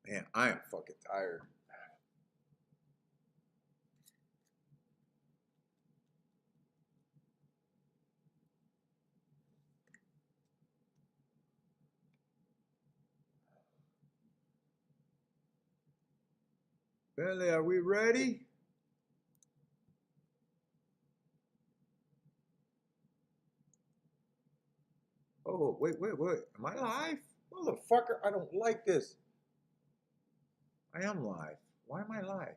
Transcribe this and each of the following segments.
Man, I am fucking tired. Billy, are we ready? Oh, wait. Am I live? Motherfucker, I don't like this. I am live. Why am I live?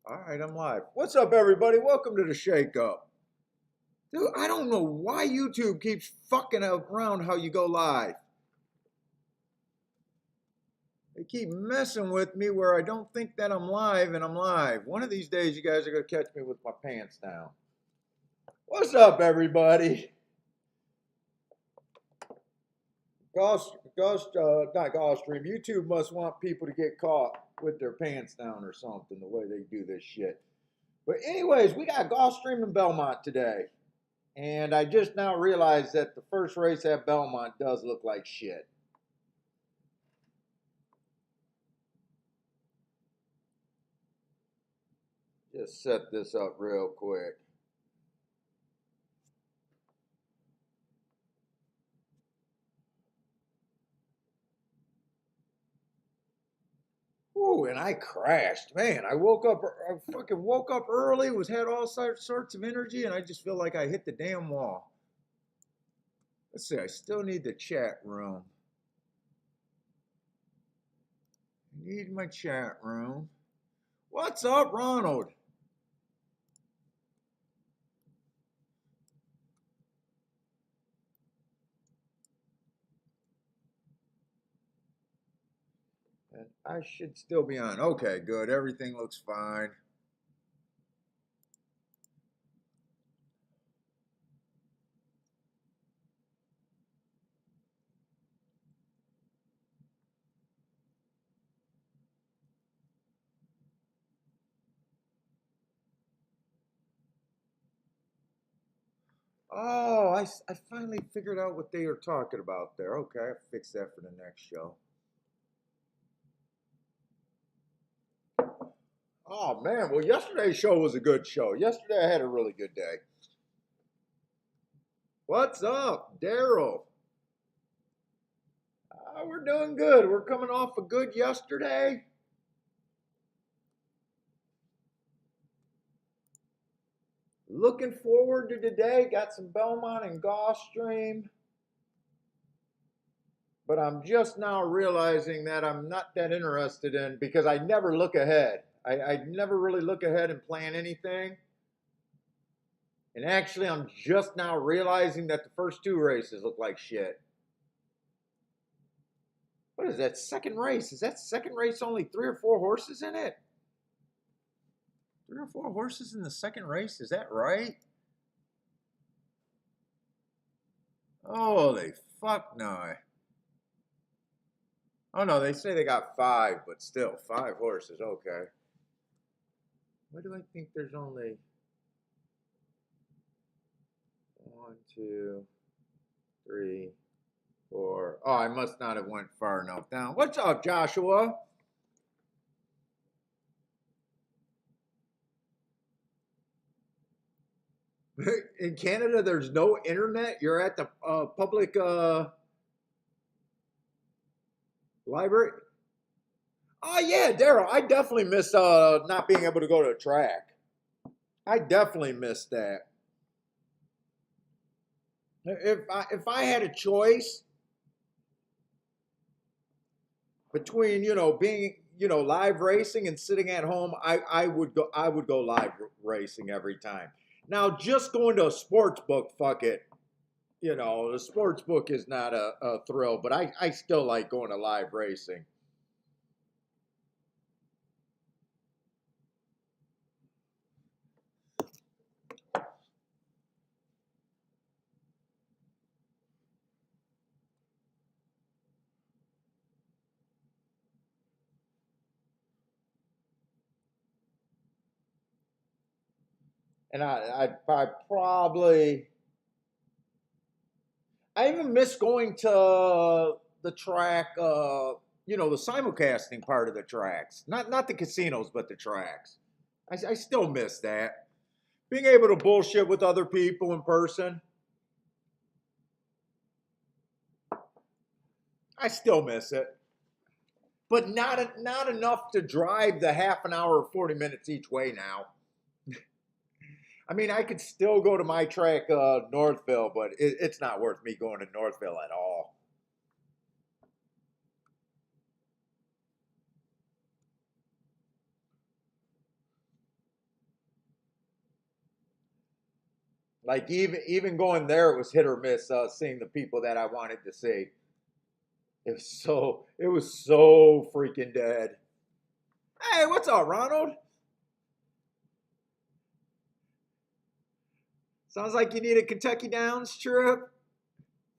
All right, I'm live. What's up, everybody? Welcome to the Shake Up. Dude, I don't know why YouTube keeps fucking around how you go live. They keep messing with me where I don't think that I'm live and I'm live. One of these days, you guys are going to catch me with my pants down. What's up, everybody? Not Gulfstream. YouTube must want people to get caught with their pants down or something, the way they do this shit. But anyways, we got Gulfstream and Belmont today. And I just now realized that the first race at Belmont does look like shit. Just set this up real quick. Ooh, and I crashed. Man, I fucking woke up early, had all sorts of energy, and I just feel like I hit the damn wall. Let's see, I still need the chat room. I need my chat room. What's up, Ronald? And I should still be on. Okay, good. Everything looks fine. Oh, I finally figured out what they were talking about there. Okay, I'll fix that for the next show. Oh, man. Well, yesterday's show was a good show. Yesterday I had a really good day. What's up, Daryl? We're doing good. We're coming off a good yesterday. Looking forward to today. Got some Belmont and Gulfstream. But I'm just now realizing that I'm not that interested in, because I never look ahead. I never really look ahead and plan anything. And actually, I'm just now realizing that the first two races look like shit. What is that second race? Is that second race only 3 or 4 horses in it? 3 or 4 horses in the second race? Is that right? Holy fuck no. Oh no, they say they got 5, but still, 5 horses. Okay. Why do I think there's only 1, 2, 3, 4? Oh, I must not have went far enough down. What's up, Joshua? In Canada, there's no internet. You're at the public library. Oh yeah, Daryl. I definitely miss not being able to go to a track. I definitely miss that. If I had a choice between being live racing and sitting at home, I would go live racing every time. Now just going to a sports book, fuck it. The sports book is not a thrill, but I still like going to live racing. And I probably, I even miss going to the track, the simulcasting part of the tracks. Not the casinos, but the tracks. I still miss that. Being able to bullshit with other people in person. I still miss it. But not enough to drive the half an hour or 40 minutes each way now. I mean, I could still go to my track, Northville, but it's not worth me going to Northville at all. Like even going there, it was hit or miss. Seeing the people that I wanted to see, it was so freaking dead. Hey, what's up, Ronald? Sounds like you need a Kentucky Downs trip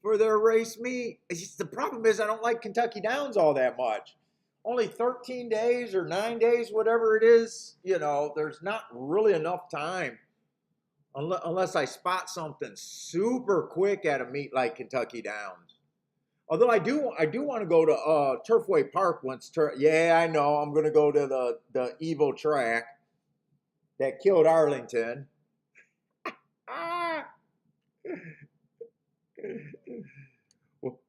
for their race meet. It's just, the problem is I don't like Kentucky Downs all that much. Only 13 days or 9 days, whatever it is. There's not really enough time unless I spot something super quick at a meet like Kentucky Downs. Although I do want to go to Turfway Park once. Yeah, I know. I'm going to go to the evil track that killed Arlington. Ah.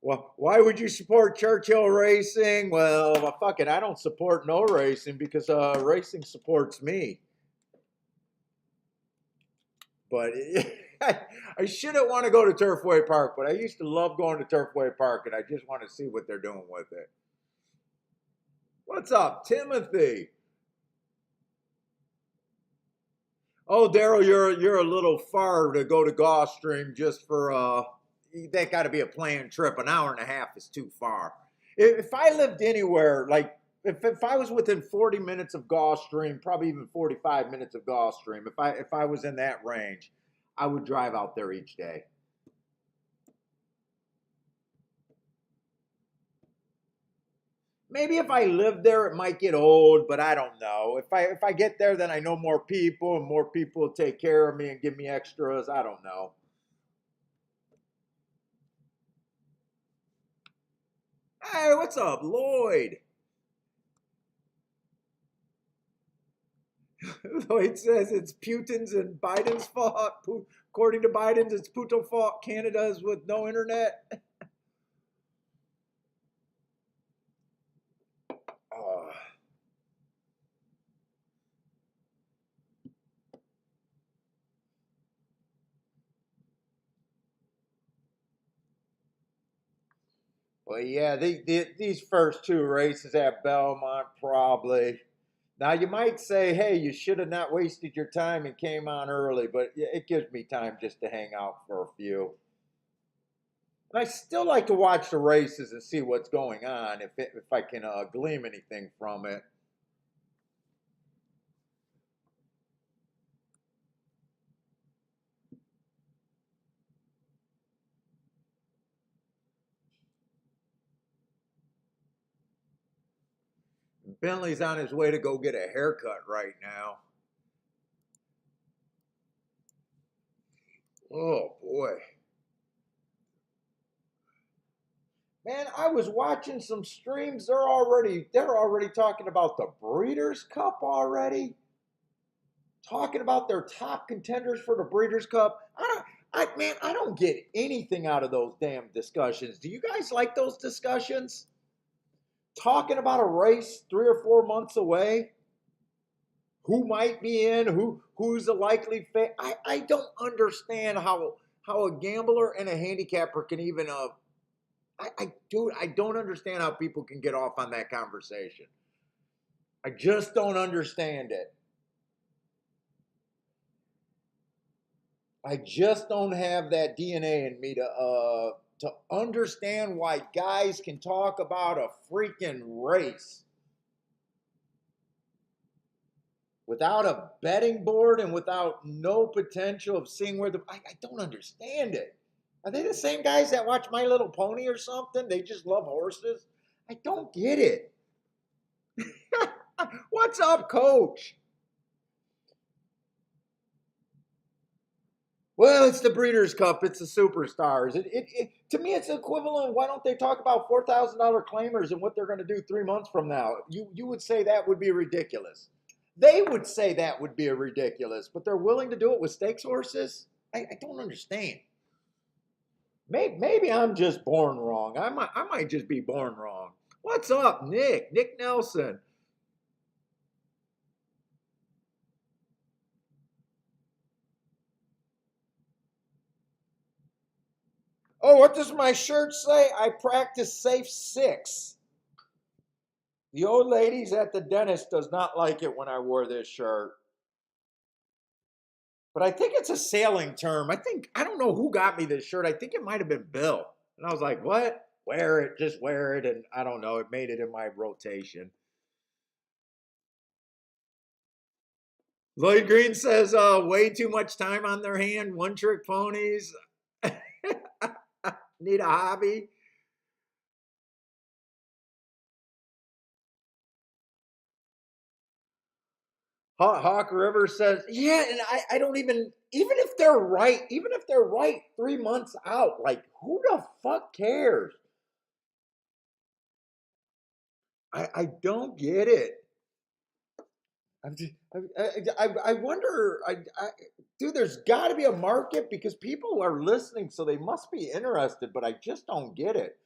Why would you support Churchill racing? Well, fuck it. I don't support no racing because racing supports me. But I shouldn't want to go to Turfway Park, but I used to love going to Turfway Park, and I just want to see what they're doing with it. What's up, Timothy? Oh, Daryl, you're a little far to go to Gulfstream just for that got to be a planned trip. An hour and a half is too far. If I lived anywhere, like if I was within 40 minutes of Gulfstream, probably even 45 minutes of Gulfstream, if I was in that range, I would drive out there each day. Maybe if I lived there, it might get old, but I don't know. If I get there, then I know more people, and more people will take care of me and give me extras. I don't know. Hey, what's up, Lloyd? Lloyd says it's Putin's and Biden's fault. According to Biden's, it's Putin's fault. Canada is with no internet. Uh, well, yeah, these first two races at Belmont, probably. Now, you might say, hey, you should have not wasted your time and came on early, but it gives me time just to hang out for a few. And I still like to watch the races and see what's going on if I can glean anything from it. Bentley's on his way to go get a haircut right now. Oh boy. Man, I was watching some streams. They're already talking about the Breeders' Cup already. Talking about their top contenders for the Breeders' Cup. I don't get anything out of those damn discussions. Do you guys like those discussions? Talking about a race 3 or 4 months away, who might be in, who's a likely fit. I don't understand how a gambler and a handicapper can even I don't understand how people can get off on that conversation. I just don't understand it. I just don't have that DNA in me to understand why guys can talk about a freaking race without a betting board and without no potential of seeing where I don't understand it. Are they the same guys that watch My Little Pony or something? They just love horses? I don't get it. What's up, coach? Well, it's the Breeders' Cup. It's the superstars. To me, it's equivalent. Why don't they talk about $4,000 claimers and what they're going to do 3 months from now? You would say that would be ridiculous. They would say that would be a ridiculous, but they're willing to do it with stakes horses. I don't understand. Maybe I'm just born wrong. I might just be born wrong. What's up, Nick? Nick Nelson. Oh, what does my shirt say? I practice safe six. The old ladies at the dentist does not like it when I wore this shirt. But I think it's a sailing term. I don't know who got me this shirt. I think it might have been Bill. And I was like, what? Wear it, just wear it. And I don't know, it made it in my rotation. Lloyd Green says, way too much time on their hand, one trick ponies. Need a hobby. Hawk River says, yeah, and I don't even if they're right 3 months out, like who the fuck cares? I don't get it. I'm just, I wonder, dude, there's got to be a market because people are listening, so they must be interested, but I just don't get it.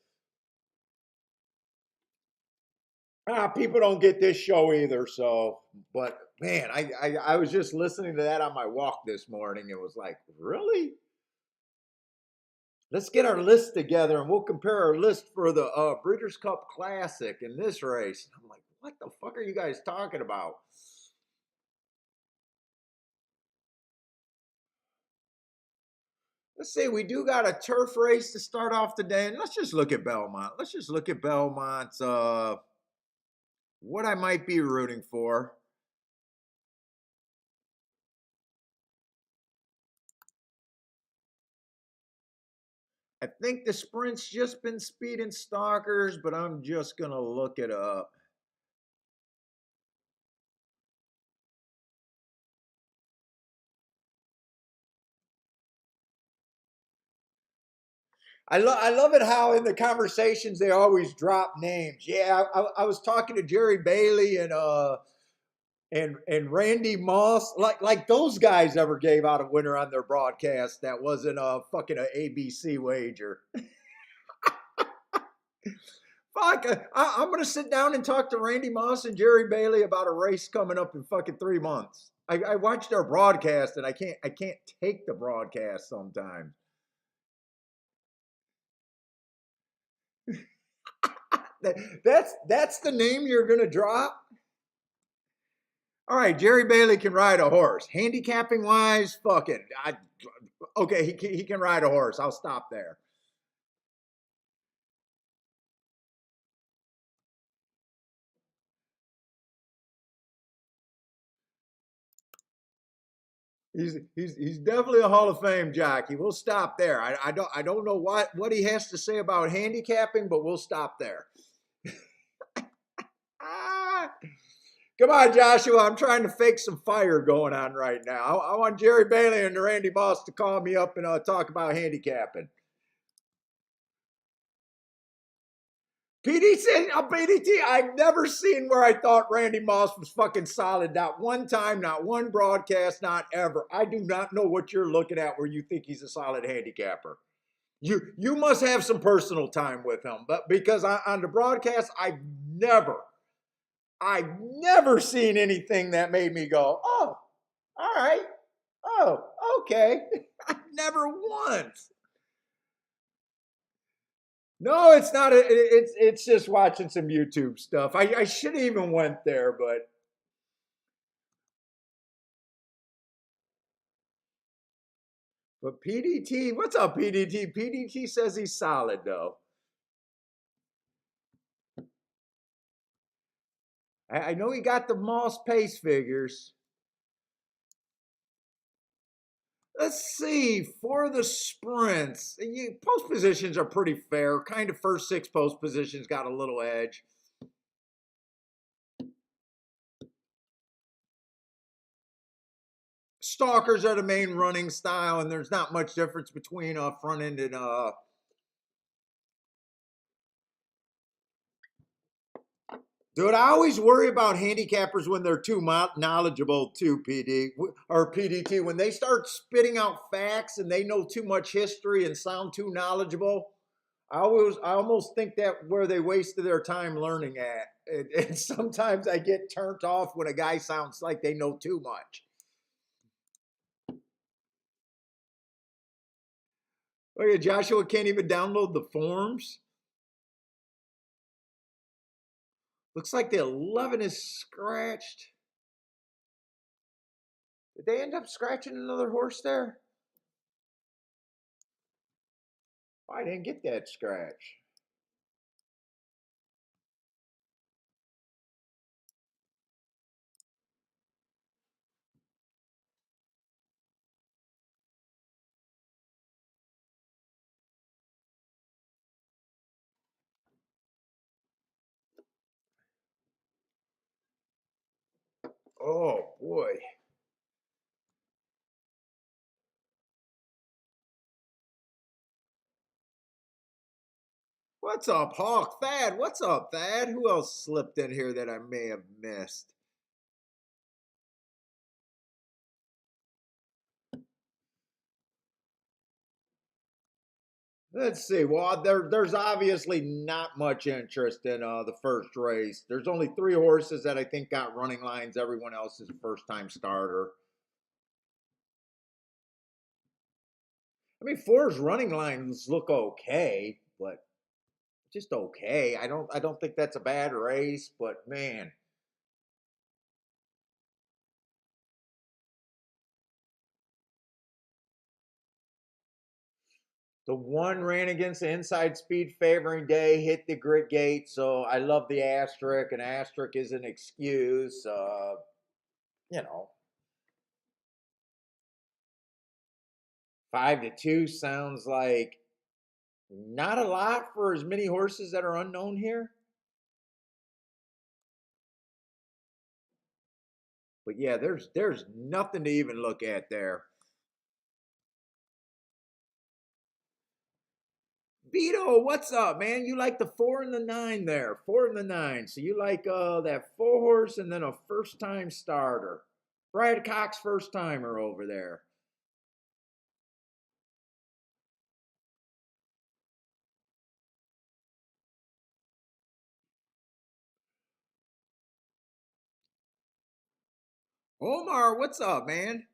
People don't get this show either, so, but man, I was just listening to that on my walk this morning. It was like, really? Let's get our list together and we'll compare our list for the Breeders' Cup Classic in this race. I'm like, what the fuck are you guys talking about? Let's see, we do got a turf race to start off the day. And let's just look at Belmont. Let's just look at Belmont's, what I might be rooting for. I think the sprint's just been speeding stalkers, but I'm just going to look it up. I love it how in the conversations they always drop names. Yeah, I was talking to Jerry Bailey and Randy Moss, like those guys ever gave out a winner on their broadcast that wasn't a fucking a ABC wager. Fuck, I'm gonna sit down and talk to Randy Moss and Jerry Bailey about a race coming up in fucking 3 months. I watch their broadcast and I can't take the broadcast sometimes. That's the name you're gonna drop. All right, Jerry Bailey can ride a horse. Handicapping wise, fucking, okay, he can ride a horse. I'll stop there. He's definitely a Hall of Fame jockey. We'll stop there. I don't know what he has to say about handicapping, but we'll stop there. Ah, come on, Joshua. I'm trying to fake some fire going on right now. I want Jerry Bailey and Randy Moss to call me up and talk about handicapping. PDT, PDT, I've never seen where I thought Randy Moss was fucking solid. Not one time, not one broadcast, not ever. I do not know what you're looking at where you think he's a solid handicapper. You must have some personal time with him, but because on the broadcast, I've never seen anything that made me go, oh, all right, oh, okay. Never once. No, it's not. It's just watching some YouTube stuff. I should have even went there, but PDT, what's up, PDT? PDT says he's solid though. I know he got the Moss pace figures. Let's see, for the sprints, post positions are pretty fair. Kind of first six post positions got a little edge. Stalkers are the main running style, and there's not much difference between front end and Dude, I always worry about handicappers when they're too knowledgeable too, PD or PDT. When they start spitting out facts and they know too much history and sound too knowledgeable, I almost think that where they wasted their time learning at. And sometimes I get turned off when a guy sounds like they know too much. Oh yeah, Joshua can't even download the forms. Looks like the 11 is scratched. Did they end up scratching another horse there? I didn't get that scratch. Oh boy. What's up, Hawk? Thad, what's up, Thad? Who else slipped in here that I may have missed? Let's see. Well, there's obviously not much interest in the first race. There's only 3 horses that I think got running lines. Everyone else is a first time starter. I mean, 4's running lines look okay, but just okay. I don't think that's a bad race, but man, the one ran against the inside speed favoring day, hit the grid gate. So I love the asterisk. An asterisk is an excuse. You know, 5-2 sounds like not a lot for as many horses that are unknown here. But yeah, there's nothing to even look at there. Vito, what's up, man? You like the 4 and the 9 there. 4 and the 9. So you like that 4 horse and then a first time starter. Brad Cox first timer over there. Omar, what's up, man?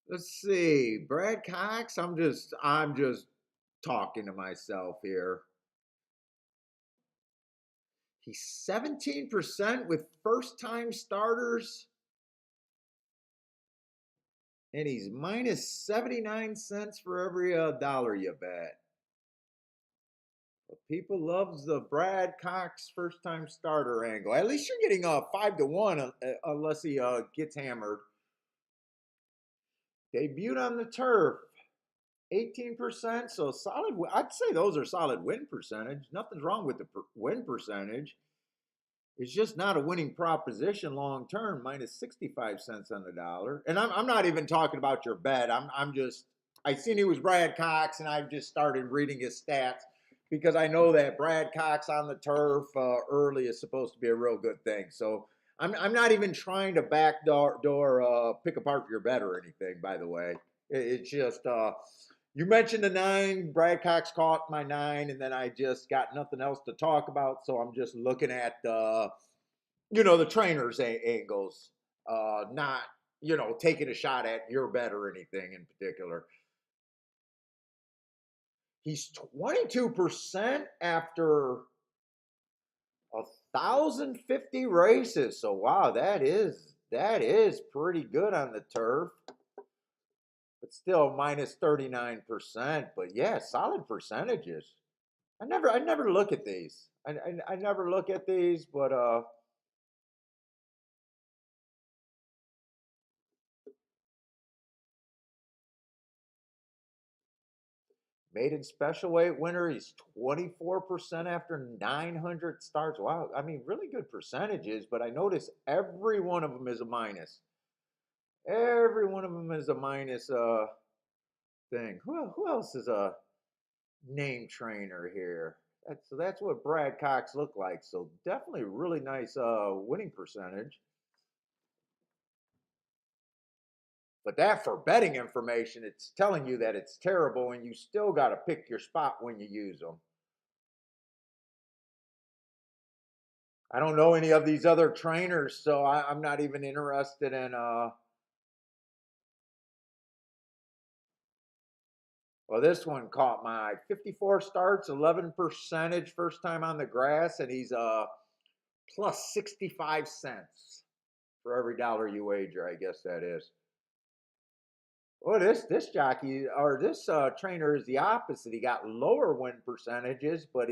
Let's see. Brad Cox, I'm just talking to myself here. He's 17% with first time starters, and he's minus 79 cents for every dollar you bet. But people loves the Brad Cox first time starter angle. At least you're getting 5-1 unless he gets hammered. Debuted on the turf. 18%, so solid. I'd say those are solid win percentage. Nothing's wrong with the win percentage. It's just not a winning proposition long term. Minus 65 cents on the dollar, and I'm not even talking about your bet. I'm just I seen he was Brad Cox, and I just started reading his stats because I know that Brad Cox on the turf early is supposed to be a real good thing. So I'm not even trying to backdoor pick apart your bet or anything. By the way, it's just you mentioned the 9. Brad Cox caught my 9, and then I just got nothing else to talk about. So I'm just looking at the trainers' angles, not taking a shot at your bet or anything in particular. He's 22% after 1,050 races. So wow, that is pretty good on the turf. But still minus 39%. But yeah, solid percentages. I never look at these. I never look at these, but Maiden special weight winner. He's 24% after 900 starts. Wow. I mean, really good percentages, but I notice every one of them is a minus. Every one of them is a minus thing. Who else is a name trainer here? So that's what Brad Cox looked like. So definitely really nice winning percentage. But that for betting information, it's telling you that it's terrible and you still got to pick your spot when you use them. I don't know any of these other trainers, so I'm not even interested in well, this one caught my eye. 54 starts, 11 percentage, first time on the grass, and he's plus 65 cents for every dollar you wager, I guess that is. Well, this jockey or this trainer is the opposite. He got lower win percentages, but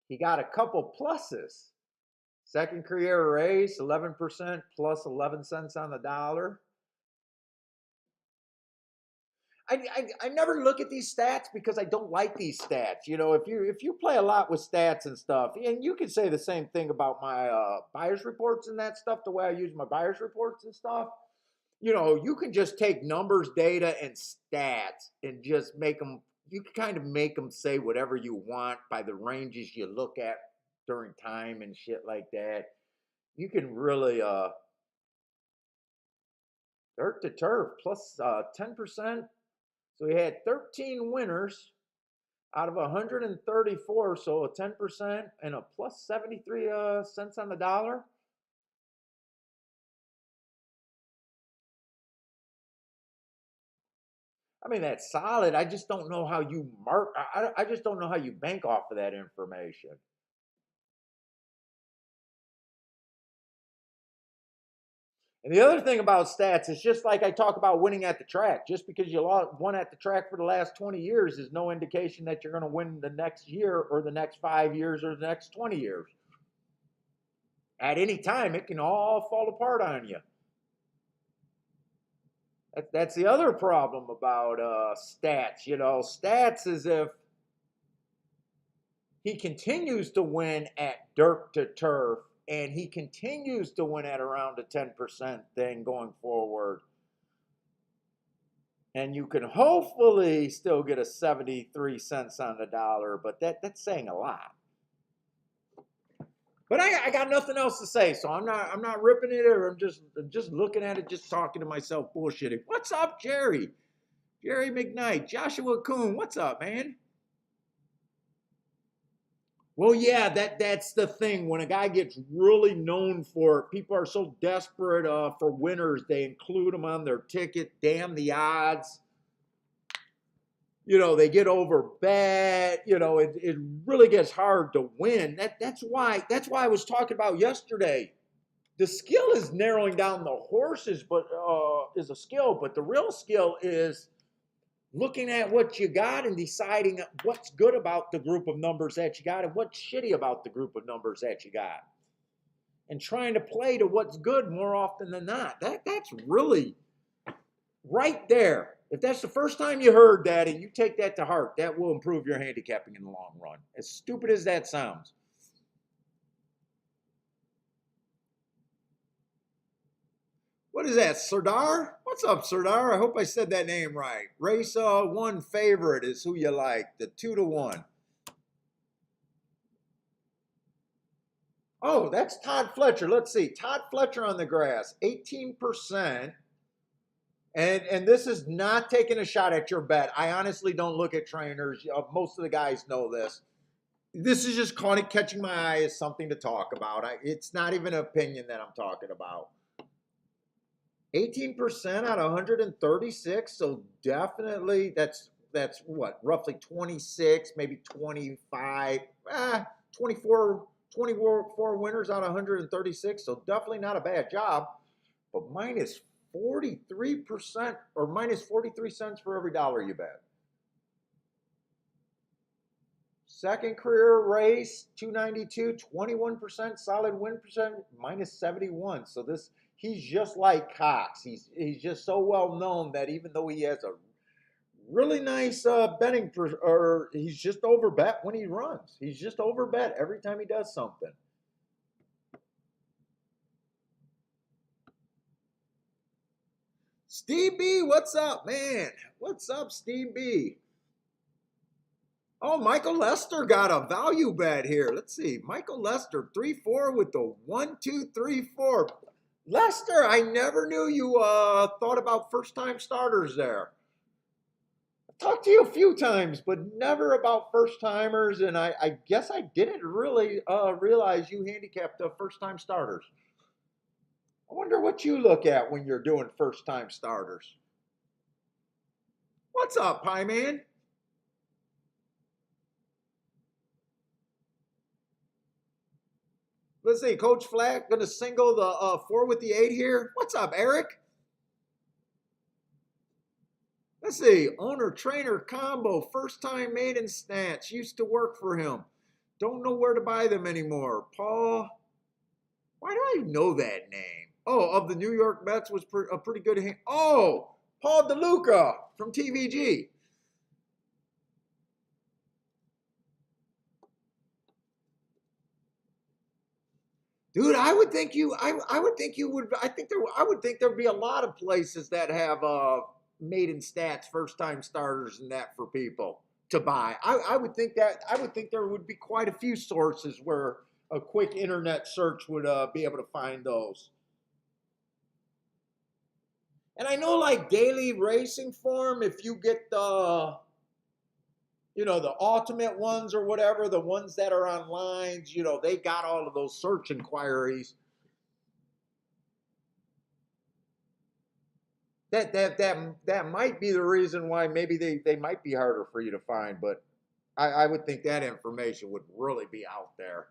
he got a couple pluses. Second career race, 11% plus 11 cents on the dollar. I never look at these stats because I don't like these stats. You know, if you play a lot with stats and stuff, and you can say the same thing about my buyer's reports and that stuff, the way I use my buyer's reports and stuff. You know, you can just take numbers, data, and stats and just make them, you can kind of make them say whatever you want by the ranges you look at during time and shit like that. You can really, dirt to turf plus 10%. So he had 13 winners out of 134, so a 10% and a plus 73 cents on the dollar. I mean, that's solid. I just don't know how you mark. I just don't know how you bank off of that information. And the other thing about stats is just like I talk about winning at the track. Just because you won at the track for the last 20 years is no indication that you're going to win the next year or the next 5 years or the next 20 years. At any time, it can all fall apart on you. That's the other problem about stats. You know, stats is if he continues to win at dirt to turf and he continues to win at around a 10% thing going forward. And you can hopefully still get a 73 cents on the dollar, but that's saying a lot. But I got nothing else to say, so I'm not ripping it, or I'm just looking at it, just talking to myself, bullshitting. What's up, Jerry? Jerry McKnight, Joshua Kuhn, what's up, man? Well, yeah, that's the thing. When a guy gets really known for it, people are so desperate for winners, they include them on their ticket. Damn the odds. You know, they get over bet. You know, it really gets hard to win. That's why I was talking about yesterday. The skill is narrowing down the horses, but is a skill. But the real skill is looking at what you got and deciding what's good about the group of numbers that you got and what's shitty about the group of numbers that you got. And trying to play to what's good more often than not. That's really right there. If that's the first time you heard that and you take that to heart, that will improve your handicapping in the long run. As stupid as that sounds. What is that, Serdar? What's up, Serdar? I hope I said that name right. Race 1 favorite is who you like, the 2-1. Oh, that's Todd Fletcher. Let's see. Todd Fletcher on the grass, 18%. And this is not taking a shot at your bet. I honestly don't look at trainers. Most of the guys know this. This is just catching my eye as something to talk about. It's not even an opinion that I'm talking about. 18% out of 136, so definitely that's what, roughly 26, maybe 25, 24 winners out of 136, so definitely not a bad job. But minus 43% or minus 43 cents for every dollar you bet. Second career race, 292, 21% solid win percent, minus 71. So he's just like Cox. He's just so well known that even though he has a really nice betting, or he's just overbet when he runs. He's just overbet every time he does something. Steve B, what's up, man? What's up, Steve B? Oh, Michael Lester got a value bet here. Let's see. Michael Lester, 3-4 with the 1-2-3-4. Lester, I never knew you thought about first-time starters there. I've talked to you a few times, but never about first-timers, and I guess I didn't really realize you handicapped first-time starters. I wonder what you look at when you're doing first-time starters. What's up, Pie Man? Let's see, Coach Flack gonna single the 4 with the 8 here. What's up, Eric? Let's see, owner trainer combo, first time maiden stats, used to work for him. Don't know where to buy them anymore. Paul, why do I know that name? Oh, of the New York Mets was a pretty good hand. Oh, Paul DeLuca from TVG. Dude, I would think you. I would think you would. I would think there'd be a lot of places that have maiden stats, first time starters, and that for people to buy. I would think that. I would think there would be quite a few sources where a quick internet search would be able to find those. And I know, like daily racing form, if you get the the ultimate ones or whatever, the ones that are on lines, they got all of those search inquiries. That might be the reason why maybe they might be harder for you to find, but I would think that information would really be out there.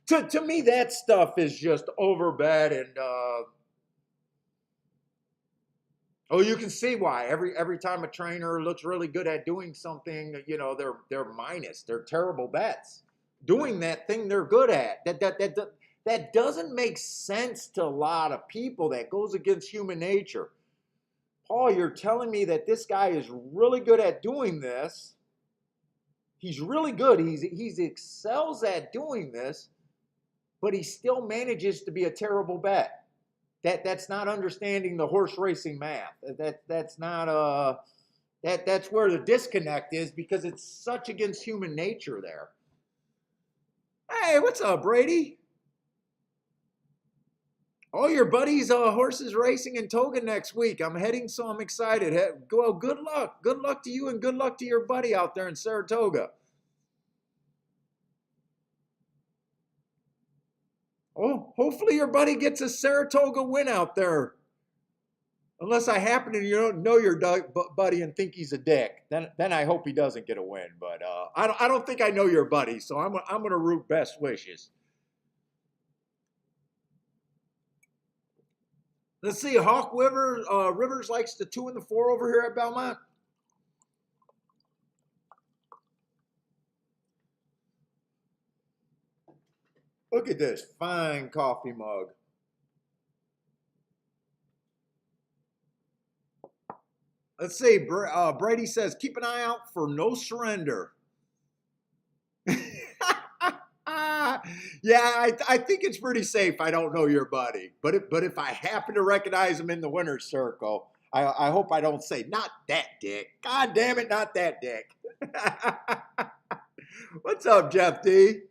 To me, that stuff is just overbet and oh, you can see why. Every time a trainer looks really good at doing something, they're minus. They're terrible bets. Doing that thing they're good at. That doesn't make sense to a lot of people. That goes against human nature. Paul, you're telling me that this guy is really good at doing this. He's really good. He's excels at doing this, but he still manages to be a terrible bet. That's not understanding the horse racing math. That's not that's where the disconnect is, because it's such against human nature there. Hey, what's up, Brady? Oh, your buddy's horses racing in Toga next week. I'm heading, so I'm excited. Well, good luck. Good luck to you, and good luck to your buddy out there in Saratoga. Oh, hopefully your buddy gets a Saratoga win out there. Unless I happen to know your buddy and think he's a dick, then I hope he doesn't get a win. But I don't think I know your buddy, so I'm gonna root best wishes. Let's see, Hawk Rivers likes the 2 and the 4 over here at Belmont. Look at this fine coffee mug. Let's see. Brady says, keep an eye out for no surrender. Yeah, I think it's pretty safe. I don't know your buddy. But if I happen to recognize him in the winner's circle, I hope I don't say, not that dick. God damn it, not that dick. What's up, Jeff D?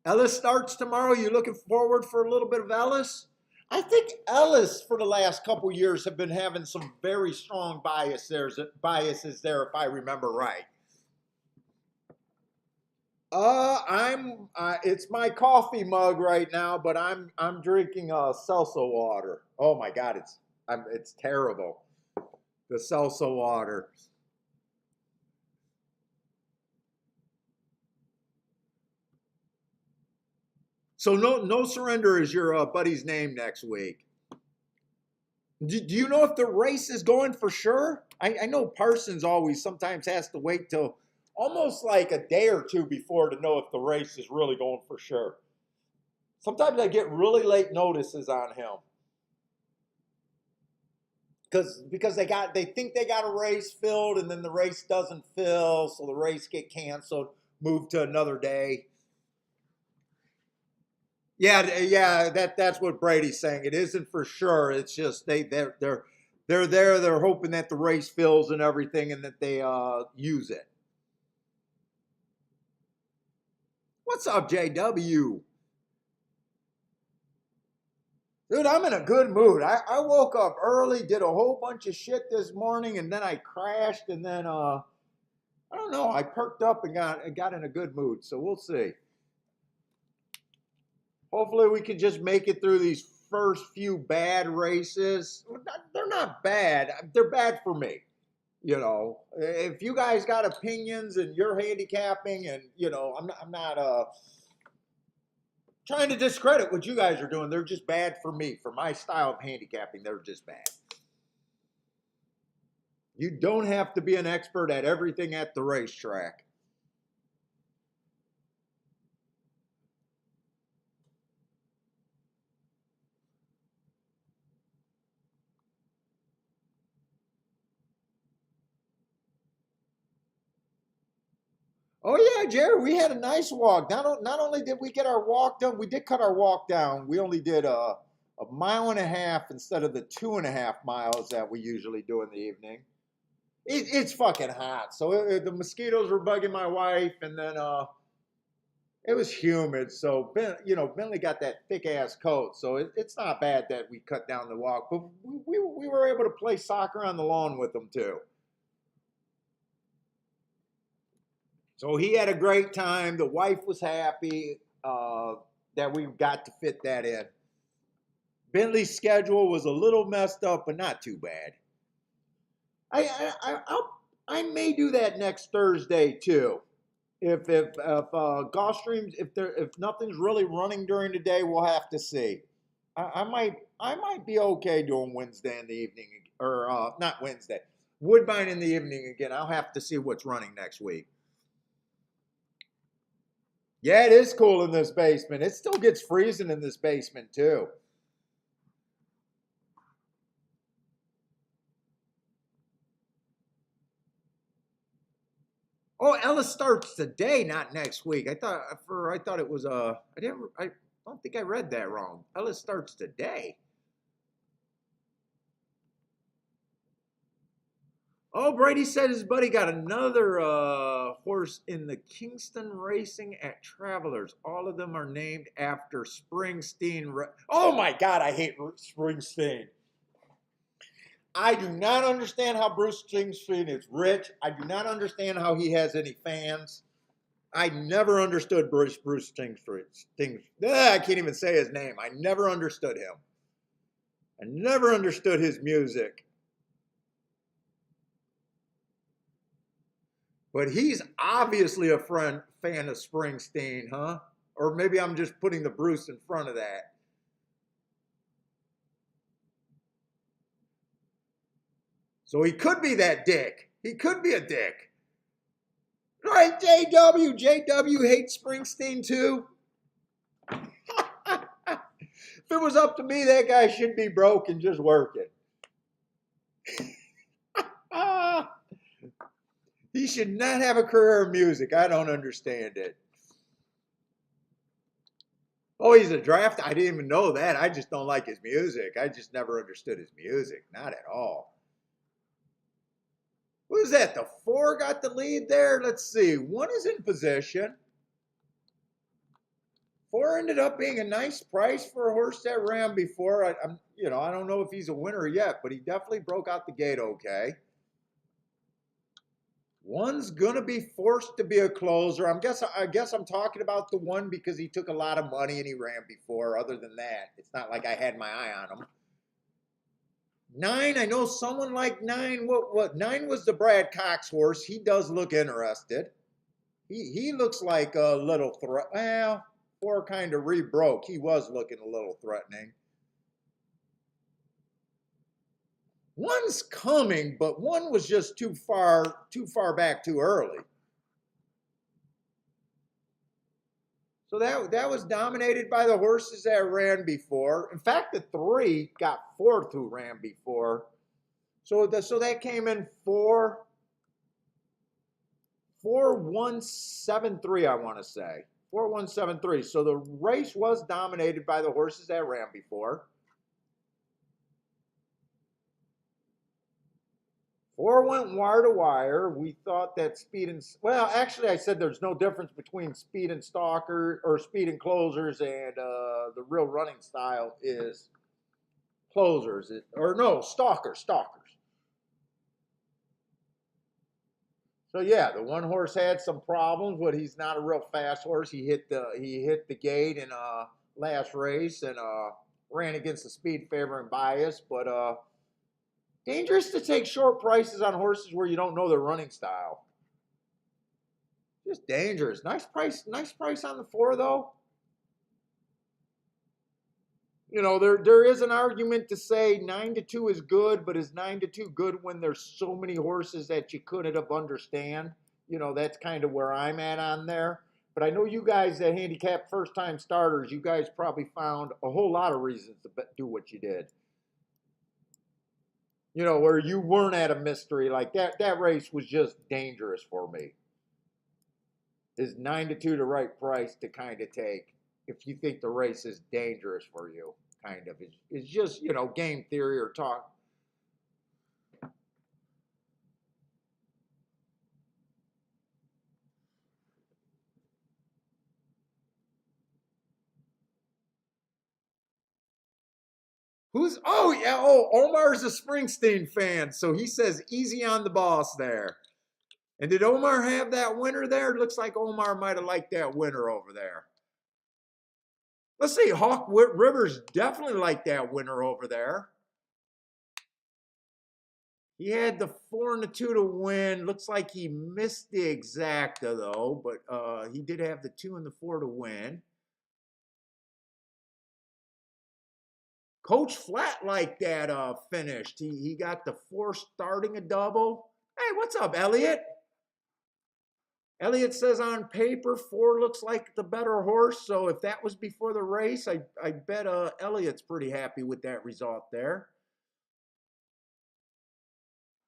Ellis starts tomorrow. You looking forward for a little bit of Ellis? I think Ellis for the last couple years have been having some very strong biases there, if I remember right. It's my coffee mug right now, but I'm drinking seltzer water. Oh my God, it's terrible. The seltzer water. So no surrender is your buddy's name next week. Do you know if the race is going for sure? I know Parsons always sometimes has to wait till almost like a day or two before to know if the race is really going for sure. Sometimes I get really late notices on him. because they think they got a race filled, and then the race doesn't fill, so the race get canceled, moved to another day. Yeah, that's what Brady's saying. It isn't for sure. It's just they're there. They're hoping that the race fills and everything, and that they use it. What's up, JW? Dude, I'm in a good mood. I woke up early, did a whole bunch of shit this morning, and then I crashed, and then I don't know. I perked up and got in a good mood. So we'll see. Hopefully we can just make it through these first few bad races. They're not bad. They're bad for me. You know, if you guys got opinions and you're handicapping, and I'm not trying to discredit what you guys are doing. They're just bad for me, for my style of handicapping. They're just bad. You don't have to be an expert at everything at the racetrack. Oh yeah, Jerry, we had a nice walk. Not only did we get our walk done, we did cut our walk down. We only did a mile and a half instead of the 2.5 miles that we usually do in the evening. It's fucking hot, so the mosquitoes were bugging my wife, and then it was humid. So Bentley got that thick ass coat, so it's not bad that we cut down the walk. But we were able to play soccer on the lawn with them too. So he had a great time. The wife was happy that we got to fit that in. Bentley's schedule was a little messed up, but not too bad. I may do that next Thursday too. If Gulfstream, if nothing's really running during the day, we'll have to see. I might be okay doing Wednesday in the evening, or not Wednesday, Woodbine in the evening again. I'll have to see what's running next week. Yeah, it is cool in this basement. It still gets freezing in this basement too. Oh, Ellis starts today, not next week. I thought it was I don't think I read that wrong. Ellis starts today. Oh, Brady said his buddy got another horse in the Kingston Racing at Travelers. All of them are named after Springsteen. Oh my God, I hate Springsteen. I do not understand how Bruce Springsteen is rich. I do not understand how he has any fans. I never understood Bruce Springsteen. I can't even say his name. I never understood him. I never understood his music. But he's obviously a fan of Springsteen, huh? Or maybe I'm just putting the Bruce in front of that. So he could be that dick. He could be a dick. Right, JW? JW hates Springsteen too? If it was up to me, that guy should be broke and just working. He should not have a career in music. I don't understand it. Oh, he's a draft. I didn't even know that. I just don't like his music. I just never understood his music. Not at all. What is that? The 4 got the lead there? Let's see. 1 is in position. 4 ended up being a nice price for a horse that ran before. I don't know if he's a winner yet, but he definitely broke out the gate okay. 1's gonna be forced to be a closer. I guess I'm talking about the 1 because he took a lot of money and he ran before. Other than that, it's not like I had my eye on him. 9, I know someone like 9. What 9 was the Brad Cox horse. He does look interested. He looks like a little threat. Well, 4 kind of rebroke. He was looking a little threatening. 1's coming, but 1 was just too far back too early. So that was dominated by the horses that ran before. In fact, the 3 got 4th who ran before. So that came in 4-1-7-3, I want to say. 4-1-7-3. So the race was dominated by the horses that ran before. 4 went wire to wire. We thought that speed and, well, actually, I said there's no difference between speed and stalker or speed and closers, and the real running style is closers, or no, stalkers. So yeah, the one horse had some problems, but he's not a real fast horse. He hit the gate in last race and ran against the speed favoring bias, but dangerous to take short prices on horses where you don't know their running style. Just dangerous. Nice price on the 4 though. You know, there is an argument to say 9-2 is good, but is 9-2 good when there's so many horses that you couldn't have understand? You know, that's kind of where I'm at on there. But I know you guys that handicap first time starters, you guys probably found a whole lot of reasons to do what you did. You know, where you weren't at a mystery like that. That race was just dangerous for me. Is 9-2 the right price to kind of take if you think the race is dangerous for you? Kind of. It's just, you know, game theory or talk. Oh, yeah, oh, Omar's a Springsteen fan, so he says easy on the boss there. And did Omar have that winner there? It looks like Omar might have liked that winner over there. Let's see, Hawk Rivers definitely liked that winner over there. He had the 4 and the 2 to win. Looks like he missed the exacta though, but he did have the 2 and the 4 to win. Coach Flat like that finished. He got the 4 starting a double. Hey, what's up, Elliot? Elliot says on paper 4 looks like the better horse. So if that was before the race, I bet Elliot's pretty happy with that result there.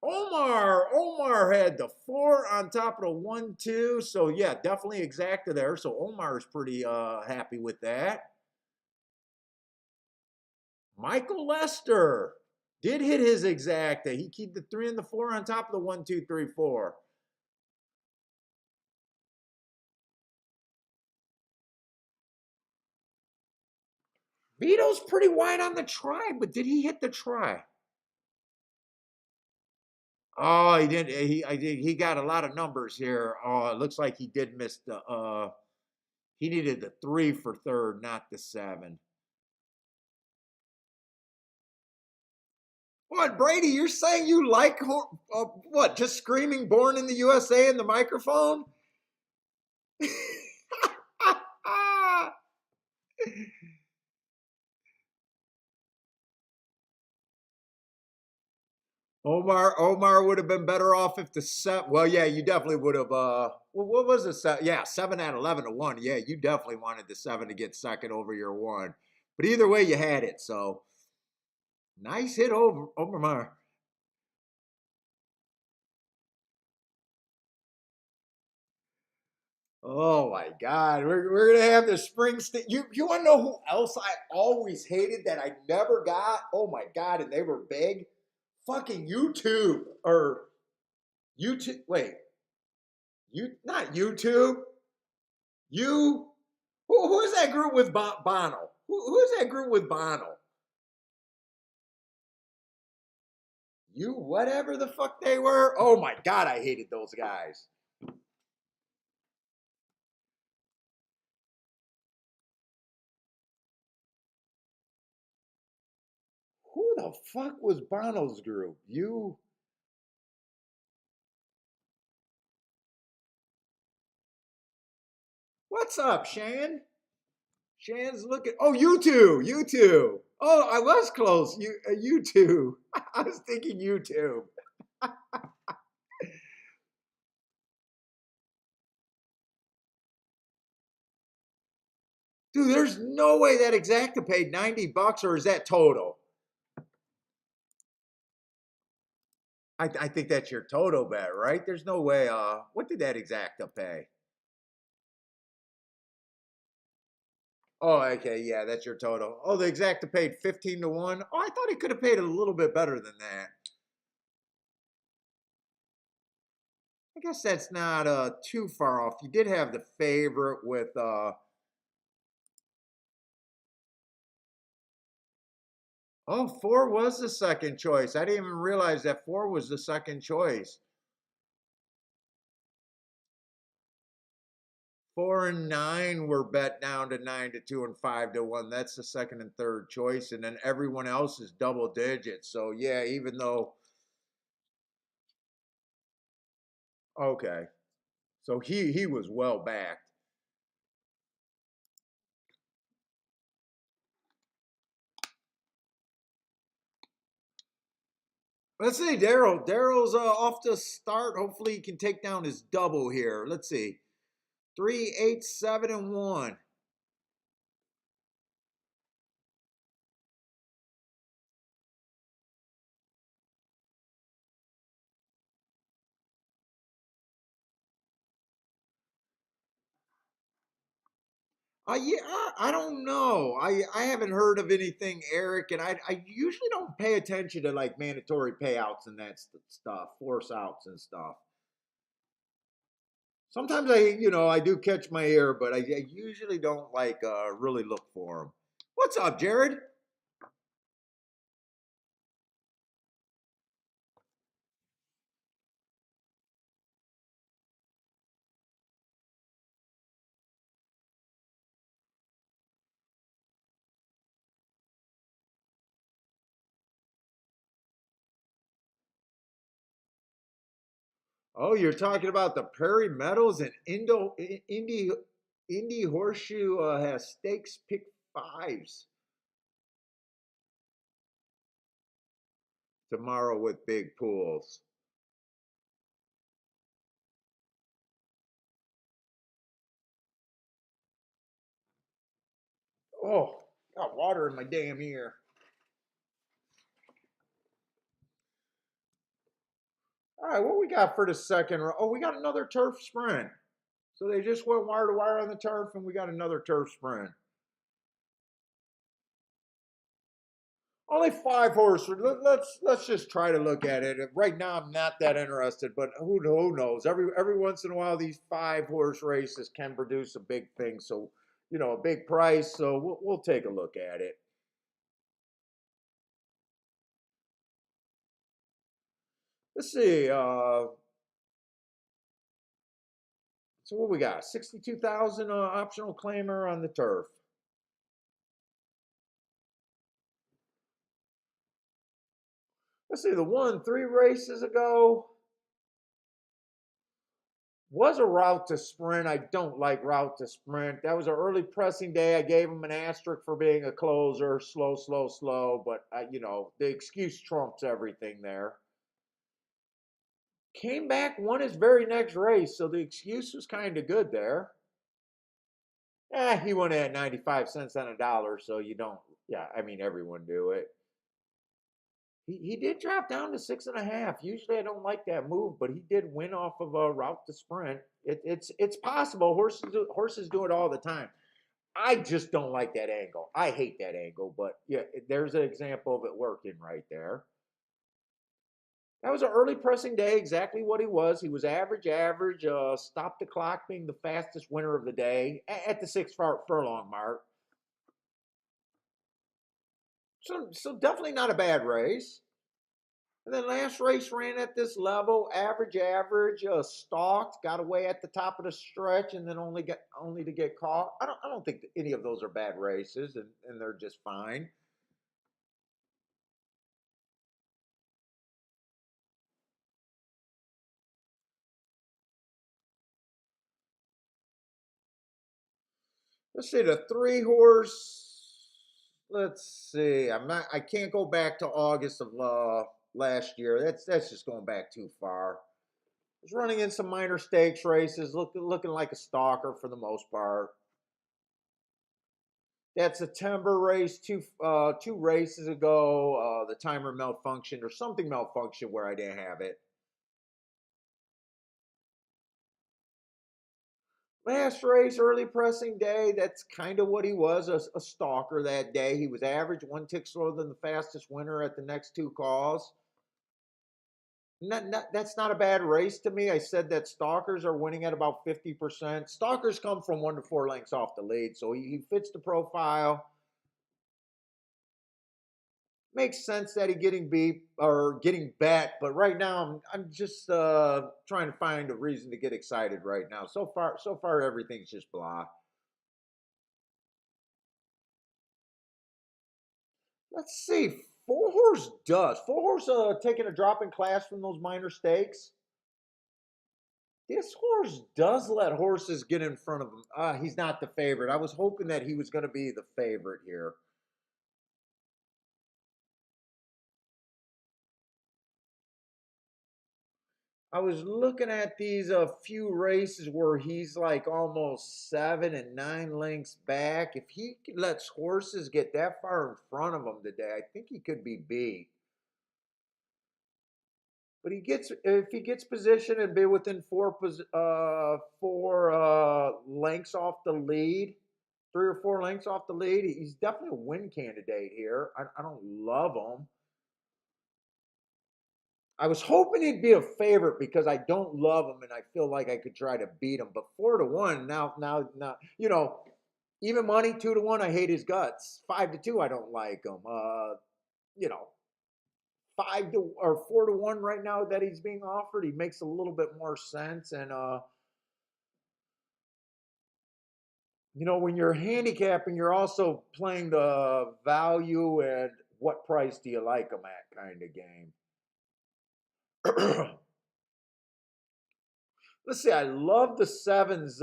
Omar had the 4 on top of the 1-2. So yeah, definitely exacta there. So Omar's pretty happy with that. Michael Lester did hit his exacta. He kept the 3 and the 4 on top of the 1, 2, 3, 4. Vito's pretty wide on the try, but did he hit the try? Oh, he did. He got a lot of numbers here. Oh, it looks like he did miss the. He needed the 3 for third, not the 7. What, Brady? You're saying you like what? Just screaming "Born in the USA" in the microphone? Omar would have been better off if the set. Well, yeah, you definitely would have. What was the set? Yeah, 7 at 11 to 1. Yeah, you definitely wanted the 7 to get second over your 1. But either way, you had it. So nice hit over Omar. Oh my God, we're gonna have the Springsteen. You want to know who else I always hated that I never got? Oh my God, and they were big. Fucking YouTube or YouTube. Wait, you not YouTube. You who is that group with Bono? Who is that group with Bono? You whatever the fuck they were. Oh my God, I hated those guys. Who the fuck was Bono's group? You. What's up, Shan? Shan's looking. Oh, you two, you two. Oh, I was close. You two. I was thinking you two. Dude, there's no way that exacta paid $90, or is that total? I think that's your Toto bet, right? There's no way. What did that exacta pay? Oh, okay, yeah, that's your total. Oh, the exacta paid 15 to 1. Oh, I thought he could have paid a little bit better than that. I guess that's not too far off. You did have the favorite with oh, four was the second choice. I didn't even realize that four was the second choice. Four and nine were bet down to 9 to 2 and 5 to 1. That's the second and third choice, and then everyone else is double digits. So yeah, even though okay, so he was well backed. Let's see, Daryl. Daryl's off to start. Hopefully, he can take down his double here. Let's see, 3, 8, 7, and 1. Yeah, I don't know. I haven't heard of anything, Eric, and I usually don't pay attention to like mandatory payouts and that stuff, force outs and stuff. Sometimes I do catch my ear, but I usually don't like really look for them. What's up, Jared? Oh, you're talking about the Prairie Meadows and Indy Horseshoe has stakes pick fives tomorrow with big pools. Oh, got water in my damn ear. All right, what we got for the second row? Oh, we got another turf sprint. So they just went wire to wire on the turf, and we got another turf sprint. Only five horses. Let's just try to look at it. Right now, I'm not that interested, but who knows? Every once in a while, these five horse races can produce a big thing. So a big price. So we'll take a look at it. Let's see. So what we got? 62,000 optional claimer on the turf. Let's see. The one 3 races ago was a route to sprint. I don't like route to sprint. That was an early pressing day. I gave him an asterisk for being a closer, slow, slow, slow. But the excuse trumps everything there. Came back, won his very next race, so the excuse was kind of good there. He won at 95 cents on a dollar, so you don't. Yeah, I mean everyone do it. He did drop down to 6.5. Usually I don't like that move, but he did win off of a route to sprint. It's possible. Horses do it all the time. I just don't like that angle. I hate that angle, but yeah, there's an example of it working right there. That was an early pressing day, exactly what he was. He was average, average. Stopped the clock, being the fastest winner of the day at the 6 furlong mark. So definitely not a bad race. And then last race ran at this level, average, average. Stalked, got away at the top of the stretch, and then only to get caught. I don't think any of those are bad races, and they're just fine. Let's see the 3 horse. Let's see. I can't go back to August of last year. That's just going back too far. Was running in some minor stakes races, looking like a stalker for the most part. that September race two races ago. The timer malfunctioned or something malfunctioned where I didn't have it. Last race, early pressing day, that's kind of what he was, a stalker that day. He was average, one tick slower than the fastest winner at the next two calls. That's not a bad race to me. I said that stalkers are winning at about 50%. Stalkers come from 1 to 4 lengths off the lead, so he fits the profile. Makes sense that he getting beat or getting bet, but right now I'm just trying to find a reason to get excited right now. So far everything's just blah. Let's see. Four horse does. Four horse taking a drop in class from those minor stakes. This horse does let horses get in front of him. He's not the favorite. I was hoping that he was going to be the favorite here. I was looking at these a few races where he's like almost 7 and 9 lengths back. If he lets horses get that far in front of him today, I think he could be beat. But if he gets positioned and be within four lengths off the lead, 3 or 4 lengths off the lead, he's definitely a win candidate here. I don't love him. I was hoping he'd be a favorite because I don't love him and I feel like I could try to beat him. But 4 to 1 now, even money 2 to 1. I hate his guts. 5 to 2, I don't like him. You know, 4 to 1 right now that he's being offered, he makes a little bit more sense. And when you're handicapping, you're also playing the value and what price do you like him at kind of game. Let's see. I love the sevens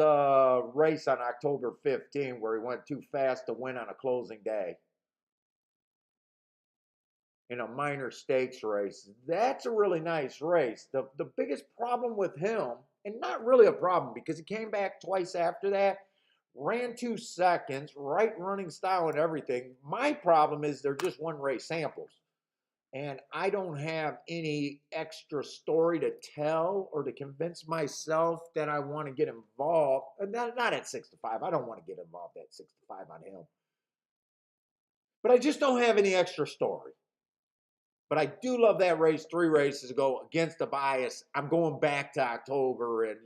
race on October 15 where he went too fast to win on a closing day in a minor stakes race. That's a really nice race. The biggest problem with him, and not really a problem because he came back twice after that, ran 2 seconds, right running style and everything. My problem is they're just one race samples. And I don't have any extra story to tell or to convince myself that I want to get involved. Not at 6 to 5. I don't want to get involved at 6 to 5 on him. But I just don't have any extra story. But I do love that race 3 races ago against the bias. I'm going back to October and,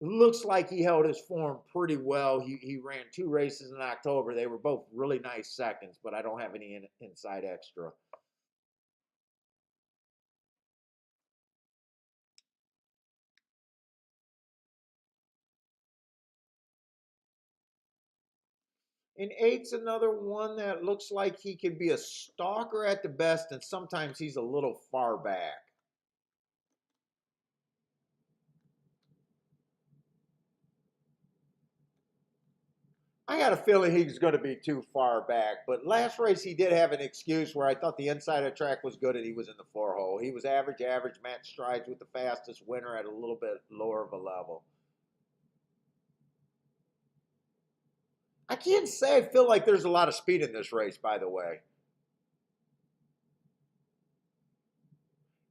looks like he held his form pretty well. He ran 2 races in October. They were both really nice seconds, but I don't have any inside extra. And 8's another one that looks like he can be a stalker at the best, and sometimes he's a little far back. I got a feeling he's going to be too far back, but last race he did have an excuse where I thought the inside of track was good and he was in the 4 hole. He was average, match strides with the fastest winner at a little bit lower of a level. I can't say I feel like there's a lot of speed in this race, by the way.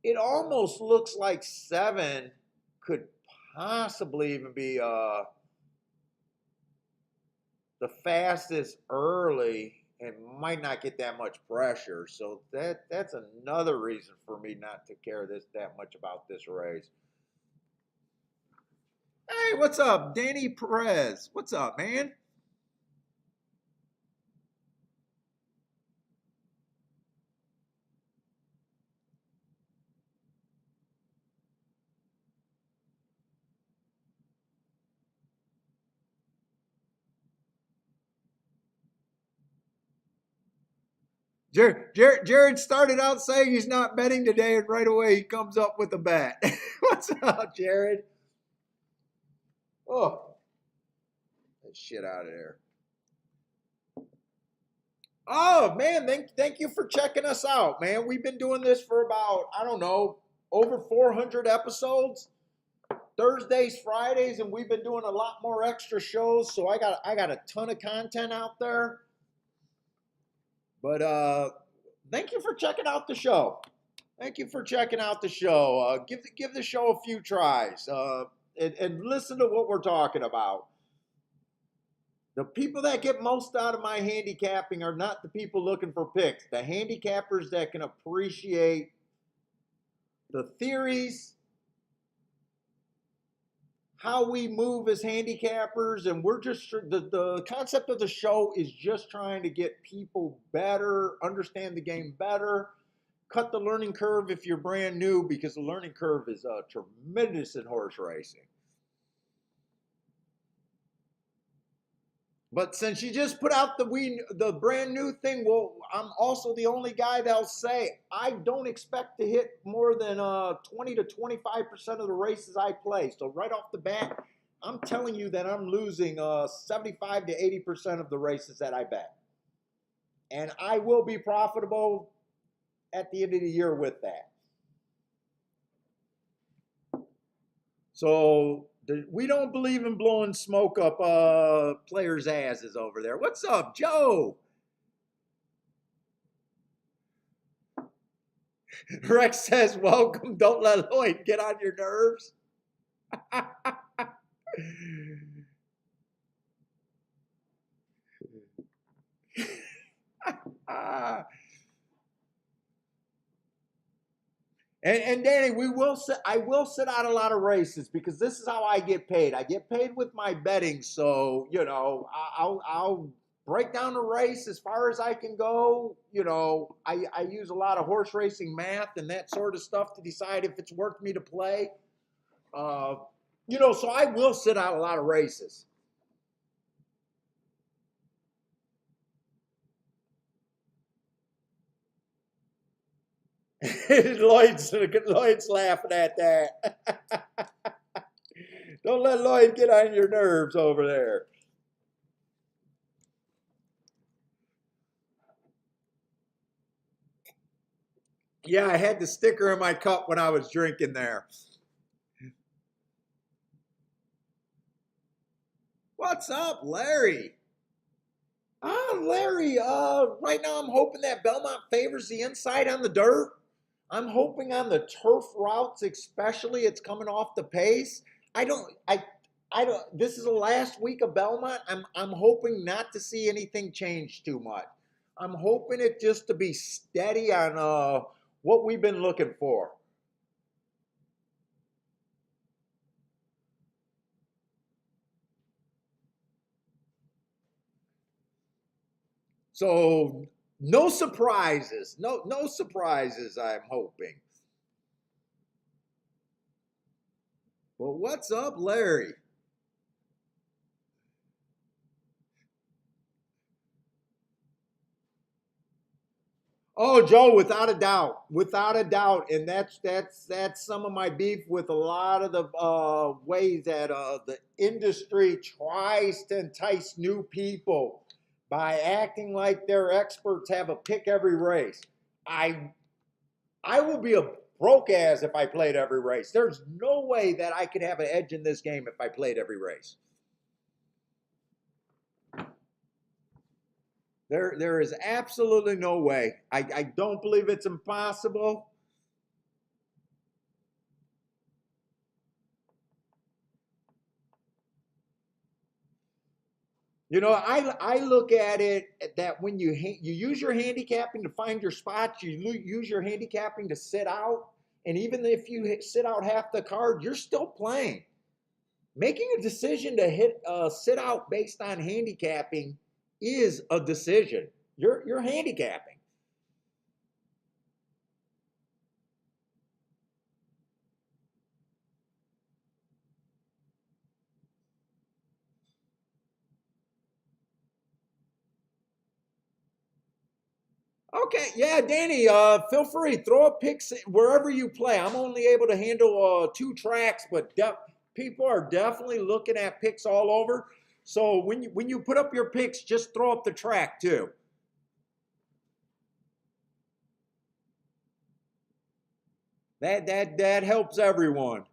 It almost looks like 7 could possibly even be the fastest early and might not get that much pressure. So that's another reason for me not to care that much about this race. Hey, what's up, Danny Perez? What's up, man? Jared started out saying he's not betting today, and right away he comes up with a bet. What's up, Jared? Oh, that shit out of there. Oh man, thank you for checking us out, man. We've been doing this for about, I don't know, over 400 episodes. Thursdays, Fridays, and we've been doing a lot more extra shows. So I got a ton of content out there. But thank you for checking out the show. Thank you for checking out the show. Give the show a few tries and listen to what we're talking about. The people that get most out of my handicapping are not the people looking for picks. The handicappers that can appreciate the theories, how we move as handicappers, and we're just the concept of the show is just trying to get people better, understand the game better, cut the learning curve if you're brand new, because the learning curve is tremendous in horse racing. But since you just put out the brand new thing, well, I'm also the only guy that'll say I don't expect to hit more than 20 to 25% of the races I play. So right off the bat, I'm telling you that I'm losing 75 to 80% of the races that I bet. And I will be profitable at the end of the year with that. So we don't believe in blowing smoke up players' asses over there. What's up, Joe? Rex says, welcome. Don't let Lloyd get on your nerves. And Danny, I will sit out a lot of races because this is how I get paid. I get paid with my betting, so you know I'll break down the race as far as I can go. You know, I use a lot of horse racing math and that sort of stuff to decide if it's worth me to play. You know, so I will sit out a lot of races. Lloyd's laughing at that. Don't let Lloyd get on your nerves over there. Yeah, I had the sticker in my cup when I was drinking there. What's up, Larry? Larry, right now I'm hoping that Belmont favors the inside on the dirt. I'm hoping on the turf routes, especially, it's coming off the pace. I don't, this is the last week of Belmont. I'm hoping not to see anything change too much. I'm hoping it just to be steady on what we've been looking for. So no surprises. No surprises, I'm hoping. Well, what's up, Larry? Oh, Joe, without a doubt, and that's some of my beef with a lot of the ways that the industry tries to entice new people by acting like they're experts, have a pick every race. I I will be a broke ass if I played every race. There's no way that I could have an edge in this game if I played every race. There is absolutely no way. I don't believe it's impossible. You know, I look at it that when you use your handicapping to find your spots, you use your handicapping to sit out, and even if you sit out half the card, you're still playing. Making a decision to sit out based on handicapping is a decision. You're handicapping. Okay, yeah, Danny, feel free, throw a pick wherever you play. I'm only able to handle 2 tracks, but people are definitely looking at picks all over. So when you put up your picks, just throw up the track too. That helps everyone.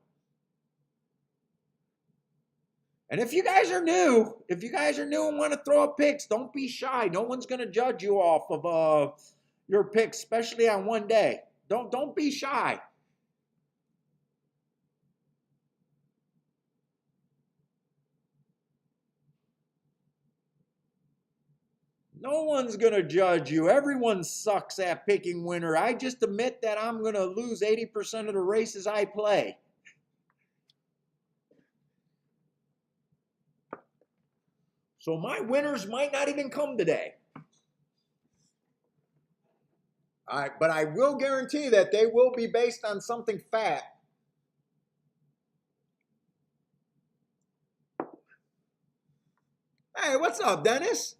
And if you guys are new, and want to throw up picks, don't be shy. No one's going to judge you off of your picks, especially on one day. Don't be shy. No one's going to judge you. Everyone sucks at picking winner. I just admit that I'm going to lose 80% of the races I play. So my winners might not even come today. All right, but I will guarantee that they will be based on something fat. Hey, what's up, Dennis?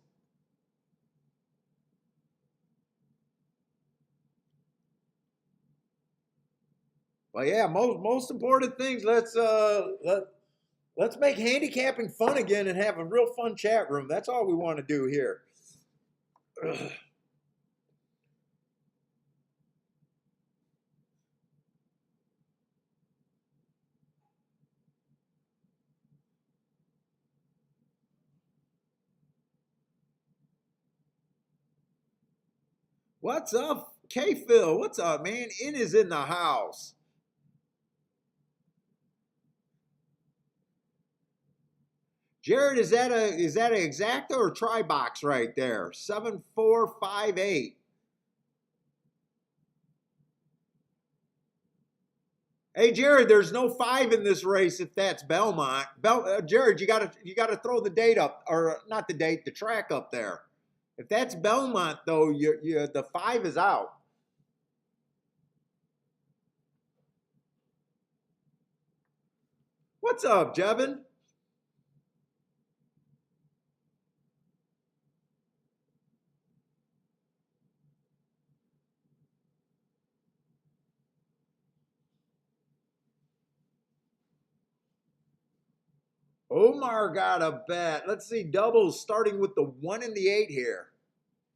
Well, yeah, most important things. Let's make handicapping fun again and have a real fun chat room. That's all we want to do here. What's up, K Phil? What's up, man? In is in the house. Jared, is that an exacta or try box right there? 7458. Hey Jared, there's no 5 in this race if that's Belmont. Jared, you gotta throw the date up, or not the date, the track up there. If that's Belmont though, the 5 is out. What's up, Jevin? Omar got a bet. Let's see, doubles starting with the 1 and the 8 here.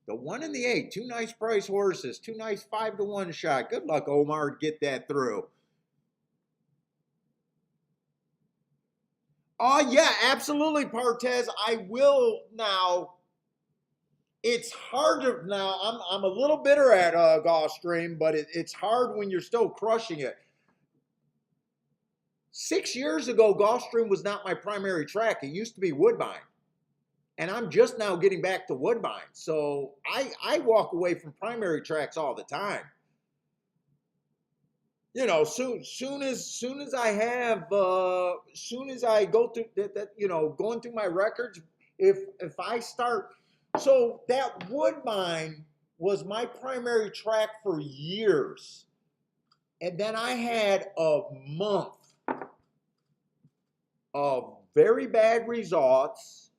The 1 and the 8, two nice price horses, two nice 5-to-1 shot. Good luck, Omar, get that through. Oh, yeah, absolutely, Partez. I will now. It's hard to now. I'm a little bitter at Gulfstream, but it's hard when you're still crushing it. 6 years ago, Gulfstream was not my primary track. It used to be Woodbine. And I'm just now getting back to Woodbine. So I walk away from primary tracks all the time. You know, soon as I have, soon as I go through that, you know, going through my records, if I start, so that Woodbine was my primary track for years, and then I had a month of very bad results.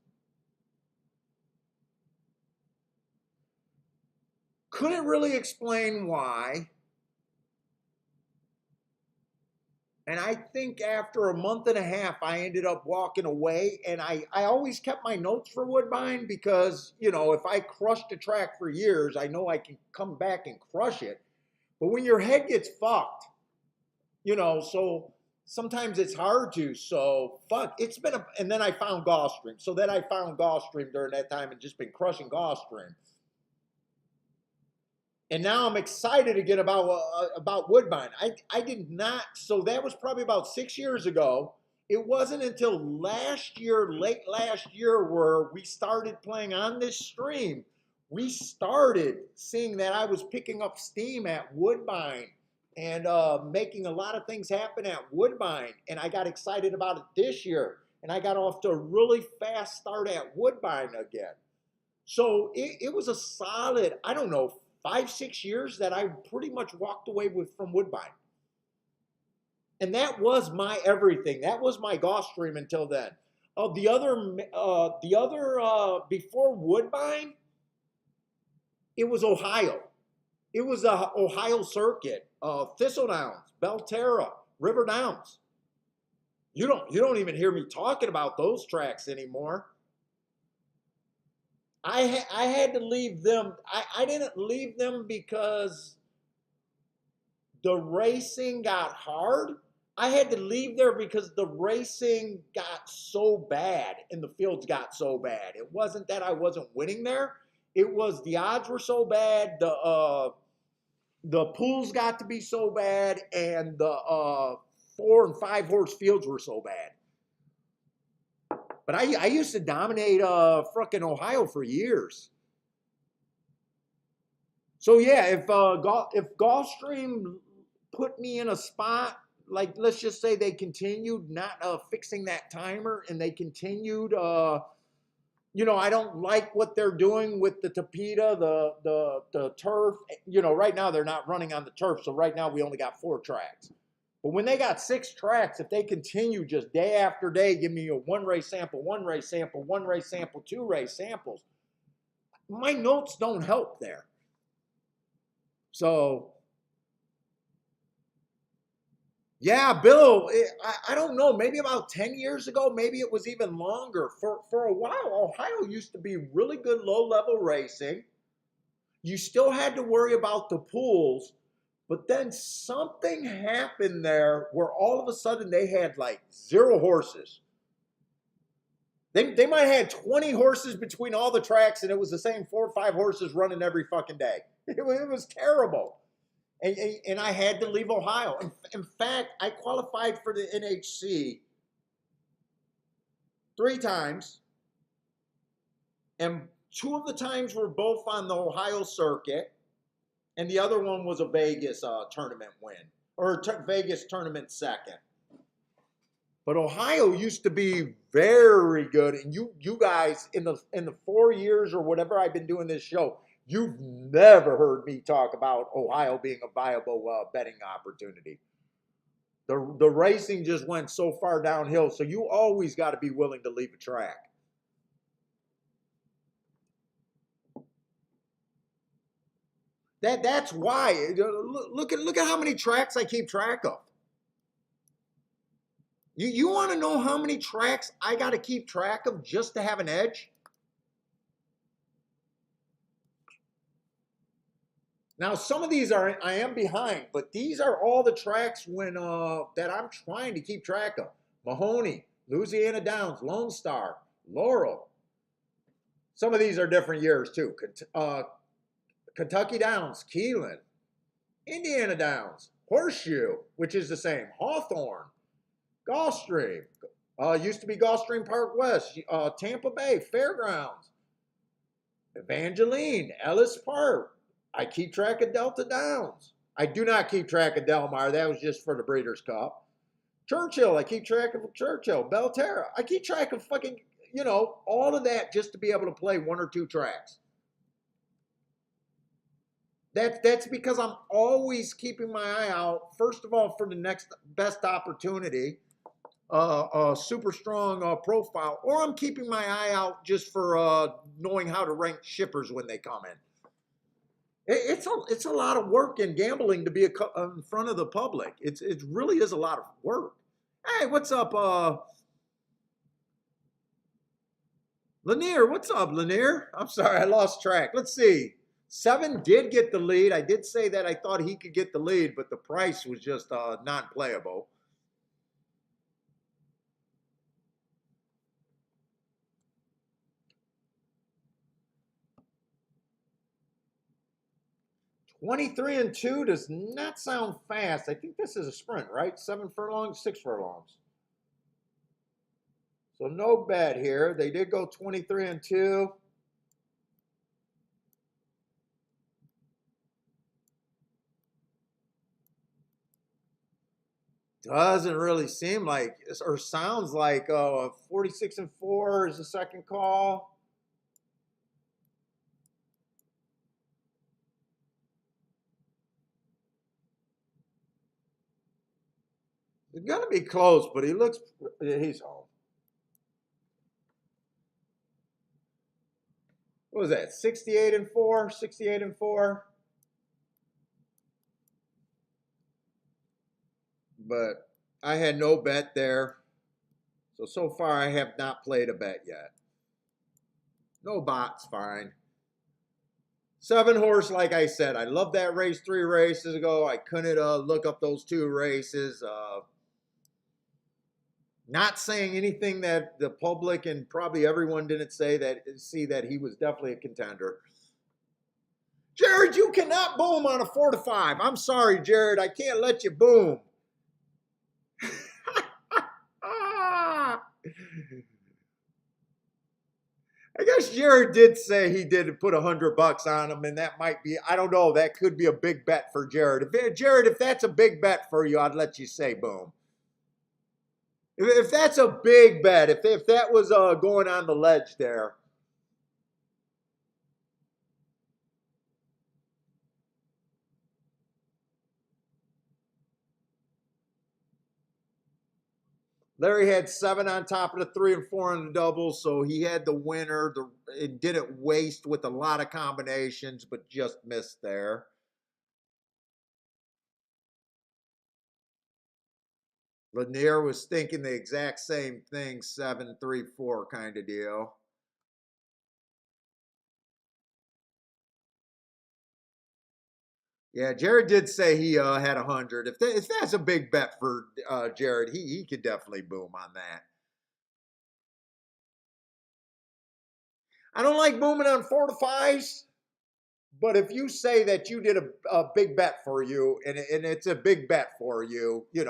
Couldn't really explain why. And I think after a month and a half, I ended up walking away. And I always kept my notes for Woodbine because, you know, if I crushed a track for years, I know I can come back and crush it. But when your head gets fucked, you know, so sometimes it's hard to. So, fuck, it's been a, and then I found Gulfstream. So then I found Gulfstream during that time and just been crushing Gulfstream. And now I'm excited again about Woodbine. I did not. So that was probably about 6 years ago. It wasn't until last year, late last year, where we started playing on this stream. We started seeing that I was picking up steam at Woodbine and making a lot of things happen at Woodbine. And I got excited about it this year. And I got off to a really fast start at Woodbine again. So it was a solid, I don't know, 5-6 years that I pretty much walked away with from Woodbine. And that was my everything. That was my Gulfstream until then. The other before Woodbine, it was Ohio. It was the Ohio circuit, Thistledowns, Belterra, River Downs. You don't even hear me talking about those tracks anymore. I had to leave them. I didn't leave them because the racing got hard. I had to leave there because the racing got so bad and the fields got so bad. It wasn't that I wasn't winning there. It was the odds were so bad, the pools got to be so bad, and the 4 and 5 horse fields were so bad. But I used to dominate frickin' Ohio for years. So yeah, if Gulfstream put me in a spot, like let's just say they continued not fixing that timer, and they continued, I don't like what they're doing with the Tapeta, the turf. Right now they're not running on the turf, so right now we only got 4 tracks. But when they got 6 tracks, if they continue just day after day, give me a 1 race sample, 1 race sample, 1 race sample, 2 race samples, my notes don't help there. So, yeah, Bill, I don't know, maybe about 10 years ago, maybe it was even longer. For a while, Ohio used to be really good low-level racing. You still had to worry about the pools, but then something happened there where all of a sudden they had like 0 horses. They might have had 20 horses between all the tracks, and it was the same 4 or 5 horses running every fucking day. It was terrible. And I had to leave Ohio. In fact, I qualified for the NHC 3 times, and 2 of the times were both on the Ohio circuit, and the other one was a Vegas tournament win, or Vegas tournament second. But Ohio used to be very good, and you guys in the 4 years or whatever I've been doing this show, you've never heard me talk about Ohio being a viable betting opportunity. The racing just went so far downhill, so you always got to be willing to leave a track. That's why. Look at how many tracks I keep track of. You want to know how many tracks I got to keep track of just to have an edge? Now, some of these I am behind, but these are all the tracks that I'm trying to keep track of. Mahoney, Louisiana Downs, Lone Star, Laurel. Some of these are different years too. Kentucky Downs, Keelan, Indiana Downs, Horseshoe, which is the same, Hawthorne, Gulfstream, used to be Gulfstream Park West, Tampa Bay, Fairgrounds, Evangeline, Ellis Park. I keep track of Delta Downs. I do not keep track of Del Mar. That was just for the Breeders' Cup. Churchill, I keep track of Churchill. Belterra, I keep track of fucking, all of that just to be able to play 1 or 2 tracks. That's because I'm always keeping my eye out, first of all, for the next best opportunity, a super strong profile, or I'm keeping my eye out just for knowing how to rank shippers when they come in. It's a lot of work in gambling to be in front of the public. It really is a lot of work. Hey, what's up, Lanier? What's up, Lanier? I'm sorry, I lost track. Let's see. 7 did get the lead. I did say that I thought he could get the lead, but the price was just non-playable. $23-2 does not sound fast. I think this is a sprint, right? 7 furlongs, 6 furlongs. So no bet here. They did go 23-2. Doesn't really seem like, or sounds like 46-4 is the second call. It's going to be close, but he's home. What was that, 68-4? 68-4? But I had no bet there. So far I have not played a bet yet. No bot's fine. 7 horse, like I said, I love that race 3 races ago. I couldn't look up those 2 races. Not saying anything that the public and probably everyone didn't say that see that he was definitely a contender. Jared, you cannot boom on a 4-5. I'm sorry, Jared. I can't let you boom. Ah. I guess Jared did say he did put $100 on him, and that might be, I don't know, that could be a big bet for Jared. Jared, if that's a big bet for you, I'd let you say boom. If that's a big bet, if that was going on the ledge there. Larry had 7 on top of the 3 and 4 on the double, so he had the winner. It didn't waste with a lot of combinations, but just missed there. Lanier was thinking the exact same thing, 7-3-4 kind of deal. Yeah, Jared did say he had 100. If that's a big bet for Jared, he could definitely boom on that. I don't like booming on 4-5s, but if you say that you did a big bet for you and it's a big bet for you, you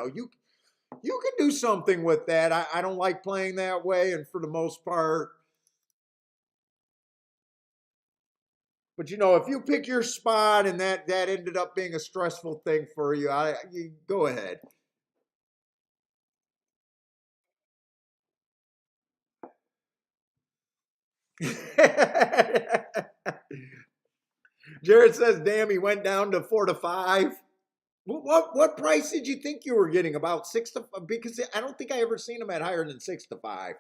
can do something with that. I don't like playing that way, and for the most part. But if you pick your spot and that ended up being a stressful thing for you, you go ahead. Jared says, "Damn, he went down to 4-5." What price did you think you were getting? About 6-5? Because I don't think I ever seen him at higher than 6-5.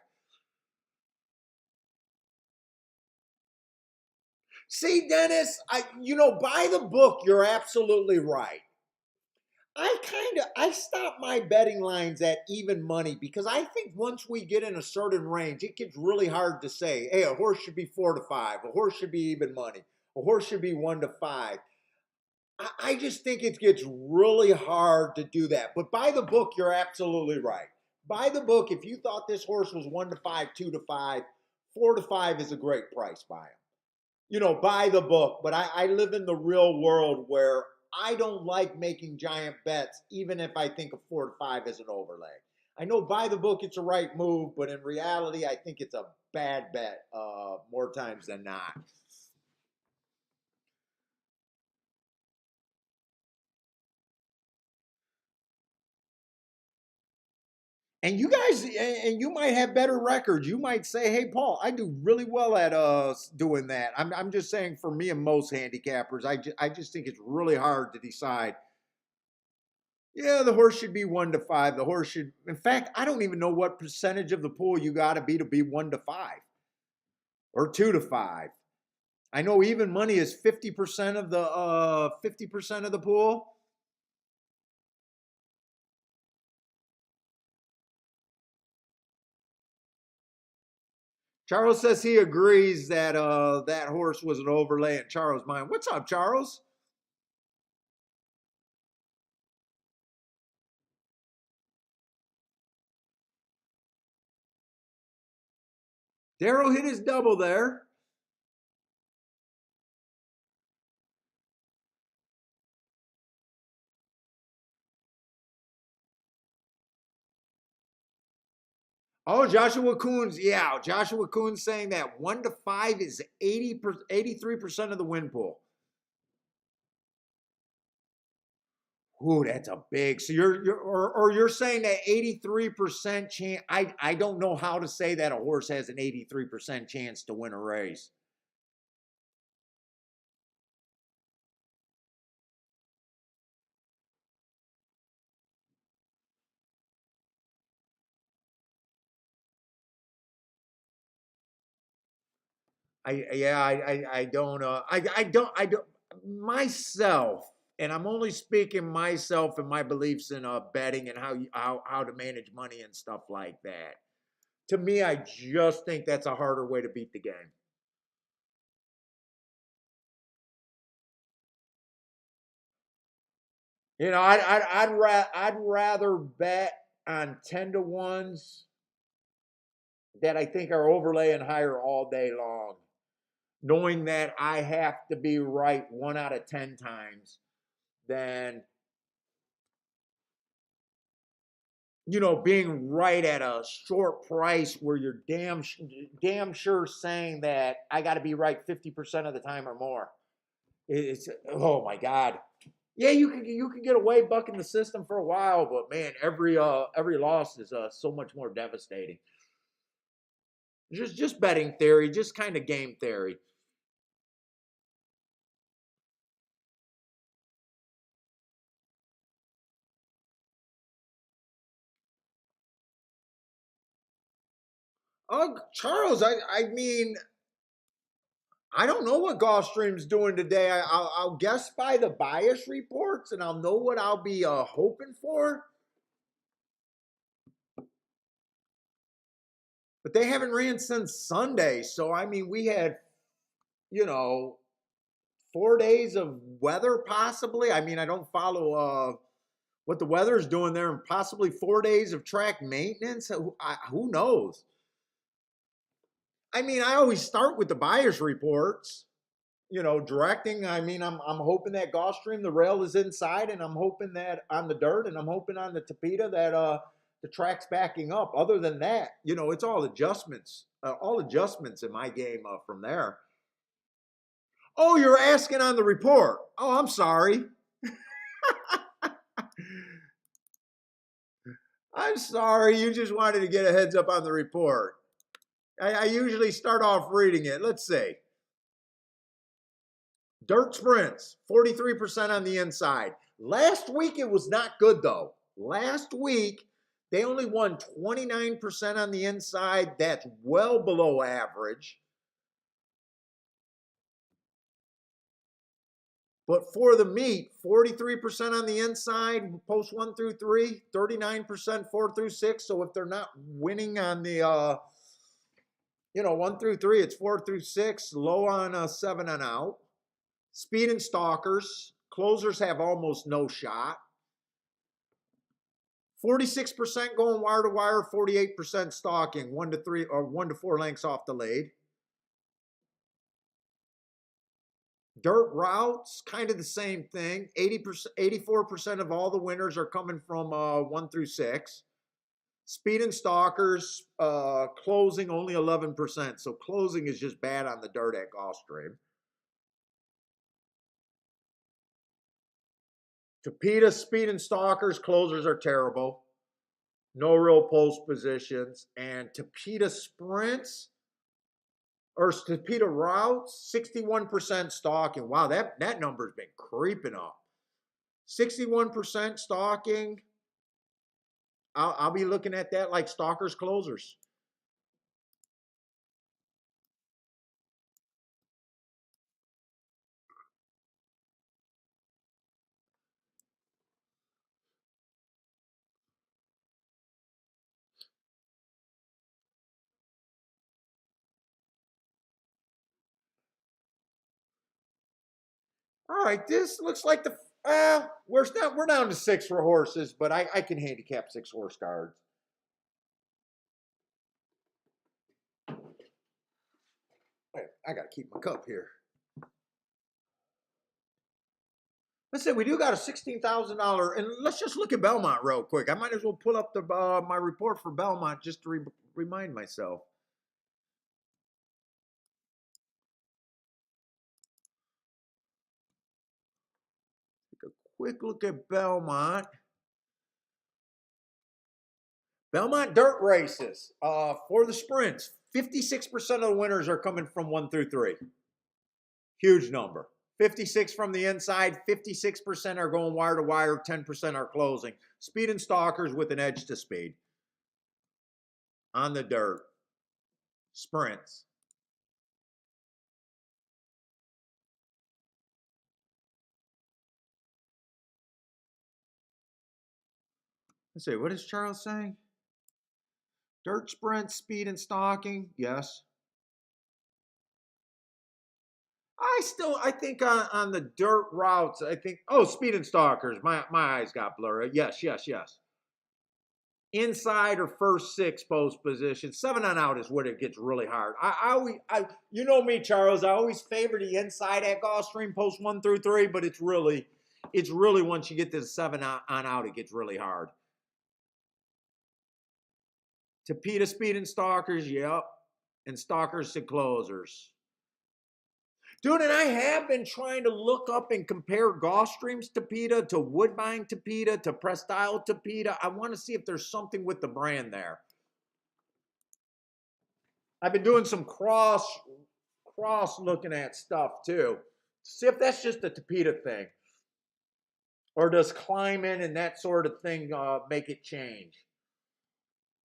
See, Dennis, by the book, you're absolutely right. I stop my betting lines at even money because I think once we get in a certain range, it gets really hard to say, hey, a horse should be 4-5, a horse should be even money, a horse should be 1-5. I just think it gets really hard to do that. But by the book, you're absolutely right. By the book, if you thought this horse was 1-5, 2-5, 4-5 is a great price by him. By the book. But I live in the real world where I don't like making giant bets, even if I think a 4-5 is an overlay. I know by the book it's a right move, but in reality, I think it's a bad bet more times than not. And you guys, and you might have better records. You might say, "Hey, Paul, I do really well at doing that." I'm just saying, for me and most handicappers, I just think it's really hard to decide. Yeah, the horse should be 1-5. The horse should. In fact, I don't even know what percentage of the pool you got to be 1-5 or 2-5. I know even money is 50% of the 50% of the pool. Charles says he agrees that that horse was an overlay in Charles' mind. What's up, Charles? Daryl hit his double there. Oh, Joshua Coons. Yeah, Joshua Coons saying that 1-5 is 83% of the win pool. Ooh, that's a big. So or you're saying that 83% chance. I don't know how to say that a horse has an 83% chance to win a race. I don't I don't myself, and I'm only speaking myself and my beliefs in betting and how to manage money and stuff like that. To me, I just think that's a harder way to beat the game. I'd rather bet. on 10 to 1s that I think are overlaying higher all day long, knowing that I have to be right 1 out of 10 times, then, being right at a short price where you're damn sure saying that I got to be right 50% of the time or more. It's, oh my God. Yeah, you can get away bucking the system for a while, but man, every loss is so much more devastating. Just betting theory, just kind of game theory. Charles, I mean, I don't know what Gulfstream's doing today. I'll guess by the bias reports, and I'll know what I'll be hoping for. But they haven't ran since Sunday, so I mean, we had, you know, 4 days of weather possibly. I mean, I don't follow what the weather's doing there, and possibly 4 days of track maintenance. Who knows? I mean, I always start with the buyer's reports. Directing. I mean, I'm hoping that Gulfstream, the rail is inside, and I'm hoping that on the dirt, and I'm hoping on the Tapeta that the track's backing up. Other than that, it's all adjustments in my game from there. Oh, you're asking on the report. Oh, I'm sorry. I'm sorry. You just wanted to get a heads up on the report. I usually start off reading it. Let's see. Dirt sprints, 43% on the inside. Last week, it was not good, though. Last week, they only won 29% on the inside. That's well below average. But for the meet, 43% on the inside, post 1 through 3, 39% 4 through 6. So if they're not winning on the, 1 through 3, it's 4 through 6, low on 7 and out. Speed and stalkers, closers have almost no shot. 46% going wire to wire, 48% stalking, 1 to 3 or 1 to 4 lengths off the lead. Dirt routes, kind of the same thing. 84% of all the winners are coming from 1 through 6. Speed and stalkers, closing only 11%. So closing is just bad on the dirt at Gulfstream. Tapeta, speed and stalkers, closers are terrible. No real post positions. And Tapeta sprints or Tapeta routes, 61% stalking. Wow, that number's been creeping up. 61% stalking. I'll be looking at that like stalkers, closers. All right, this looks like we're down to 6 for horses, but I can handicap 6 horse cards. Wait, I gotta keep my cup here. Let's say we do got a $16,000, and let's just look at Belmont real quick. I might as well pull up my report for Belmont just to remind myself. Take a quick look at Belmont. Belmont dirt races for the sprints. 56% of the winners are coming from 1 through 3. Huge number. 56 from the inside, 56% are going wire to wire, 10% are closing. Speed and stalkers with an edge to speed. On the dirt. Sprints. Let's see, what is Charles saying? Dirt sprints, speed and stalking, yes. I think on the dirt routes, I think, speed and stalkers. My eyes got blurry. Yes. inside or first six post position. 7 on out is where it gets really hard. You know me, Charles. I always favor the inside at Gulfstream post 1 through 3, but it's really once you get to the 7 on out, it gets really hard. Tapita speed and stalkers, yep, and stalkers to closers. Dude, and I have been trying to look up and compare Gulfstream's Tapita to Woodbine Tapita to Prestyle Tapita. I want to see if there's something with the brand there. I've been doing some cross looking at stuff too. See if that's just a Tapita thing. Or does climbing and that sort of thing make it change?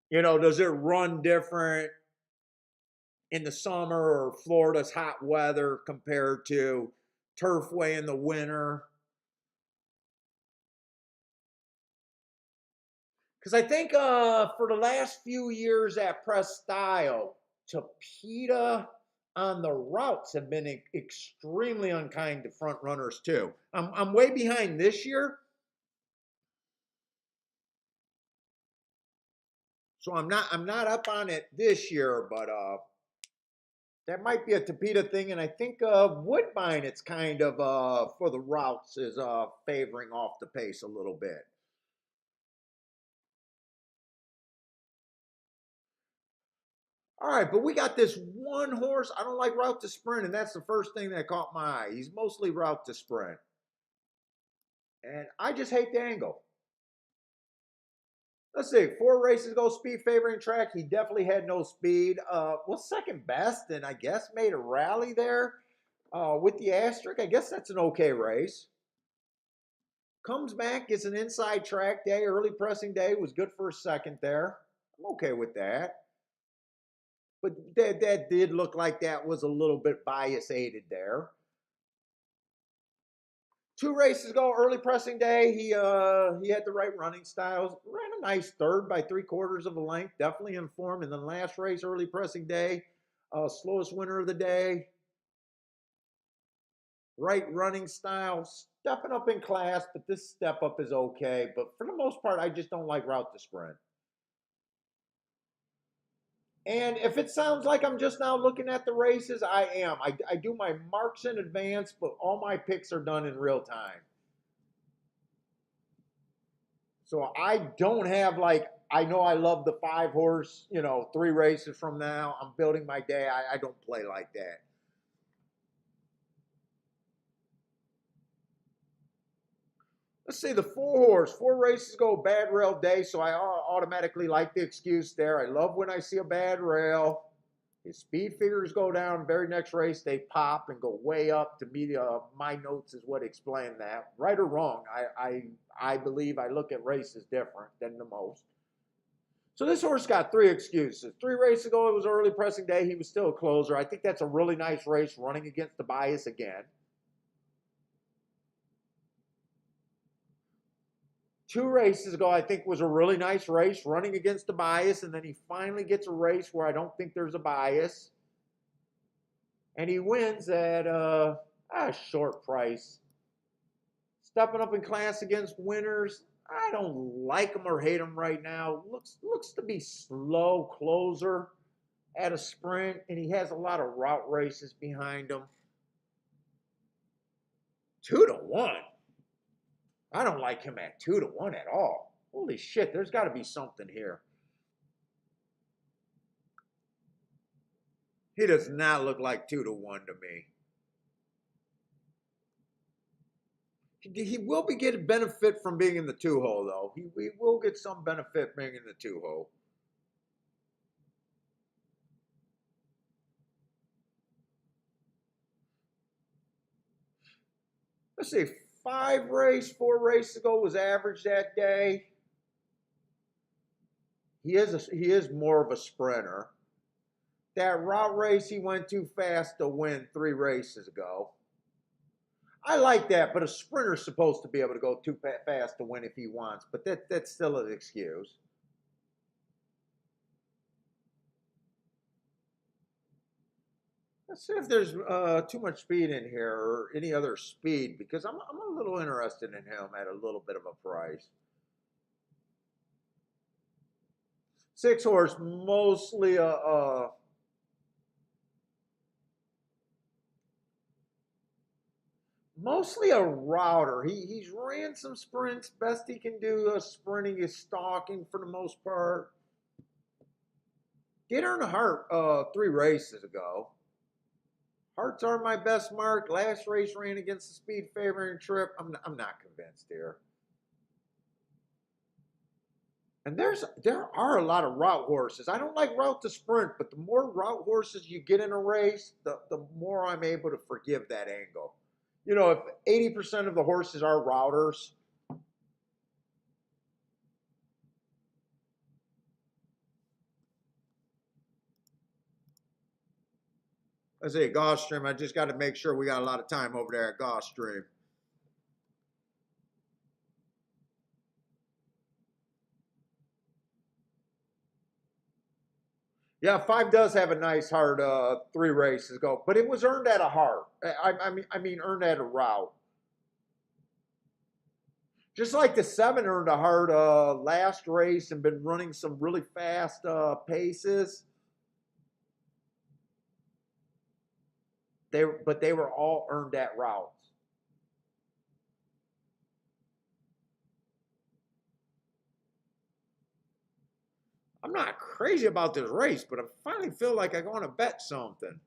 You know, does it run different in the summer or Florida's hot weather compared to Turfway in the winter? Because I think for the last few years at Prestyle, Tapita on the routes have been extremely unkind to front runners too. I'm way behind this year. So I'm not up on it this year, but that might be a Tapita thing, and I think Woodbine, it's kind of for the routes is favoring off the pace a little bit. All right, but we got this one horse. I don't like route to sprint, and that's the first thing that caught my eye. He's mostly route to sprint, and I just hate the angle. Let's see, 4 races ago, speed favoring track. He definitely had no speed. Was second best, and I guess made a rally there with the asterisk. I guess that's an okay race. Comes back, gets an inside track day, early pressing day, was good for a second there. I'm okay with that. But that did look like that was a little bit bias aided there. 2 races ago, early pressing day, he had the right running styles. Ran a nice third by 3/4 of a length. Definitely in form. And then last race, early pressing day, slowest winner of the day. Right running style, stepping up in class, but this step up is okay. But for the most part, I just don't like route to sprint. And if it sounds like I'm just now looking at the races, I am. I do my marks in advance, but all my picks are done in real time. So I don't have like, I know I love the 5 horse, 3 races from now. I'm building my day. I don't play like that. Let's see, the 4 horse, 4 races ago, bad rail day. So I automatically like the excuse there. I love when I see a bad rail. His speed figures go down. Very next race, they pop and go way up. To me, my notes is what explain that. Right or wrong, I believe I look at races different than the most. So this horse got 3 excuses. 3 races ago, it was early pressing day. He was still a closer. I think that's a really nice race, running against the bias again. 2 races ago, I think was a really nice race, running against the bias, and then he finally gets a race where I don't think there's a bias. And he wins at a short price. Stepping up in class against winners. I don't like him or hate him right now. Looks to be slow closer at a sprint, and he has a lot of route races behind him. 2-1. I don't like him at 2-1 at all. Holy shit, there's got to be something here. He does not look like 2-1 to me. He will be getting benefit from being in the 2-hole, though. He will get some benefit being in the 2-hole. Let's see, 4 races ago was average that day. He is more of a sprinter. That route race, he went too fast to win 3 races ago. I like that, but a sprinter's supposed to be able to go too fast to win if he wants, but that's still an excuse. Let's see if there's too much speed in here or any other speed, because I'm a little interested in him at a little bit of a price. 6 horse, mostly a router. He's ran some sprints. Best he can do sprinting is stalking for the most part. Did earn a heart 3 races ago. Hearts are my best mark. Last race ran against the speed favoring trip. I'm not convinced here. And there are a lot of route horses. I don't like route to sprint, but the more route horses you get in a race, the more I'm able to forgive that angle. You know, if 80% of the horses are routers, I say Gulfstream, I just got to make sure we got a lot of time over there at Gulfstream. Yeah, 5 does have a nice hard 3 races ago, but it was earned at a heart. I mean, earned at a route. Just like the 7 earned a hard last race and been running some really fast paces. But they were all earned at routes. I'm not crazy about this race, but I finally feel like I want to bet something.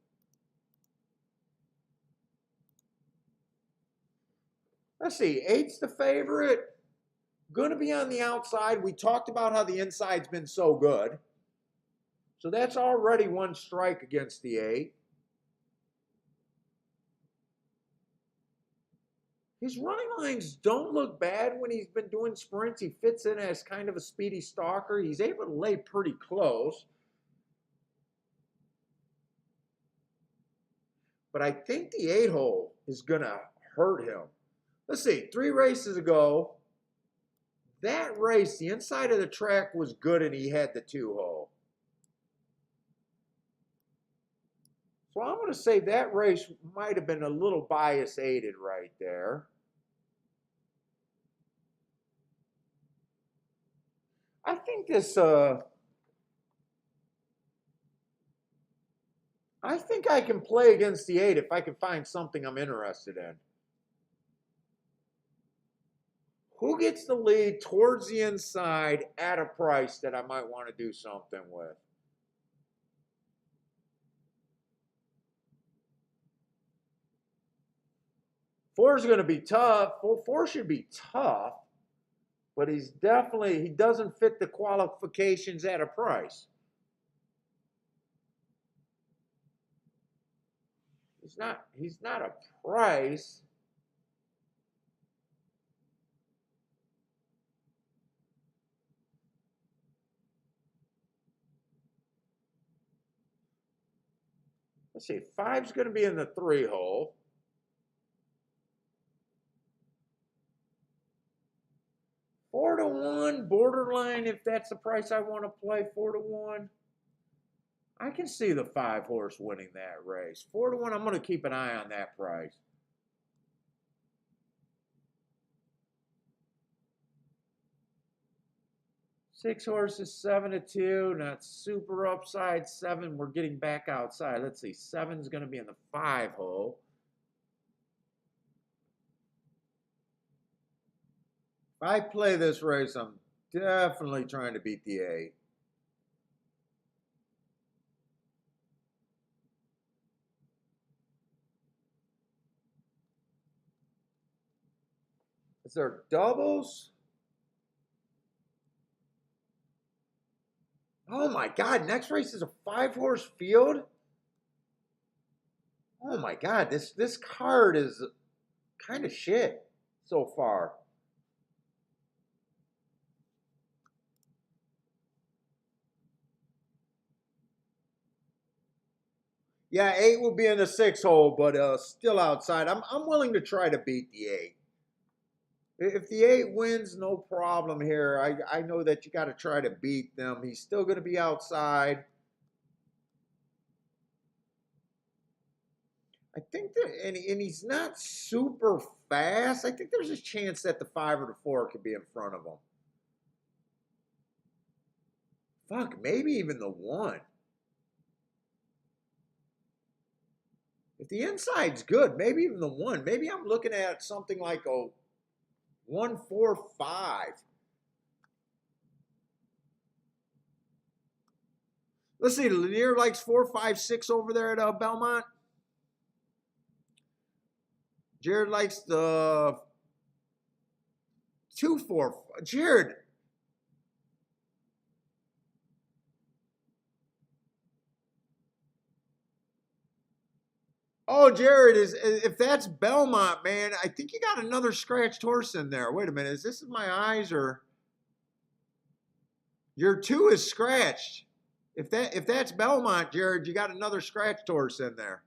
Let's see, 8's the favorite. Going to be on the outside. We talked about how the inside's been so good. So that's already 1 strike against the 8. His running lines don't look bad when he's been doing sprints. He fits in as kind of a speedy stalker. He's able to lay pretty close. But I think the 8 hole is going to hurt him. Let's see, 3 races ago, that race, the inside of the track was good and he had the 2 hole. So I'm going to say that race might have been a little bias aided right there. I think this, I think I can play against the 8 if I can find something I'm interested in. Who gets the lead towards the inside at a price that I might want to do something with? Four is going to be tough. Four should be tough, but he doesn't fit the qualifications at a price. He's not a price. Let's see, 5's going to be in the 3 hole. Four to one, borderline if that's the price I want to play, 4 to 1. I can see the 5 horse winning that race. 4 to 1, I'm going to keep an eye on that price. Six horses, 7 to 2, not super upside. 7, we're getting back outside. Let's see, 7's going to be in the 5 hole. If I play this race, I'm definitely trying to beat the 8. Is there doubles? Oh my God, next race is a 5 horse field? Oh my God, this card is kind of shit so far. Yeah, 8 will be in the 6 hole, but still outside. I'm willing to try to beat the 8. If the 8 wins, no problem here. I know that you got to try to beat them. He's still going to be outside. I think that, and he's not super fast. I think there's a chance that the 5 or the 4 could be in front of him. Fuck, maybe even the 1. If the inside's good, maybe even the 1. Maybe I'm looking at something like a 1-4-5. Let's see, Lanier likes 4-5-6 over there at Belmont. Jared likes the 2-4. Jared. Oh, Jared, if that's Belmont, man, I think you got another scratched horse in there. Wait a minute, is this my eyes or your 2 is scratched? If that's Belmont, Jared, you got another scratched horse in there.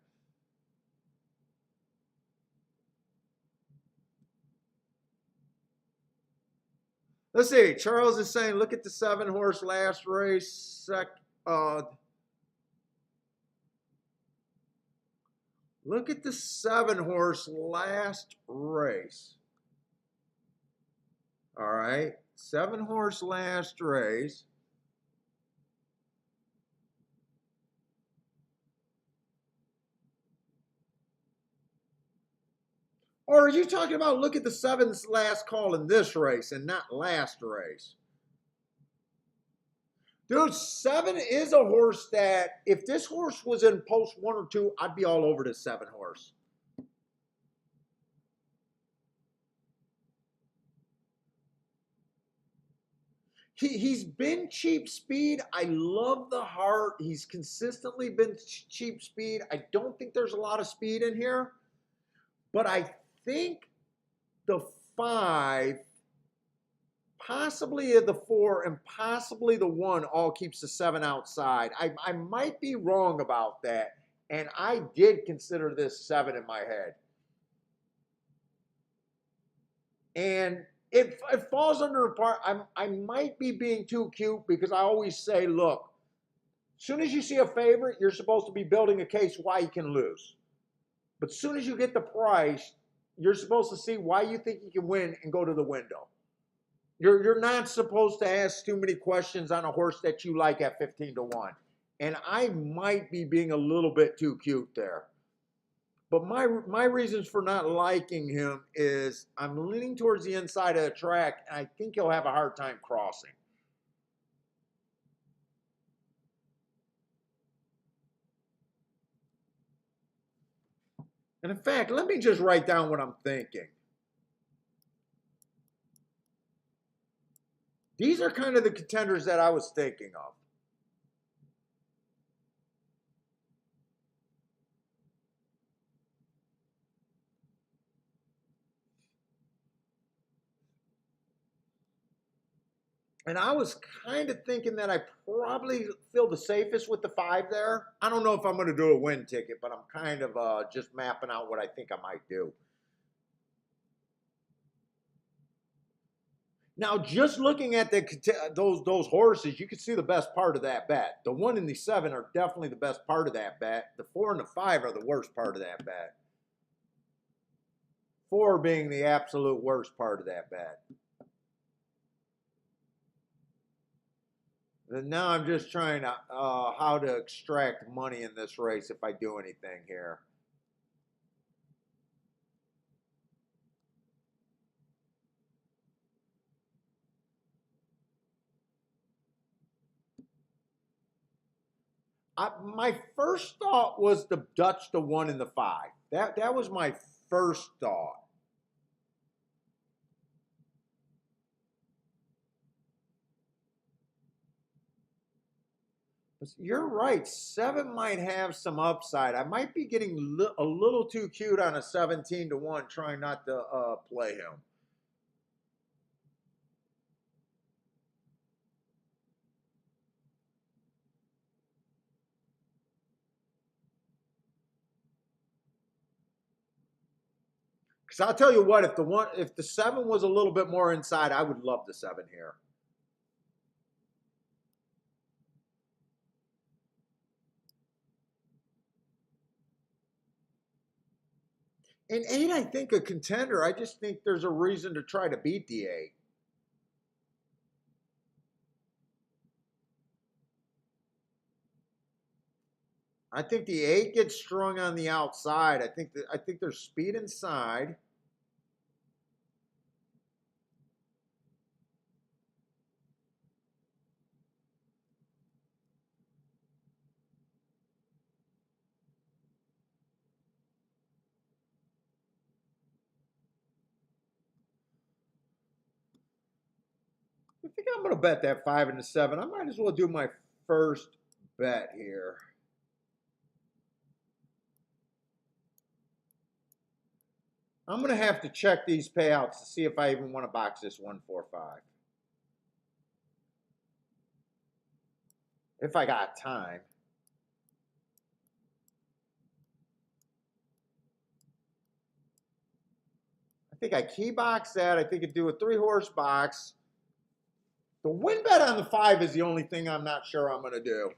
Let's see. Charles is saying, look at the 7-horse last race. Look at the 7-horse last race. All right. 7-horse last race. Or are you talking about look at the 7's last call in this race and not last race? Dude, 7 is a horse that if this horse was in post 1 or 2, I'd be all over the 7 horse. He's been cheap speed. I love the heart. He's consistently been cheap speed. I don't think there's a lot of speed in here. But I think the 5, possibly the 4, and possibly the 1 all keeps the 7 outside. I might be wrong about that. And I did consider this 7 in my head. And it falls under a part. I might be being too cute because I always say, look, as soon as you see a favorite, you're supposed to be building a case why you can lose. But as soon as you get the price, you're supposed to see why you think you can win and go to the window. You're not supposed to ask too many questions on a horse that you like at 15-1. And I might be being a little bit too cute there. But my reasons for not liking him is I'm leaning towards the inside of the track, and I think he'll have a hard time crossing. And in fact, let me just write down what I'm thinking. These are kind of the contenders that I was thinking of. And I was kind of thinking that I probably feel the safest with the 5 there. I don't know if I'm going to do a win ticket, but I'm kind of just mapping out what I think I might do. Now, just looking at those horses, you can see the best part of that bet. The 1 and the 7 are definitely the best part of that bet. The 4 and the 5 are the worst part of that bet. 4 being the absolute worst part of that bet. And now I'm just trying to how to extract money in this race if I do anything here. My first thought was to Dutch the 1 and the 5. That was my first thought. You're right. 7 might have some upside. I might be getting a little too cute on a 17-1, trying not to play him. Because I'll tell you what, if the 7 was a little bit more inside, I would love the 7 here. In 8, I think a contender. I just think there's a reason to try to beat the 8. I think the 8 gets strung on the outside. I think there's speed inside. I think I'm going to bet that 5 and the 7. I might as well do my first bet here. I'm going to have to check these payouts to see if I even want to box this 145. If I got time. I think I key box that. I think I do a 3-horse box. The win bet on the 5 is the only thing I'm not sure I'm going to do.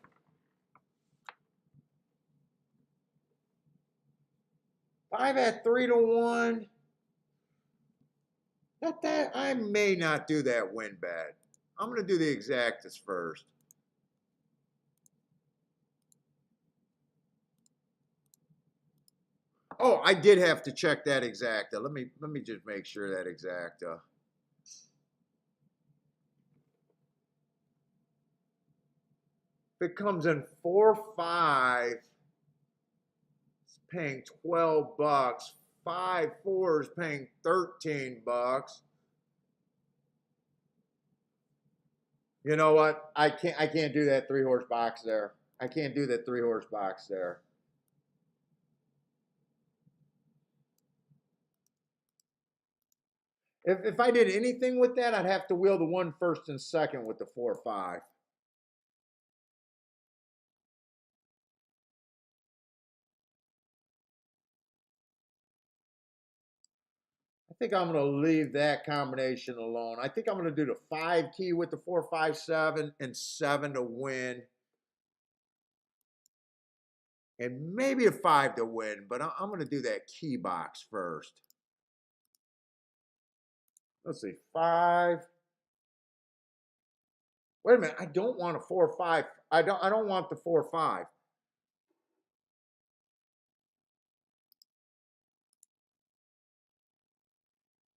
5 at 3-1. That I may not do that win bet. I'm going to do the exactas first. Oh, I did have to check that exacta. Let me just make sure that exacta. If it comes in 4-5, it's paying $12. 5-4 is paying $13. You know what? I can't do that 3-horse box there. I can't do that 3-horse box there. If I did anything with that, I'd have to wheel the 1 first and second with the 4-5. I think I'm going to leave that combination alone. I think I'm going to do the 5 key with the 4-5-7 and 7 to win. And maybe a 5 to win, but I'm going to do that key box first. Let's see, 5. Wait a minute, I don't want a 4-5. I don't want the 4-5.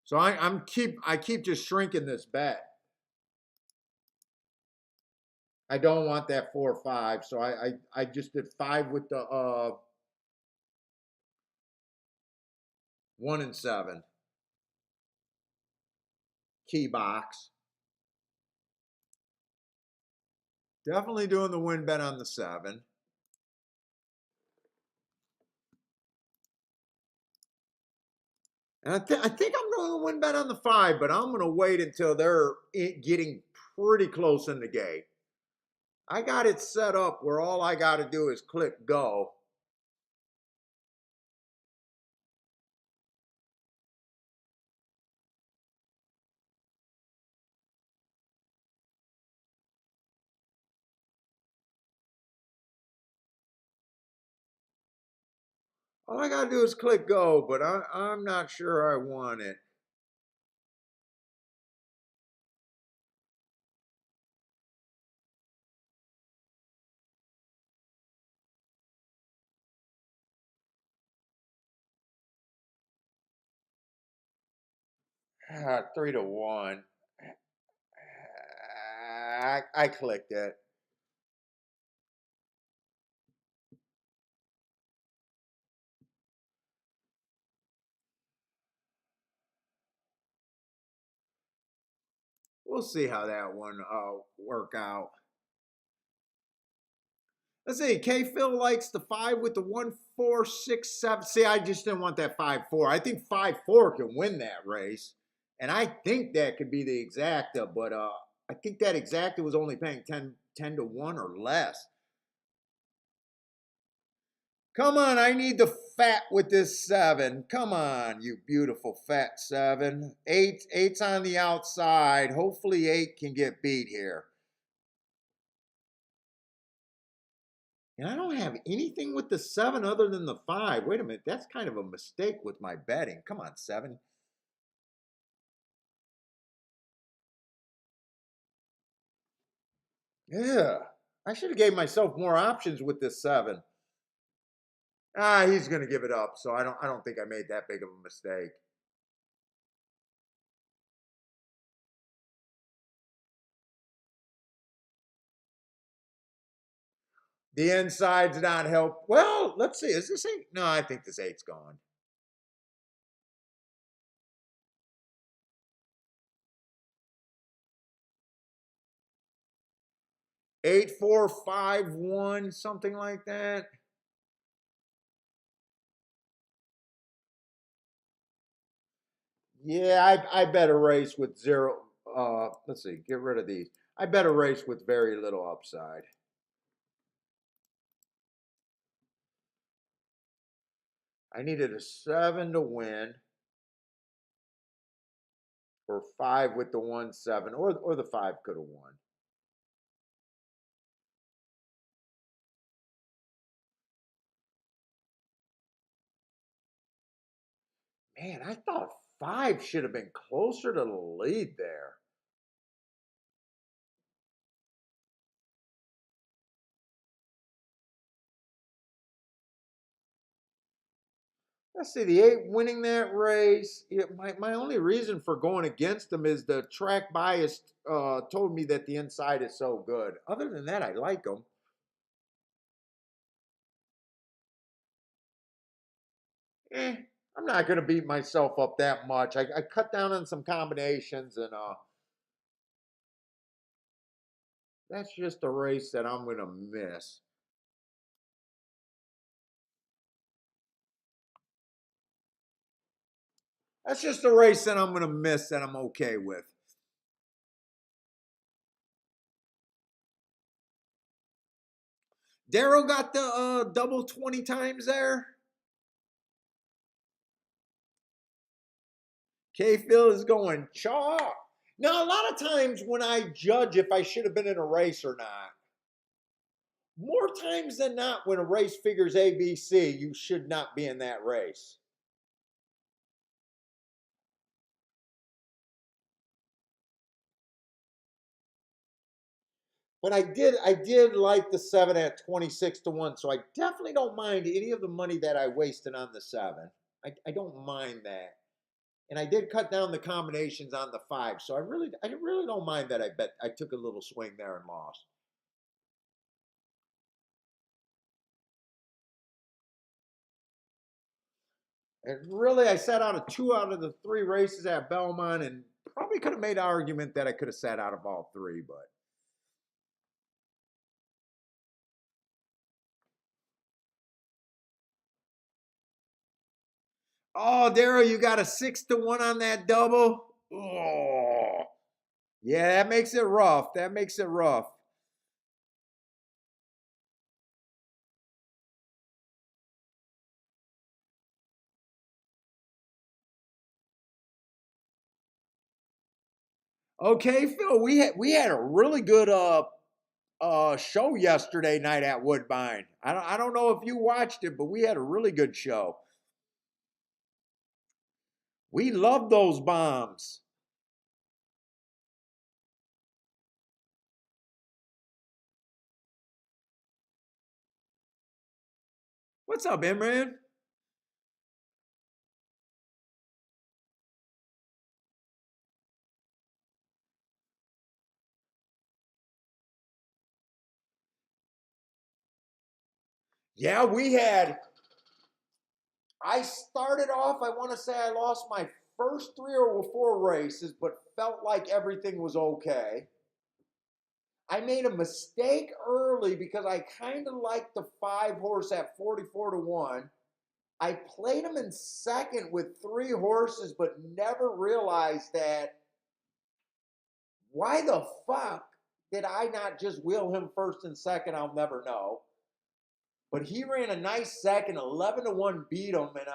So I keep just shrinking this bet. I don't want that 4-5, so I just did 5 with the 1 and 7 key box. Definitely doing the win bet on the 7. And I think I'm going to win bet on the 5, but I'm going to wait until they're getting pretty close in the gate. I got it set up where all I got to do is click go. All I got to do is click go, but I'm not sure I want it. Ah, 3-1. I clicked it. We'll see how that one work out. Let's see. K Phil likes the 5 with the 1-4-6-7. See, I just didn't want that 5-4. I think 5-4 can win that race, and I think that could be the exacta. But I think that exacta was only paying 10 to 1 or less. Come on, I need the fat with this 7. Come on, you beautiful fat 7. 8's on the outside. Hopefully 8 can get beat here. And I don't have anything with the 7 other than the 5. Wait a minute, that's kind of a mistake with my betting. Come on, 7. Yeah, I should have gave myself more options with this 7. He's going to give it up. So I don't think I made that big of a mistake. The inside's not help. Well, let's see. Is this eight? No, I think this eight's gone. 8451, something like that. Yeah, I bet a race with zero. Let's see. Get rid of these. I bet a race with very little upside. I needed a 7 to win, or 5 with the 1-7, or the 5 could have won. Man, I thought 5 should have been closer to the lead there. Let's see, the 8 winning that race. My only reason for going against him is the track bias told me that the inside is so good. Other than that, I like him. Eh, I'm not going to beat myself up that much. I cut down on some combinations, and that's just a race that I'm going to miss. That's just a race that I'm going to miss that I'm okay with. Daryl got the double 20 times there. K-Phil is going chalk. Now, a lot of times when I judge if I should have been in a race or not, more times than not, when a race figures ABC, you should not be in that race. But I did like the 7 at 26 to 1, so I definitely don't mind any of the money that I wasted on the 7. I don't mind that. And I did cut down the combinations on the 5, so I really don't mind that I bet I took a little swing there and lost. And really, I sat out of 2 out of the 3 races at Belmont, and probably could have made an argument that I could have sat out of all 3, but oh, Daryl, you got a 6 to 1 on that double. Oh, yeah, that makes it rough. That makes it rough. Okay, Phil, we had a really good show yesterday night at Woodbine. I don't know if you watched it, but we had a really good show. We love those bombs. What's up, Imran? Yeah, we had. I started off. I want to say I lost my first 3 or 4 races, but felt like everything was okay. I made a mistake early because I kind of liked the 5 horse at 44 to 1. I played him in second with 3 horses, but never realized that why the fuck did I not just wheel him first and second? I'll never know. But he ran a nice second, 11 to 1 beat him. And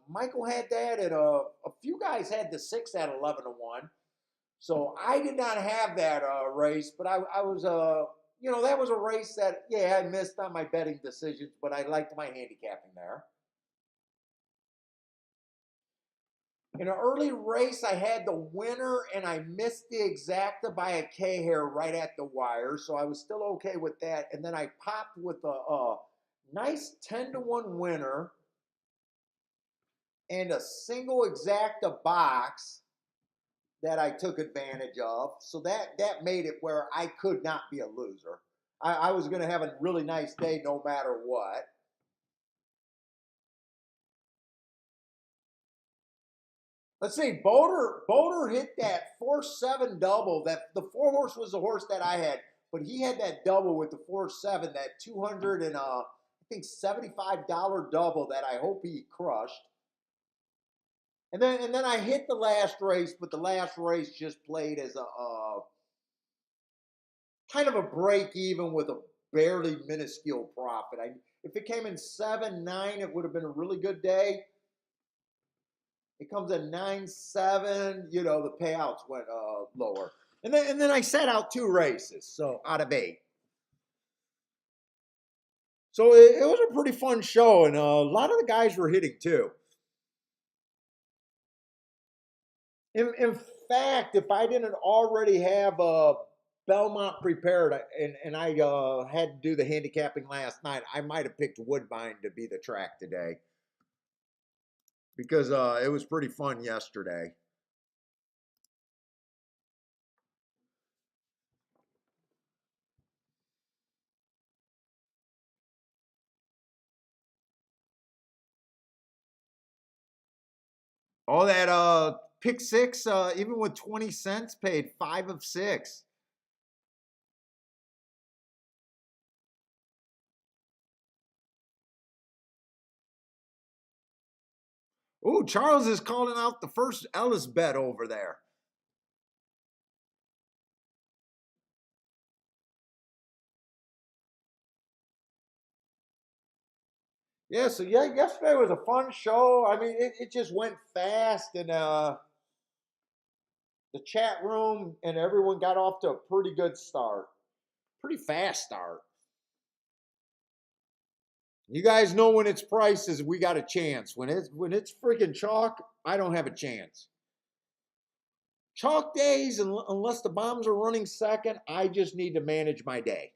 Michael had that, and a few guys had the 6 at 11 to 1. So I did not have that race, but I was that was a race that, yeah, I missed on my betting decisions, but I liked my handicapping there. In an early race, I had the winner, and I missed the exacta by a K hair right at the wire, so I was still okay with that. And then I popped with a Nice 10-1 winner and a single exacta box that I took advantage of. So that made it where I could not be a loser. I was going to have a really nice day no matter what. Let's see, Boulder hit that 4-7 double. That the 4 horse was the horse that I had, but he had that double with the 4-7, that 200 and I think $75 double that I hope he crushed. And then I hit the last race, but the last race just played as a kind of a break even with a barely minuscule profit. If it came in 7-9, it would have been a really good day. It comes at 9-7. You know, the payouts went lower. And then I set out 2 races, so out of 8. So it was a pretty fun show, and a lot of the guys were hitting too. In fact, if I didn't already have Belmont prepared and I had to do the handicapping last night, I might have picked Woodbine to be the track today because it was pretty fun yesterday. All that pick 6, even with 20 cents, paid 5 of 6. Ooh, Charles is calling out the first Ellis bet over there. Yeah, so yeah, yesterday was a fun show. I mean, it just went fast, and the chat room and everyone got off to a pretty good start. Pretty fast start. You guys know when it's prices, we got a chance. When it's freaking chalk, I don't have a chance. Chalk days, unless the bombs are running second, I just need to manage my day.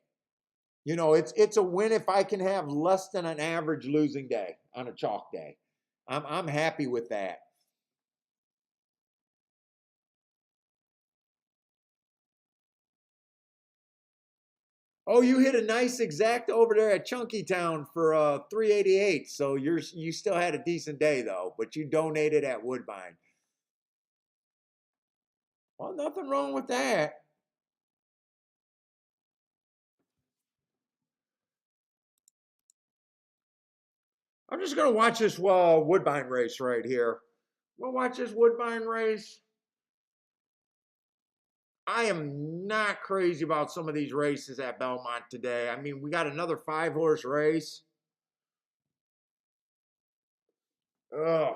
You know, it's a win if I can have less than an average losing day on a chalk day. I'm happy with that. Oh, you hit a nice exact over there at Chunky Town for 388. So you still had a decent day though, but you donated at Woodbine. Well, nothing wrong with that. I'm just gonna watch this Woodbine race right here. We'll watch this Woodbine race. I am not crazy about some of these races at Belmont today. I mean, we got another 5 horse race. Ugh.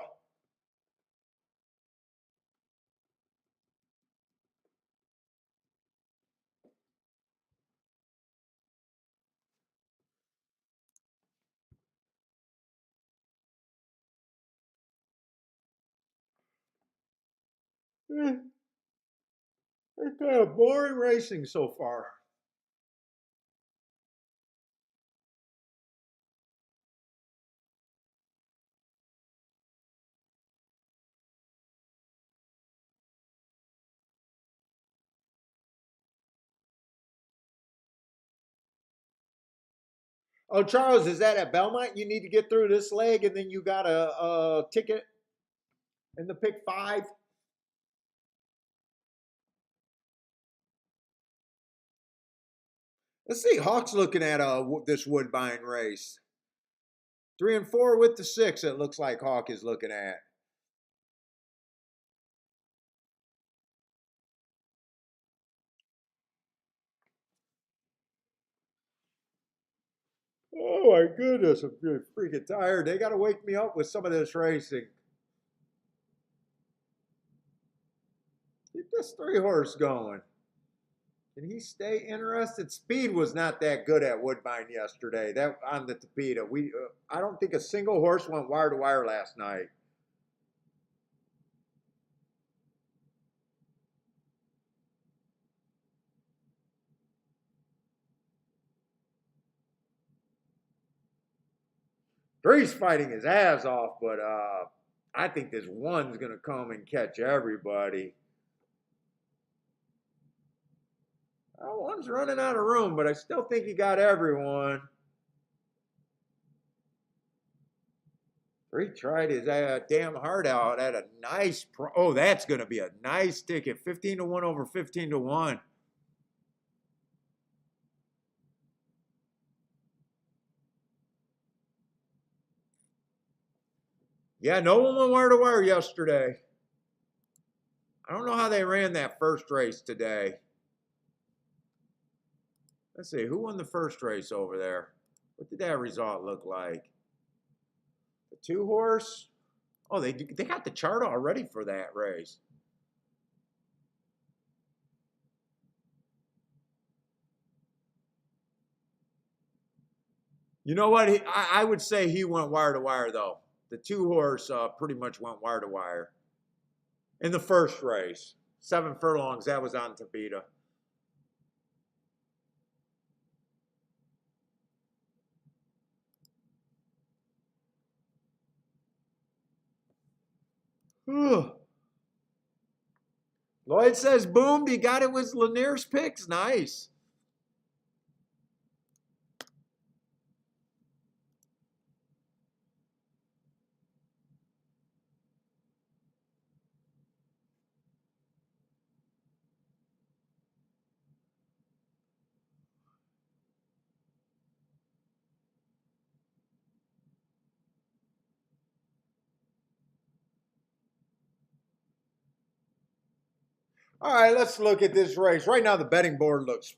It's kind of boring racing so far. Oh, Charles, is that at Belmont? You need to get through this leg, and then you got a ticket in the pick 5. Let's see. Hawk's looking at this Woodbine race. 3 and 4 with the 6. It looks like Hawk is looking at. Oh my goodness, I'm freaking tired. They got to wake me up with some of this racing. Get this 3 horse going. Can he stay interested? Speed was not that good at Woodbine yesterday. That on the Tapeta. I don't think a single horse went wire to wire last night. Three's fighting his ass off, but I think this one's gonna come and catch everybody. One's running out of room, but I still think he got everyone. Three tried his damn heart out at a nice oh, that's going to be a nice ticket. 15 to 1 over 15 to 1. Yeah, no one went wire to wire yesterday. I don't know how they ran that first race today. Let's see, who won the first race over there? What did that result look like? The 2-horse? Oh, they got the chart already for that race. You know what? I would say he went wire to wire, though. The 2-horse pretty much went wire to wire. In the first race. 7 furlongs, that was on Tabita. Lloyd says, boom, he got it with Lanier's picks. Nice. All right, let's look at this race. Right now, the betting board looks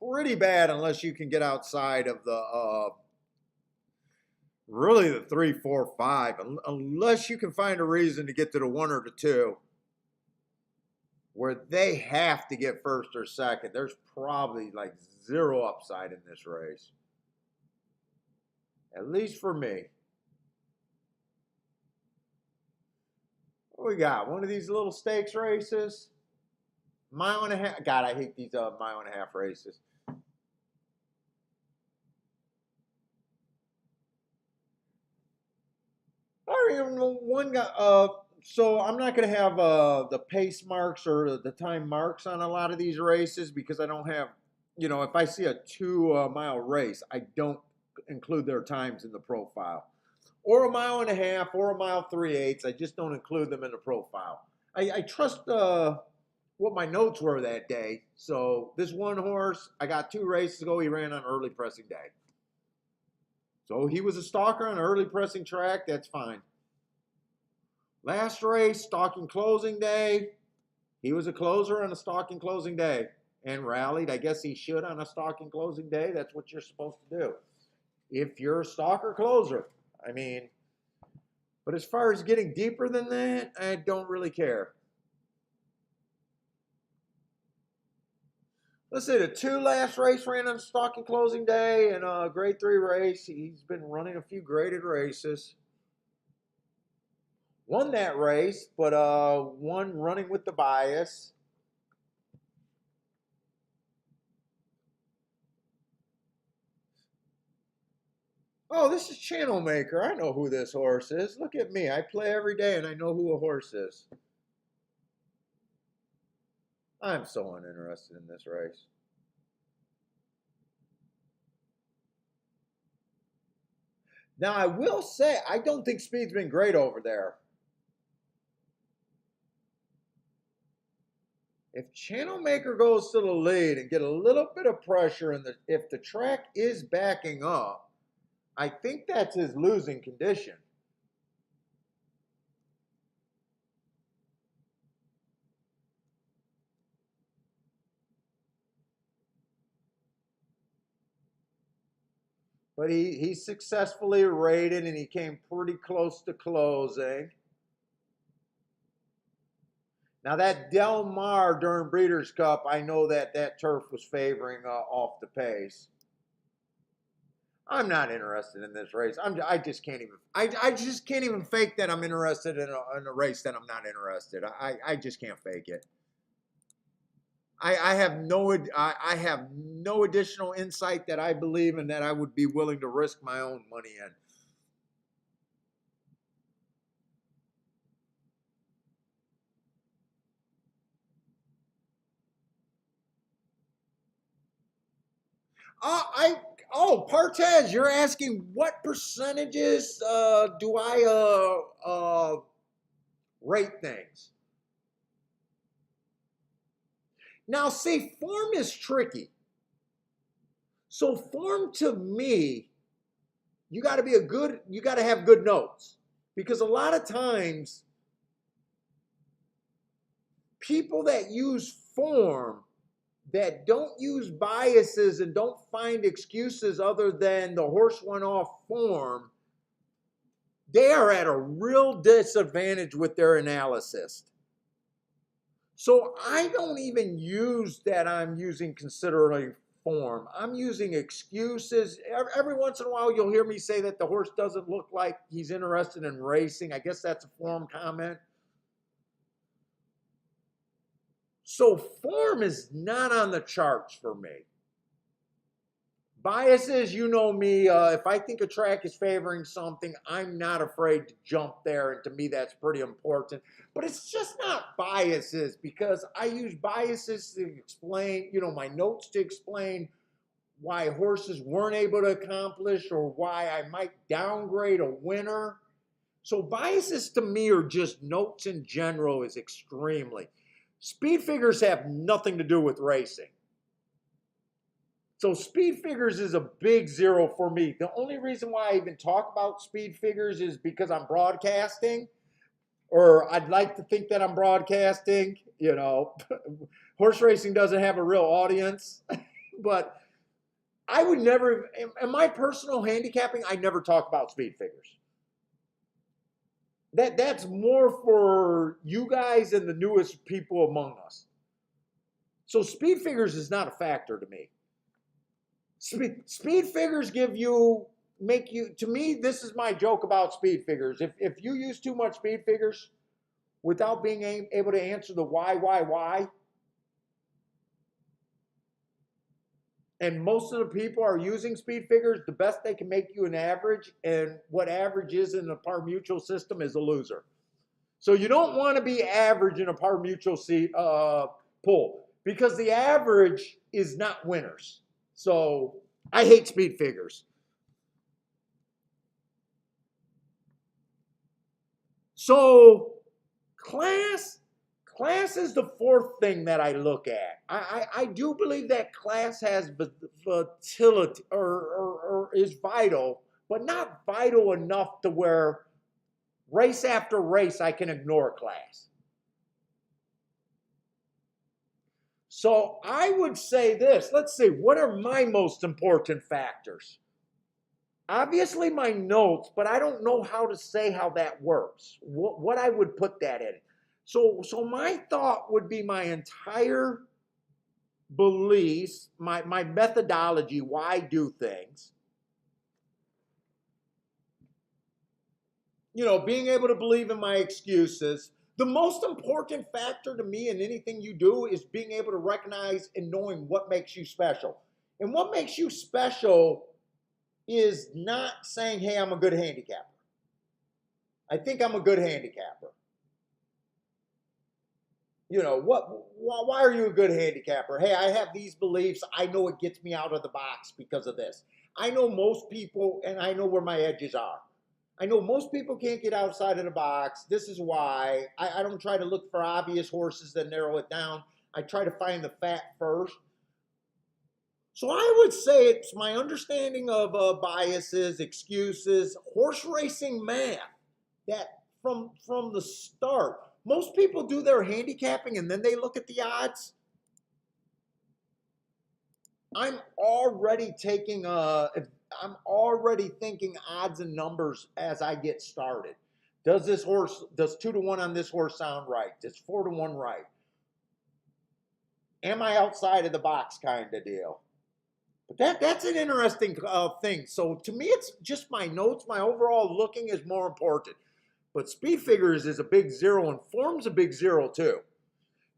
pretty bad unless you can get outside of the really the 3, 4, 5. Unless you can find a reason to get to the 1 or the 2, where they have to get first or second. There's probably like 0 upside in this race, at least for me. What we got? One of these little stakes races. Mile and a half. God, I hate these mile and a half races. I don't even know one guy. So I'm not going to have the pace marks or the time marks on a lot of these races because I don't have, if I see a 2-mile race, I don't include their times in the profile. Or a mile and a half or a mile 3/8. I just don't include them in the profile. I trust what my notes were that day. So this 1 horse, I got 2 races ago. He ran on early pressing day. So he was a stalker on an early pressing track. That's fine. Last race, stalking closing day. He was a closer on a stalking closing day and rallied. I guess he should on a stalking closing day. That's what you're supposed to do if you're a stalker closer. I mean, but as far as getting deeper than that, I don't really care. Let's see, the 2 last race ran on stalking closing day and a grade 3 race. He's been running a few graded races. Won that race, but won running with the bias. Oh, this is Channel Maker. I know who this horse is. Look at me. I play every day and I know who a horse is. I'm so uninterested in this race. Now, I will say, I don't think speed's been great over there. If Channel Maker goes to the lead and get a little bit of pressure, if the track is backing up, I think that's his losing condition. But he successfully rated and he came pretty close to closing. Now that Del Mar during Breeders' Cup, I know that turf was favoring off the pace. I'm not interested in this race. I just can't even. I just can't even fake that I'm interested in a race that I'm not interested. I just can't fake it. I have no additional insight that I believe in that I would be willing to risk my own money in. Oh, Partez, you're asking what percentages do I rate things? Now, see, form is tricky. So form to me, you got to be you got to have good notes, because a lot of times people that use form, that don't use biases and don't find excuses other than the horse went off form, they are at a real disadvantage with their analysis. So I don't even use that I'm using considerably form. I'm using excuses. Every once in a while, you'll hear me say that the horse doesn't look like he's interested in racing. I guess that's a form comment. So form is not on the charts for me. Biases, you know me. If I think a track is favoring something, I'm not afraid to jump there. And to me, that's pretty important. But it's just not biases, because I use biases to explain, my notes to explain why horses weren't able to accomplish or why I might downgrade a winner. So biases to me are just notes in general is extremely. Speed figures have nothing to do with racing. So speed figures is a big zero for me. The only reason why I even talk about speed figures is because I'm broadcasting, or I'd like to think that I'm broadcasting. Horse racing doesn't have a real audience, but I would never, in my personal handicapping, I never talk about speed figures. That's more for you guys and the newest people among us. So speed figures is not a factor to me. Speed figures to me, this is my joke about speed figures. If you use too much speed figures without being able to answer the why, and most of the people are using speed figures, the best they can make you an average, and what average is in the par mutual system is a loser. So you don't want to be average in a par mutual pool, because the average is not winners. So I hate speed figures. So class is the fourth thing that I look at. I do believe that class has vitality or is vital, but not vital enough to where race after race I can ignore class. So I would say this. Let's see, what are my most important factors? Obviously my notes, but I don't know how to say how that works, what I would put that in. So my thought would be my entire beliefs, my methodology, why I do things. Being able to believe in my excuses. The most important factor to me in anything you do is being able to recognize and knowing what makes you special. And what makes you special is not saying, hey, I'm a good handicapper. I think I'm a good handicapper. Why are you a good handicapper? Hey, I have these beliefs. I know it gets me out of the box because of this. I know most people, and I know where my edges are. I know most people can't get outside of the box. This is why. I don't try to look for obvious horses that narrow it down. I try to find the fat first. So I would say it's my understanding of biases, excuses, horse racing math, that from the start. Most people do their handicapping and then they look at the odds. I'm already thinking odds and numbers as I get started. Does 2-to-1 on this horse sound right? Does 4-to-1 right? Am I outside of the box kind of deal? But that's an interesting thing. So to me, it's just my notes. My overall looking is more important. But speed figures is a big zero, and form's a big zero too.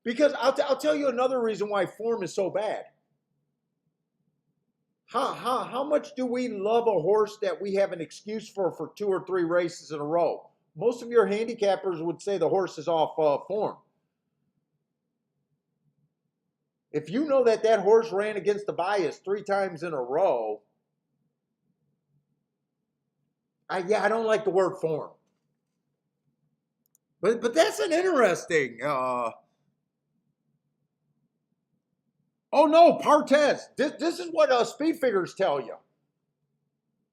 Because I'll tell you another reason why form is so bad. How much do we love a horse that we have an excuse for 2 or 3 races in a row? Most of your handicappers would say the horse is off form. If you know that that horse ran against the bias 3 times in a row, I don't like the word form. But that's an interesting. Oh no, Partes. This is what speed figures tell you.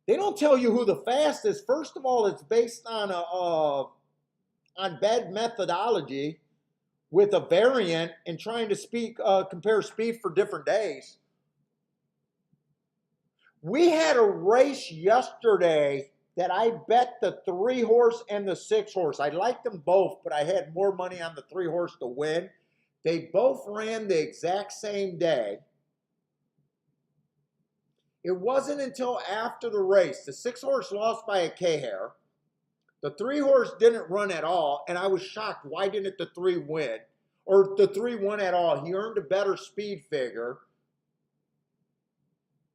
They don't tell you who the fastest. First of all, it's based on on bad methodology with a variant and trying to compare speed for different days. We had a race yesterday that I bet the 3-horse and the 6-horse. I liked them both, but I had more money on the 3-horse to win. They both ran the exact same day. It wasn't until after the race. The 6-horse lost by a K-hair. The 3-horse didn't run at all, and I was shocked. Why didn't the 3 win? Or the 3 won at all. He earned a better speed figure.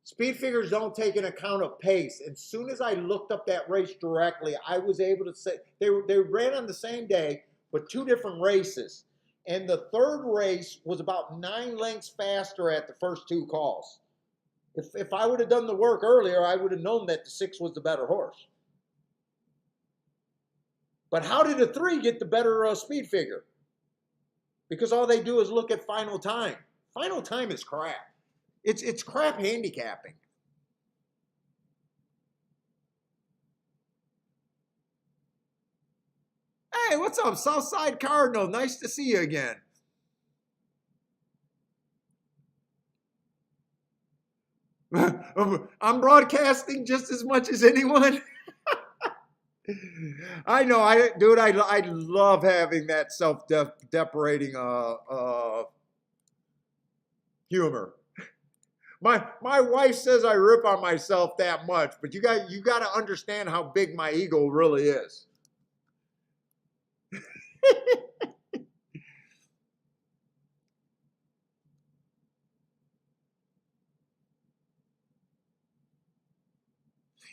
Speed figures don't take into account of pace. As soon as I looked up that race directly, I was able to say they ran on the same day, but 2 different races. And the third race was about 9 lengths faster at the first 2 calls. If I would have done the work earlier, I would have known that the 6 was the better horse. But how did the 3 get the better speed figure? Because all they do is look at final time. Final time is crap. It's crap handicapping. Hey, what's up, Southside Cardinal? Nice to see you again. I'm broadcasting just as much as anyone. I know, dude. I love having that self-deprecating humor. My wife says I rip on myself that much, but you got to understand how big my ego really is.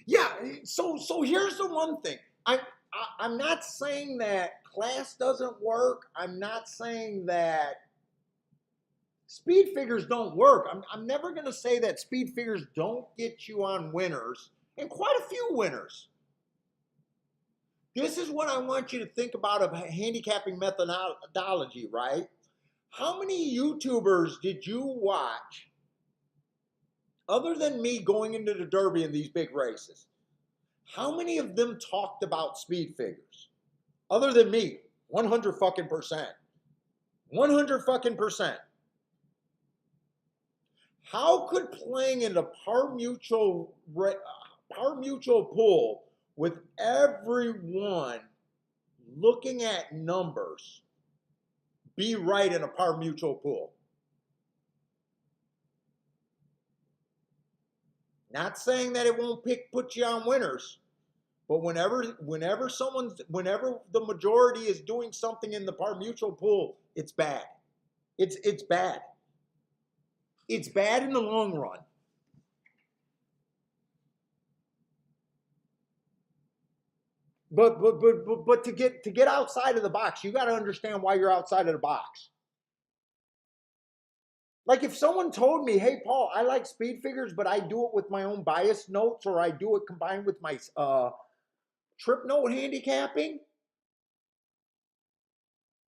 Yeah. So here's the one thing. I'm not saying that class doesn't work. I'm not saying that speed figures don't work. I'm never going to say that speed figures don't get you on winners, and quite a few winners. This is what I want you to think about of handicapping methodology, right? How many YouTubers did you watch other than me going into the Derby in these big races? How many of them talked about speed figures? Other than me, 100 fucking percent. 100 fucking percent. How could playing in a par mutual pool with everyone looking at numbers be right in a par mutual pool? Not saying that it won't put you on winners, but whenever the majority is doing something in the par mutual pool, it's bad. It's bad. It's bad in the long run. But to get outside of the box, you got to understand why you're outside of the box. Like if someone told me, "Hey, Paul, I like speed figures, but I do it with my own bias notes, or I do it combined with my trip note handicapping,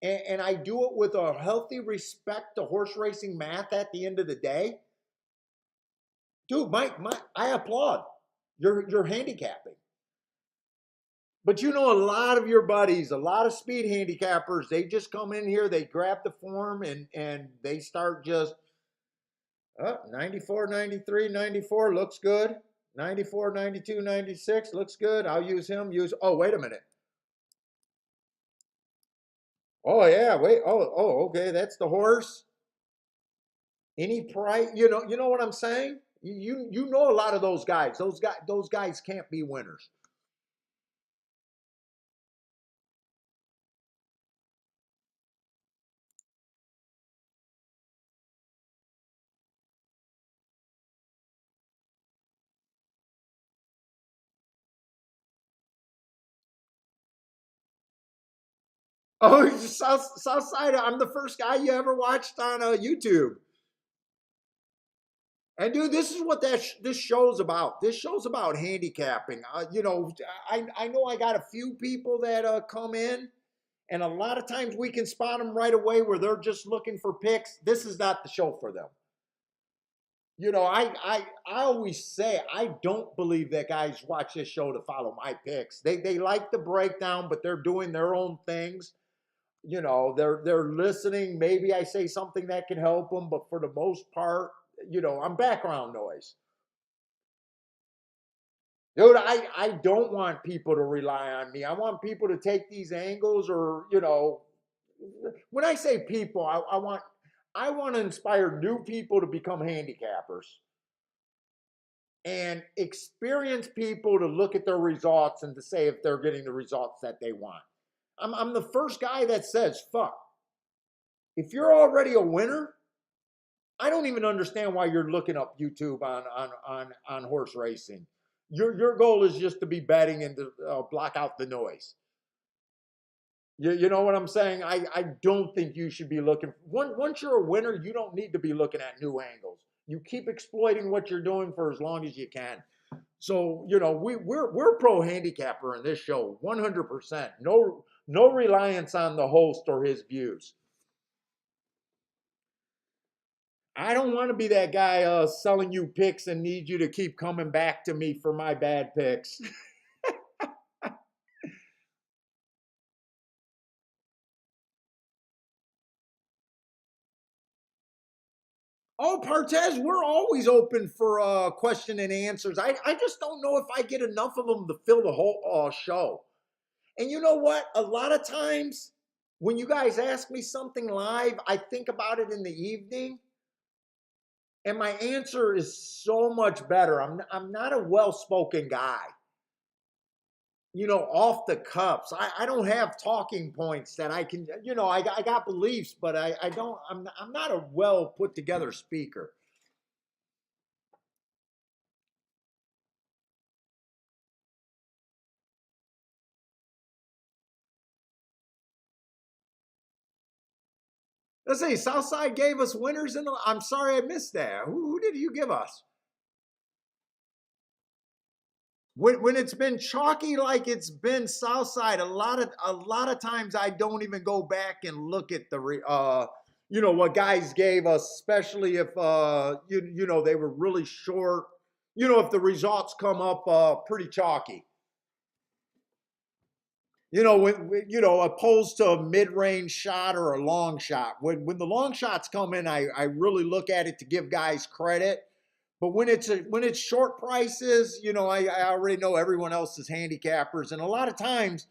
and I do it with a healthy respect to horse racing math at the end of the day," dude, I applaud your handicapping. But you know, a lot of your buddies, a lot of speed handicappers, they just come in here, they grab the form, and they start just, 94, 93, 94 looks good. 94, 92, 96 looks good. I'll use him. Oh, wait a minute. Oh, yeah, wait. Okay, that's the horse. Any price, you know what I'm saying? You know a lot of those guys. Those guys can't be winners. Oh, South Side. I'm the first guy you ever watched on YouTube. And dude, this is what this show's about. This show's about handicapping. I know I got a few people that come in, and a lot of times we can spot them right away where they're just looking for picks. This is not the show for them. I always say I don't believe that guys watch this show to follow my picks. They like the breakdown, but they're doing their own things. They're listening. Maybe I say something that can help them, but for the most part, I'm background noise. Dude, I don't want people to rely on me. I want people to take these angles, or when I say people, I want to inspire new people to become handicappers, and experienced people to look at their results and to say if they're getting the results that they want. I'm the first guy that says, fuck, if you're already a winner, I don't even understand why you're looking up YouTube on horse racing. Your goal is just to be betting and to block out the noise. You know what I'm saying? I don't think you should be looking. Once you're a winner, you don't need to be looking at new angles. You keep exploiting what you're doing for as long as you can. So we're pro handicapper in this show, 100%. No reliance on the host or his views. I don't want to be that guy selling you picks and need you to keep coming back to me for my bad picks. Oh, Partez, we're always open for question and answers. I just don't know if I get enough of them to fill the whole show. And you know what? A lot of times when you guys ask me something live, I think about it in the evening, and my answer is so much better. I'm not a well-spoken guy. Off the cuffs. I don't have talking points that I can, I got beliefs, but I don't, I'm not a well put together speaker. Let's see, Southside gave us winners I'm sorry I missed that. Who did you give us? When it's been chalky like it's been Southside, a lot of times I don't even go back and look at the what guys gave us, especially if they were really short. If the results come up pretty chalky. Opposed to a mid-range shot or a long shot. When the long shots come in, I really look at it to give guys credit. But when it's short prices, I already know everyone else is handicappers, and a lot of times,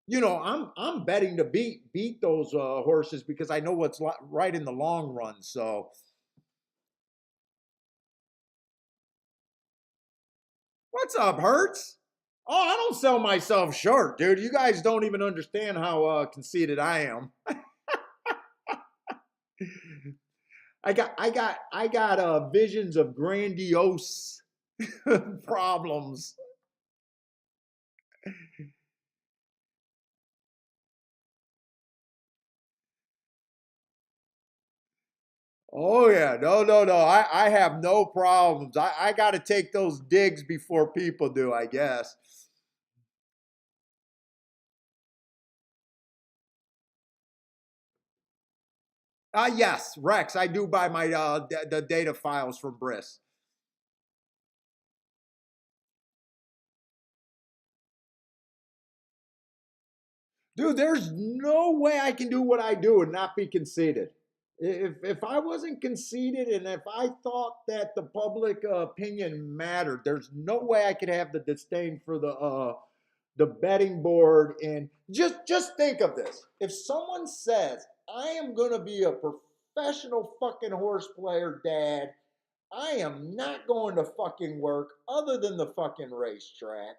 I'm betting to beat those horses because I know what's right in the long run. So, what's up, Hertz? Oh, I don't sell myself short, dude. You guys don't even understand how conceited I am. I got visions of grandiose problems. Oh yeah, no. I have no problems. I got to take those digs before people do, I guess. Yes, Rex. I do buy my the data files from Briss. Dude, there's no way I can do what I do and not be conceited. If I wasn't conceited and if I thought that the public opinion mattered, there's no way I could have the disdain for the betting board. And just think of this: if someone says I am going to be a professional fucking horse player, Dad, I am not going to fucking work other than the fucking racetrack.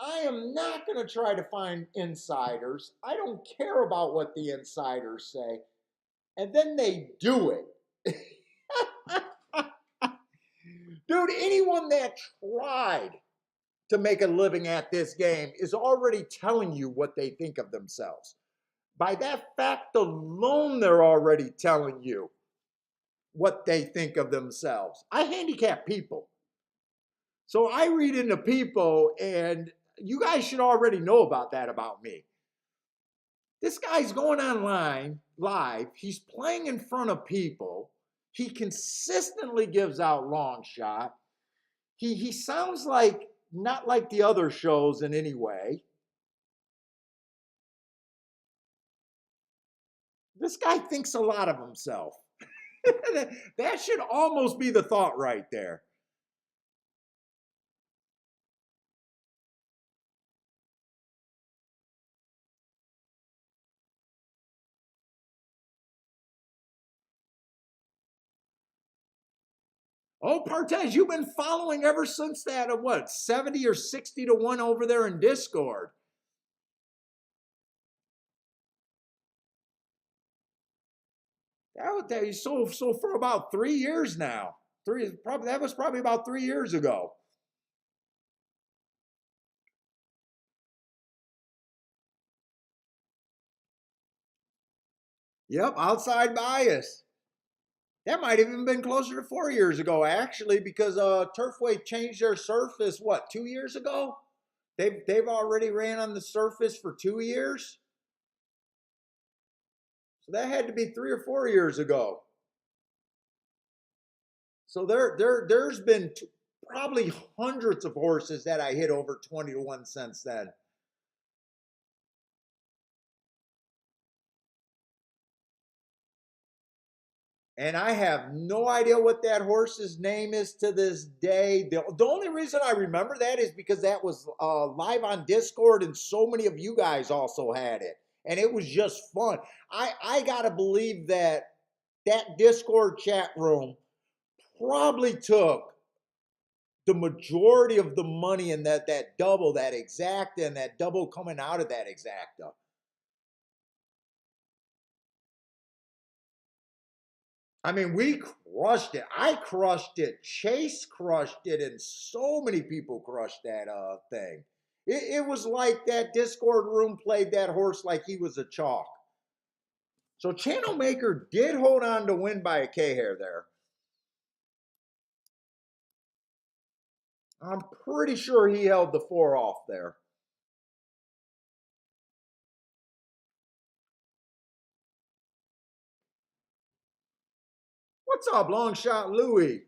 I am not going to try to find insiders. I don't care about what the insiders say. And then they do it. Dude, anyone that tried to make a living at this game is already telling you what they think of themselves. By that fact alone, they're already telling you what they think of themselves. I handicap people. So I read into people, and you guys should already know about that about me. This guy's going online live. He's playing in front of people. He consistently gives out long shot. He sounds like not like the other shows in any way. This guy thinks a lot of himself. That should almost be the thought right there. Oh, Partez, you've been following ever since that of what, 70 or 60 to 1 over there in Discord. So for about 3 years now. That was probably about 3 years ago. Yep, outside bias. That might have even been closer to 4 years ago, actually, because Turfway changed their surface, what, 2 years ago? They've already ran on the surface for 2 years. So that had to be 3 or 4 years ago. So there's been probably hundreds of horses that I hit over 20 to 1 since then. And I have no idea what that horse's name is to this day. The only reason I remember that is because that was live on Discord, and so many of you guys also had it. And it was just fun. I got to believe that that Discord chat room probably took the majority of the money in that double, that exacta, and that double coming out of that exacta. I mean, we crushed it. I crushed it. Chase crushed it, and so many people crushed that thing. It was like that Discord room played that horse like he was a chalk. So Channel Maker did hold on to win by a K hair there. I'm pretty sure he held the 4 off there. What's up, long shot Louie?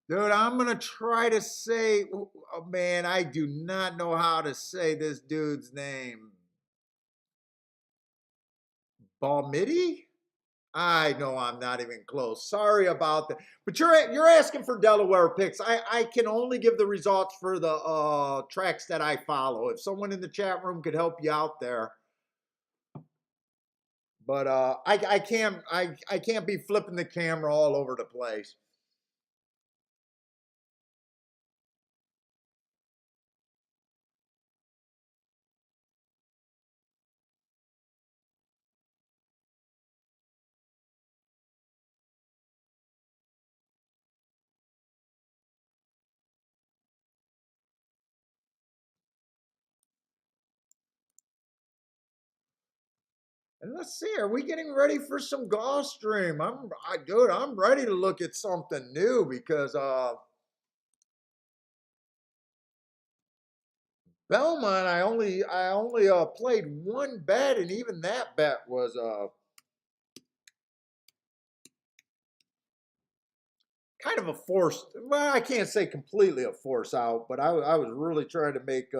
Dude, I'm gonna try to say, oh, man, I do not know how to say this dude's name. Balmidi? I know I'm not even close. Sorry about that. But you're asking for Delaware picks. I can only give the results for the tracks that I follow. If someone in the chat room could help you out there. But I can't be flipping the camera all over the place. And let's see, are we getting ready for some Gulfstream? Dude, I'm ready to look at something new because Belmont, I only played one bet, and even that bet was kind of a forced. Well, I can't say completely a force out, but I was really trying to make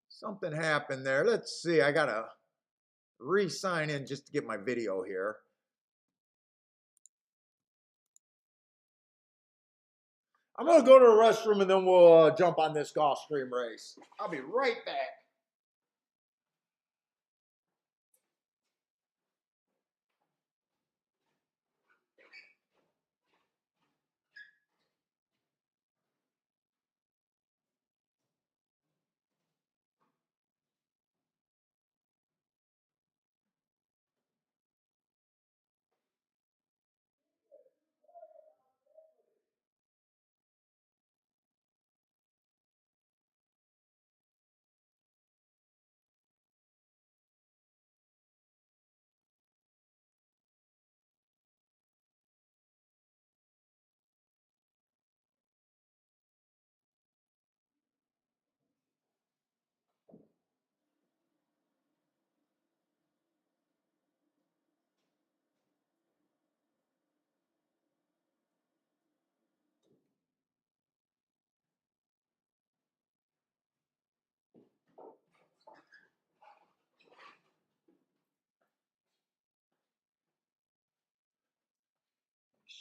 something happen there. Let's see. I gotta re-sign in just to get my video here. I'm gonna go to the restroom and then we'll jump on this Gulfstream race. I'll be right back.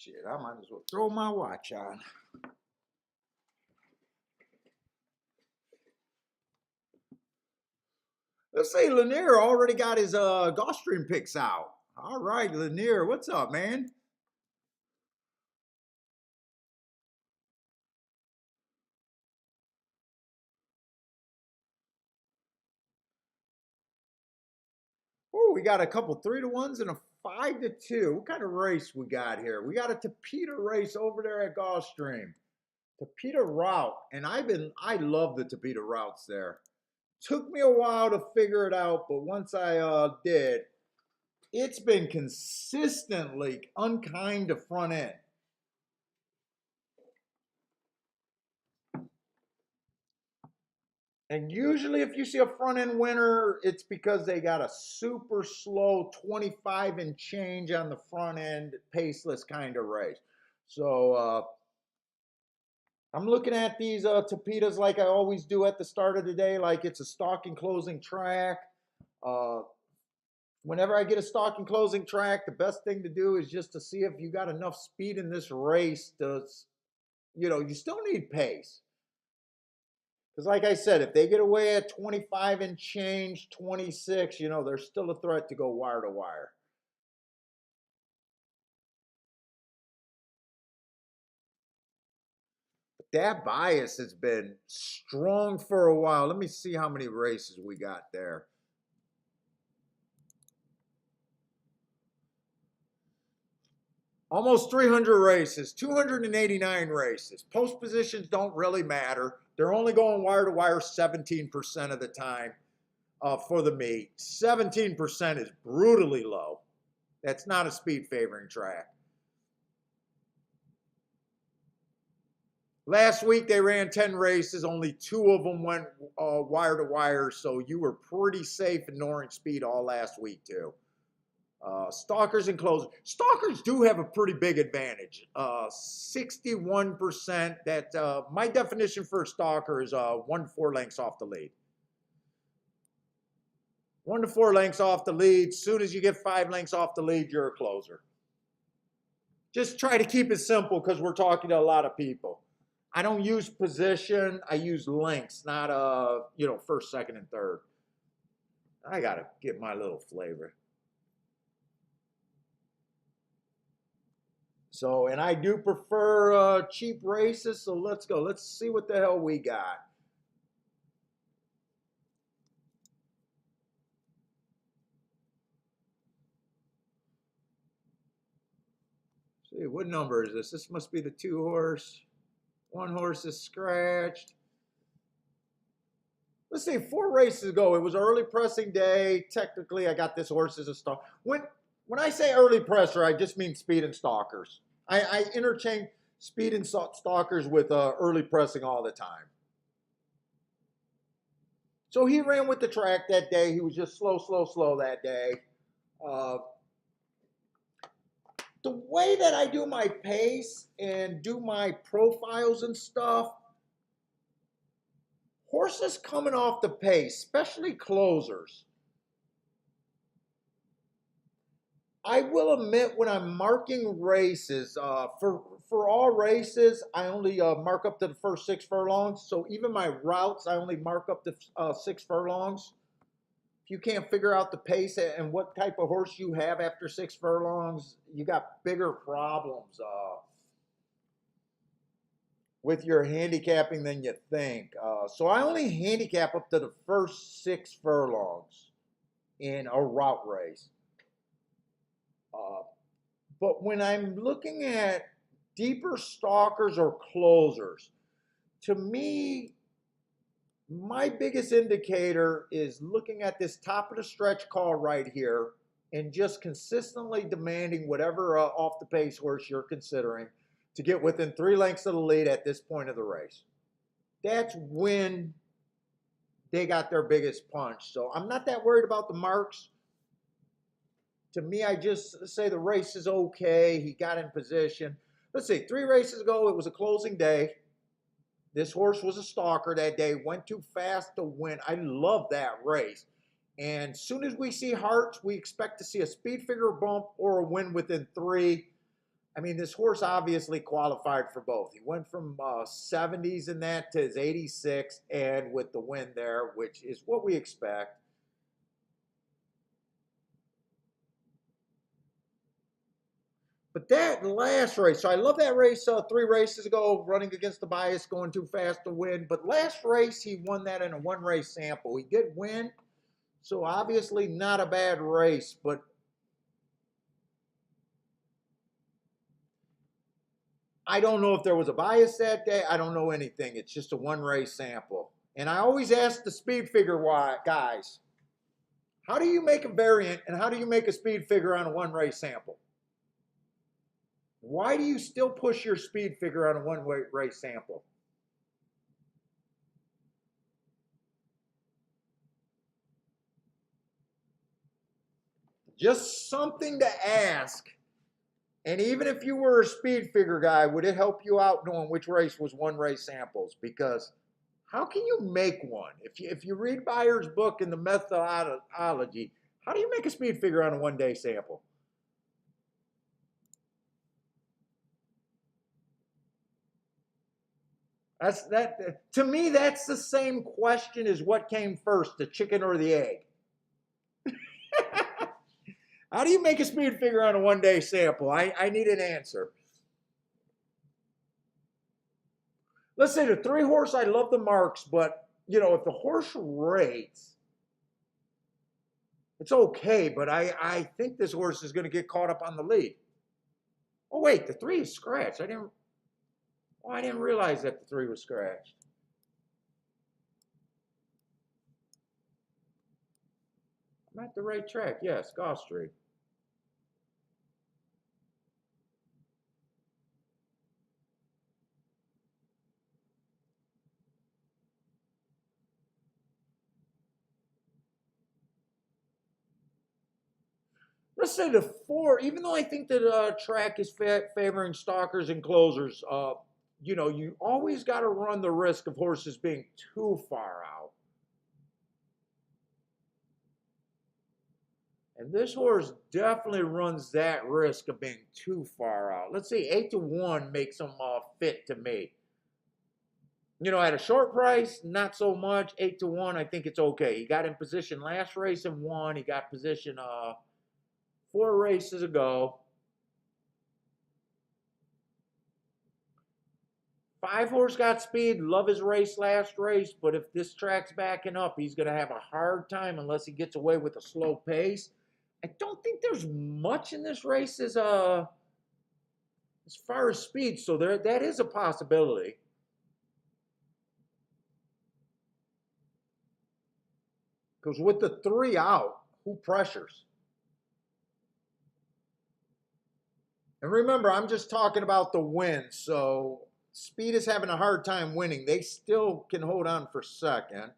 Shit, I might as well throw my watch on. Let's say Lanier already got his Gulfstream picks out. All right, Lanier, what's up, man? Oh, we got a couple 3-to-1s and a 5-to-2. What kind of race we got here? We got a Tapeta race over there at Gulfstream. Tapeta route, and I love the Tapeta routes there. Took me a while to figure it out, but once I did, it's been consistently unkind to front end. And usually if you see a front end winner, it's because they got a super slow 25 and change on the front end, paceless kind of race. So I'm looking at these tapetas like I always do at the start of the day, like it's a stalking closing track. Uh, Whenever I get a stalking closing track, the best thing to do is just to see if you got enough speed in this race to, you still need pace. Because like I said, if they get away at 25 and change, 26, there's still a threat to go wire to wire. But that bias has been strong for a while. Let me see how many races we got there. Almost 300 races, 289 races. Post positions don't really matter. They're only going wire to wire 17% of the time for the meet. 17% is brutally low. That's not a speed favoring track. Last week they ran 10 races. Only 2 of them went wire to wire, so you were pretty safe ignoring speed all last week too. Stalkers and closers. Stalkers do have a pretty big advantage. 61%. That my definition for a stalker is 1 to 4 lengths off the lead. 1 to 4 lengths off the lead. As soon as you get 5 lengths off the lead, you're a closer. Just try to keep it simple because we're talking to a lot of people. I don't use position. I use lengths, not first, second, and third. I gotta get my little flavor. So, and I do prefer cheap races, so let's go. Let's see what the hell we got. See, what number is this? This must be the 2 horse. 1 horse is scratched. Let's see, 4 races ago, it was early pressing day. Technically, I got this horse as a stalker. When I say early presser, I just mean speed and stalkers. I interchange speed and stalkers with early pressing all the time. So he ran with the track that day. He was just slow that day. The way that I do my pace and do my profiles and stuff, horses coming off the pace, especially closers, I will admit when I'm marking races, for all races, I only mark up to the first 6 furlongs. So even my routes, I only mark up to 6 furlongs. If you can't figure out the pace and what type of horse you have after 6 furlongs, you got bigger problems with your handicapping than you think. So I only handicap up to the first 6 furlongs in a route race. But when I'm looking at deeper stalkers or closers, to me, my biggest indicator is looking at this top of the stretch call right here and just consistently demanding whatever off the pace horse you're considering to get within 3 lengths of the lead at this point of the race. That's when they got their biggest punch. So I'm not that worried about the marks. To me, I just say the race is okay. He got in position. Let's see, 3 races ago, it was a closing day. This horse was a stalker that day, went too fast to win. I love that race. And as soon as we see hearts, we expect to see a speed figure bump or a win within 3. I mean, this horse obviously qualified for both. He went from 70s and that to his 86, and with the win there, which is what we expect. But that last race, so I love that race 3 races ago, running against the bias, going too fast to win. But last race, he won that in a 1 race sample. He did win, so obviously not a bad race. But I don't know if there was a bias that day. I don't know anything. It's just a 1 race sample. And I always ask the speed figure guys, how do you make a variant and how do you make a speed figure on a 1 race sample? Why do you still push your speed figure on a 1 race sample? Just something to ask. And even if you were a speed figure guy, would it help you out knowing which race was 1 race samples? Because how can you make one? If you read Byer's book and the methodology, how do you make a speed figure on a 1 day sample? That's that to me, that's the same question as what came first, the chicken or the egg. How do you make a speed figure on a 1 day sample? I need an answer. Let's say the 3 horse, I love the marks, but if the horse rates, it's okay, but I think this horse is going to get caught up on the lead. Oh wait, the 3 is scratched. I didn't realize that the 3 was scratched. I'm at the right track. Yes, Gulfstream. Let's say the 4, even though I think that track is favoring stalkers and closers, you always got to run the risk of horses being too far out. And this horse definitely runs that risk of being too far out. Let's see, 8-1 makes him fit to me. At a short price, not so much. 8-1, I think it's okay. He got in position last race and won. He got position 4 races ago. 5 horse got speed. Love his race last race, but if this track's backing up, he's going to have a hard time unless he gets away with a slow pace. I don't think there's much in this race as far as speed, so that is a possibility. Because with the 3 out, who pressures? And remember, I'm just talking about the win, so speed is having a hard time winning. They still can hold on for second.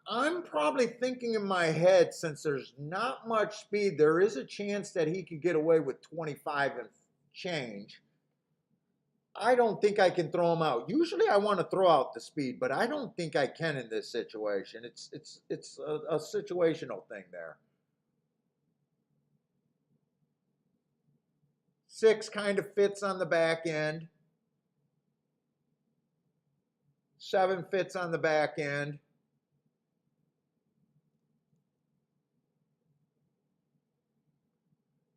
I'm probably thinking in my head, since there's not much speed, there is a chance that he could get away with 25 and change. I don't think I can throw him out. Usually I want to throw out the speed, but I don't think I can in this situation. It's a situational thing there. 6 kind of fits on the back end. 7 fits on the back end.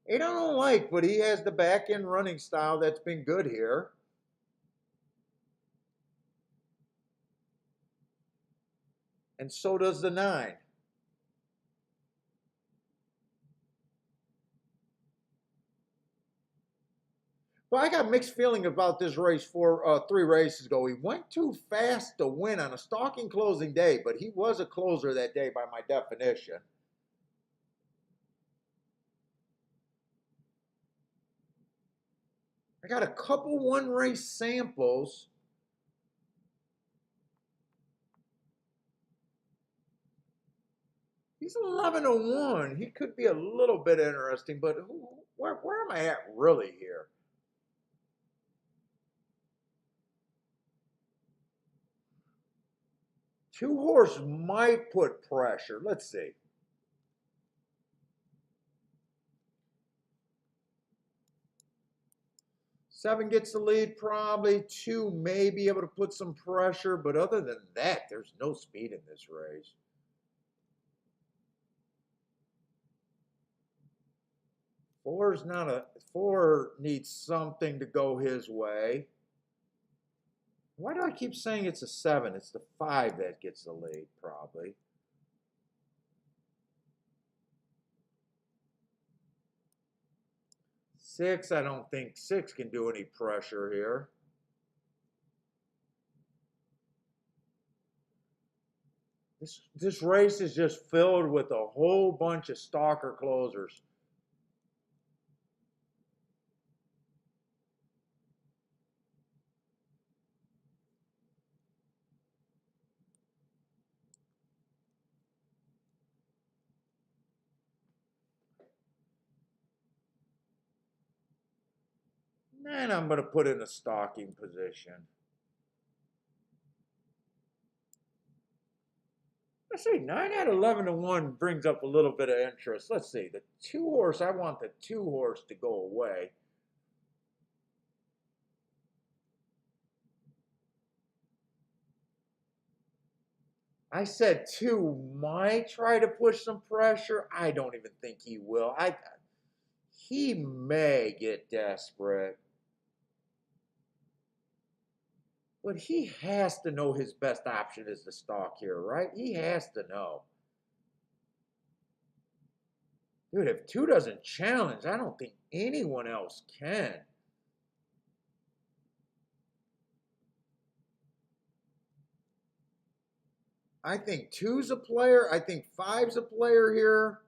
8 I don't like, but he has the back end running style that's been good here. And so does the 9. Well, I got mixed feeling about this race 3 races ago. He went too fast to win on a stalking closing day, but he was a closer that day by my definition. I got a couple 1 race samples. He's 11-1. He could be a little bit interesting, but where am I at really here? Two horse might put pressure. Let's see. 7 gets the lead probably. 2 may be able to put some pressure, but other than that, there's no speed in this race. Four needs something to go his way. Why do I keep saying it's a 7? It's the 5 that gets the lead, probably. Six, I don't think 6 can do any pressure here. This race is just filled with a whole bunch of stalker closers. And I'm going to put in a stalking position. Let's see, 9 out of 11 to 1 brings up a little bit of interest. Let's see, the 2 horse, I want the 2 horse to go away. I said 2 might try to push some pressure. I don't even think he will. He may get desperate. But he has to know his best option is the stalk here, right? He has to know. Dude, if 2 doesn't challenge, I don't think anyone else can. I think 2's a player. I think 5's a player here.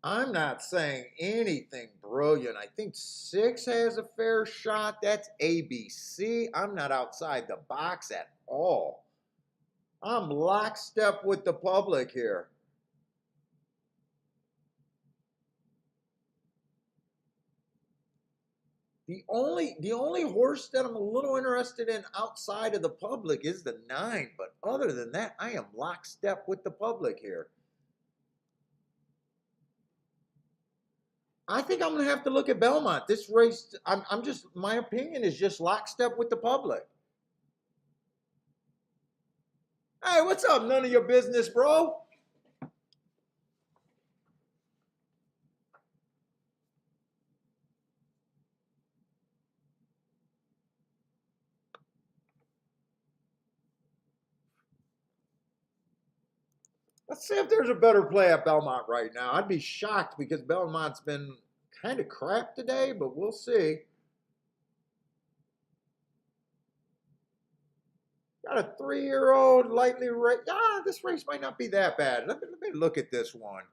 I'm not saying anything brilliant. I think 6 has a fair shot. That's ABC. I'm not outside the box at all. I'm lockstep with the public here. The only horse that I'm a little interested in outside of the public is the 9, but other than that, I am lockstep with the public here. I think I'm going to have to look at Belmont. This race, my opinion is just lockstep with the public. Hey, what's up? None of your business, bro. Let's see if there's a better play at Belmont right now. I'd be shocked because Belmont's been kind of crap today, but we'll see. Got a 3-year-old lightly raced. This race might not be that bad. Let me look at this one.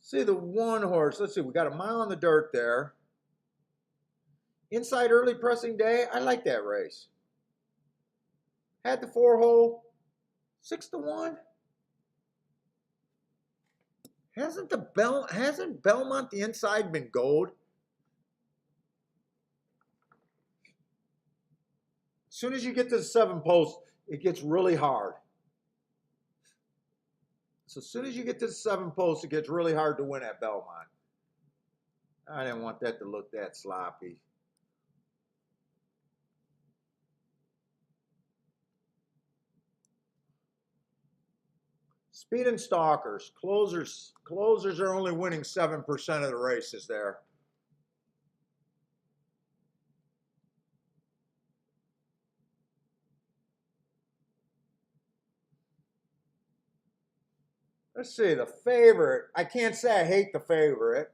See the 1 horse. Let's see. We got a mile on the dirt there. Inside early pressing day. I like that race. Had the 4-hole. 6 to 1. Hasn't Belmont the inside been gold? As soon as you get to the 7 post, it gets really hard. So as soon as you get to the 7 post, it gets really hard to win at Belmont. I didn't want that to look that sloppy. Speed and stalkers. Closers are only winning 7% of the races there. Let's see, the favorite. I can't say I hate the favorite.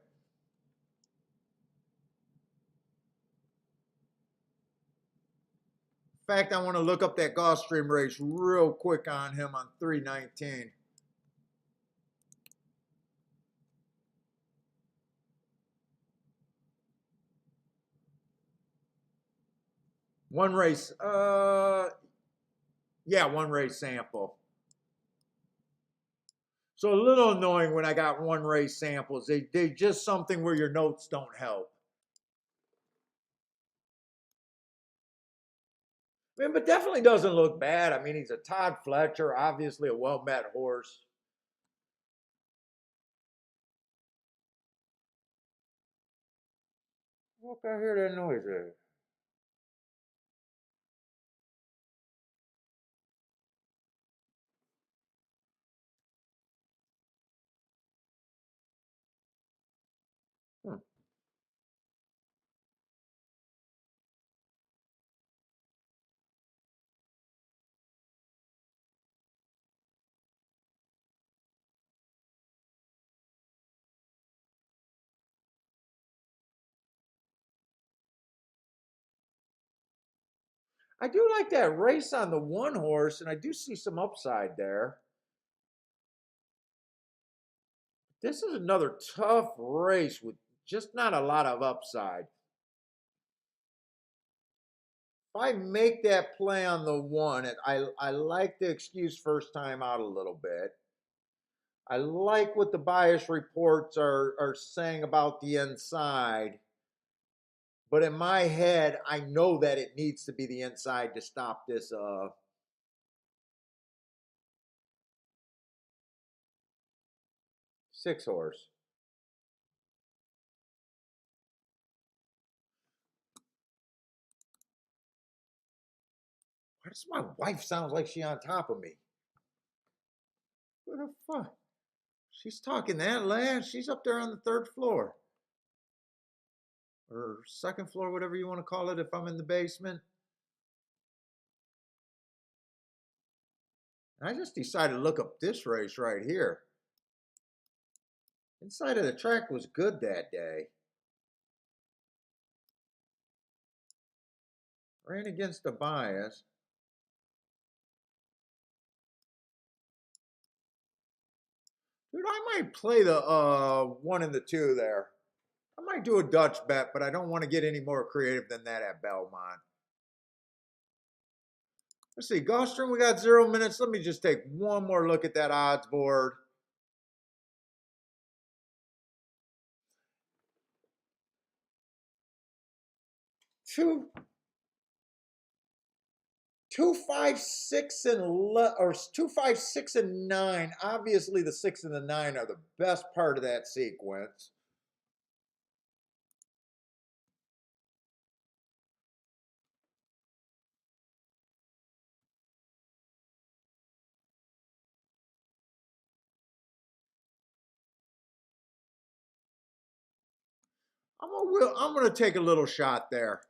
In fact, I want to look up that Gulfstream race real quick on him on 319. One race. Yeah, 1 race sample. So a little annoying when I got 1 race samples. They just something where your notes don't help. I mean, but definitely doesn't look bad. I mean, he's a Todd Fletcher, obviously a well-met horse. Look, I hear that noise there. Hmm. I do like that race on the one horse, and I do see some upside there. This is another tough race with just not a lot of upside. If I make that play on the one, I like the excuse first time out a little bit. I like what the bias reports are saying about the inside. But in my head, I know that it needs to be the inside to stop this 6 horse. Why does my wife sound like she on top of me? What the fuck? She's talking that loud. She's up there on the third floor. Or second floor, whatever you want to call it if I'm in the basement. I just decided to look up this race right here. Inside of the track was good that day. Ran against the bias. Dude, I might play the 1 and the 2 there. I might do a Dutch bet, but I don't want to get any more creative than that at Belmont. Let's see, Gulfstream, we got 0 minutes. Let me just take one more look at that odds board. Two, 2, 5, 6, and 9. Obviously, the 6 and the 9 are the best part of that sequence. I'm gonna take a little shot there.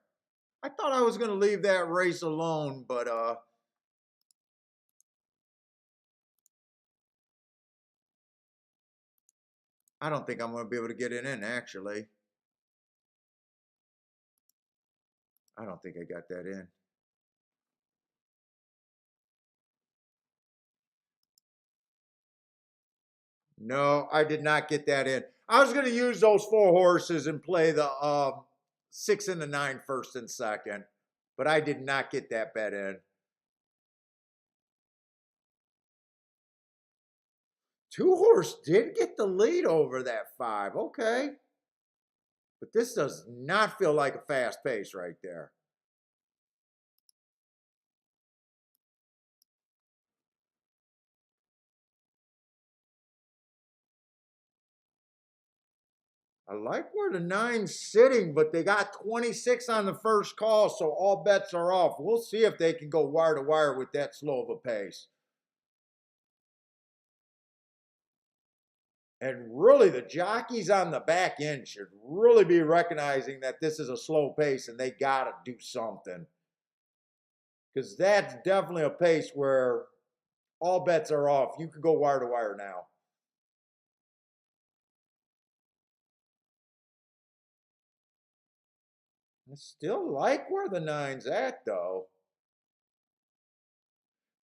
I thought I was gonna leave that race alone, but I don't think I'm gonna be able to get it in. Actually, I don't think I got that in. No, I did not get that in. I was going to use those 4 horses and play the 6 and the 9 first and second, but I did not get that bet in. 2 horse did get the lead over that 5. Okay. But this does not feel like a fast pace right there. I like where the 9's sitting, but they got 26 on the first call, so all bets are off. We'll see if they can go wire to wire with that slow of a pace. And really, the jockeys on the back end should really be recognizing that this is a slow pace and they got to do something. Because that's definitely a pace where all bets are off. You can go wire to wire now. I still like where the 9's at, though.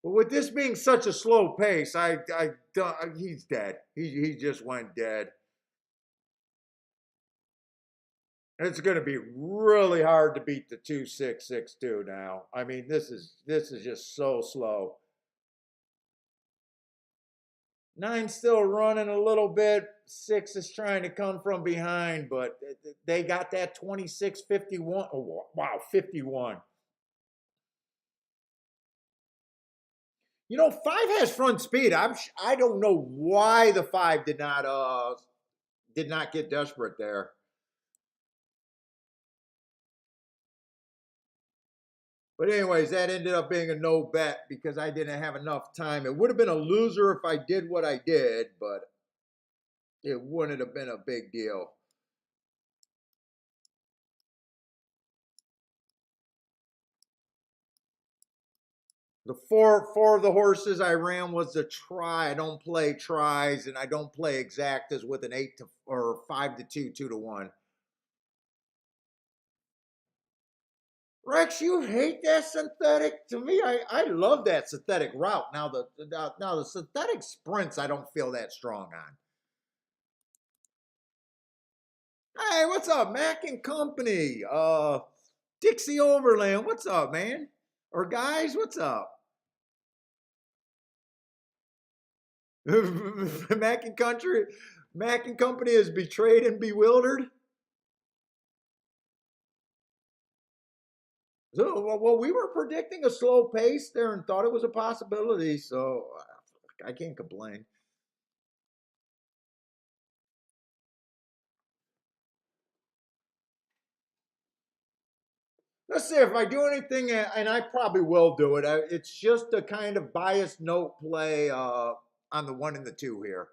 But with this being such a slow pace, he's dead. He just went dead. It's going to be really hard to beat the 2-6-6-2 now. I mean, this is just so slow. 9's still running a little bit. 6 is trying to come from behind, but they got that 26-51. Oh, wow, 51. You know, 5 has front speed. I don't know why the 5 did not get desperate there. But anyways, that ended up being a no bet because I didn't have enough time. It would have been a loser if I did what I did, but it wouldn't have been a big deal. The four of the horses I ran was the try. I don't play tries, and I don't play exactas with an 8 to or 5 to 2, 2 to 1. Rex, you hate that synthetic? To me, I love that synthetic route. Now the synthetic sprints I don't feel that strong on. Hey, what's up, Mac and Company? Dixie Overland, what's up, man? Or guys, what's up? Mac and Country, Mac and Company is betrayed and bewildered. So, well, we were predicting a slow pace there and thought it was a possibility, so I can't complain. Let's see if I do anything, and I probably will do it. It's just a kind of biased note play on the 1 and the 2 here.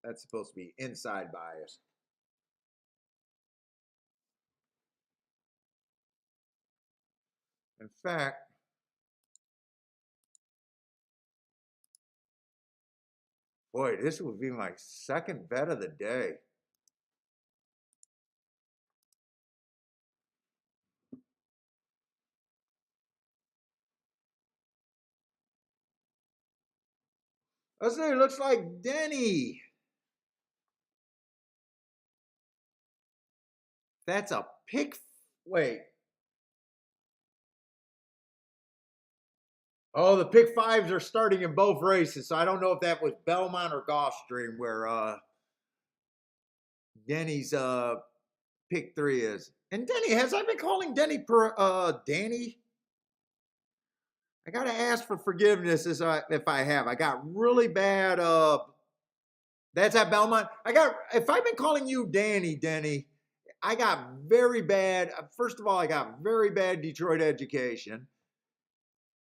That's supposed to be inside bias. In fact, boy, this would be my second bet of the day. Let's see, it looks like Denny. That's a pick. Wait. Oh, the pick 5s are starting in both races, so I don't know if that was Belmont or Gulfstream where Denny's pick 3 is. And Denny, has I been calling Denny Danny? I gotta ask for forgiveness if I have. I got really bad. That's at Belmont. If I've been calling you Denny, I got very bad. First of all, I got very bad Detroit education,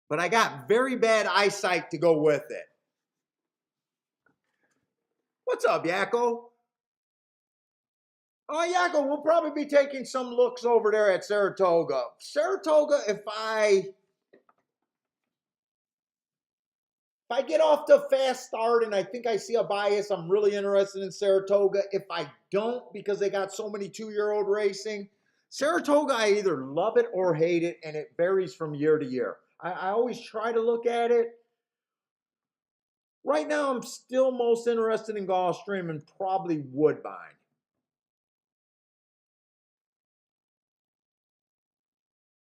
but I got very bad eyesight to go with it. What's up, Yakko? Oh, Yakko, we'll probably be taking some looks over there at Saratoga. Saratoga, if I get off to a fast start and I think I see a bias, I'm really interested in Saratoga. If I don't, because they got so many 2-year-old racing, Saratoga, I either love it or hate it, and it varies from year to year. I always try to look at it. Right now, I'm still most interested in Gulfstream and probably Woodbine.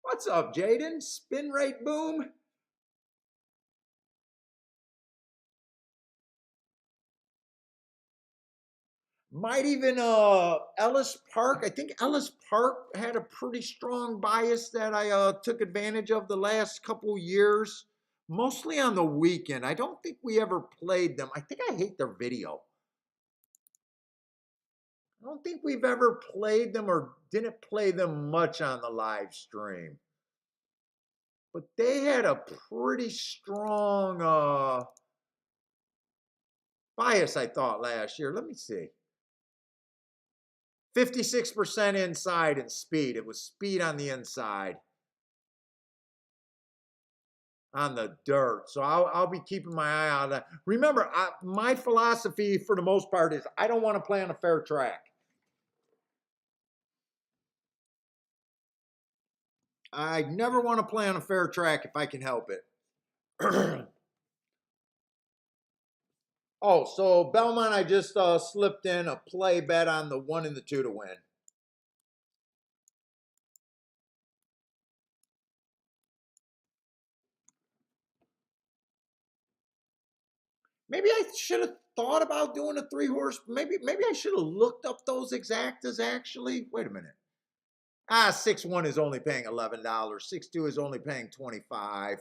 What's up, Jaden? Spin rate boom? Might even Ellis Park. I think Ellis Park had a pretty strong bias that I took advantage of the last couple years, mostly on the weekend. I don't think we ever played them. I think I hate their video. I don't think we've ever played them or didn't play them much on the live stream. But they had a pretty strong bias, I thought, last year. Let me see. 56% inside and speed. It was speed on the inside on the dirt. So I'll be keeping my eye on that. Remember, my philosophy for the most part is I don't want to play on a fair track. I never want to play on a fair track if I can help it. Oh, so Belmont, I just slipped in a play bet on the 1 and the 2 to win. Maybe I should have thought about doing a 3-horse. Maybe I should have looked up those exactas actually. Wait a minute. 6-1 is only paying $11. 6-2 is only paying $25.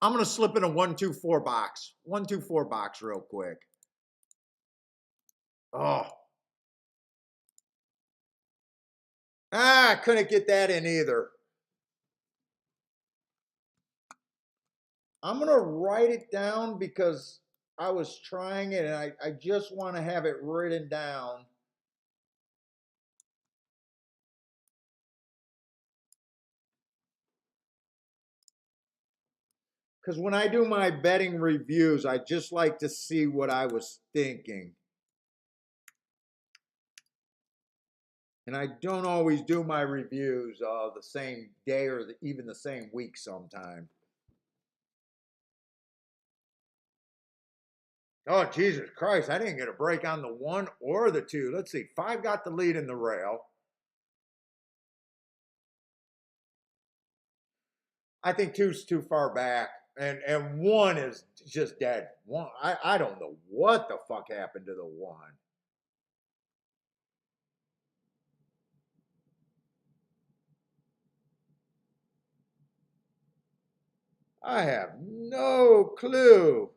I'm gonna slip in a 1-2-4 box. 1-2-4 box real quick. Oh. I couldn't get that in either. I'm gonna write it down because I was trying it and I just want to have it written down. Because when I do my betting reviews, I just like to see what I was thinking. And I don't always do my reviews the same day or even the same week sometimes. Oh, Jesus Christ. I didn't get a break on the 1 or the 2. Let's see. 5 got the lead in the rail. I think 2's too far back. And 1 is just dead. 1, I don't know what the fuck happened to the 1. I have no clue.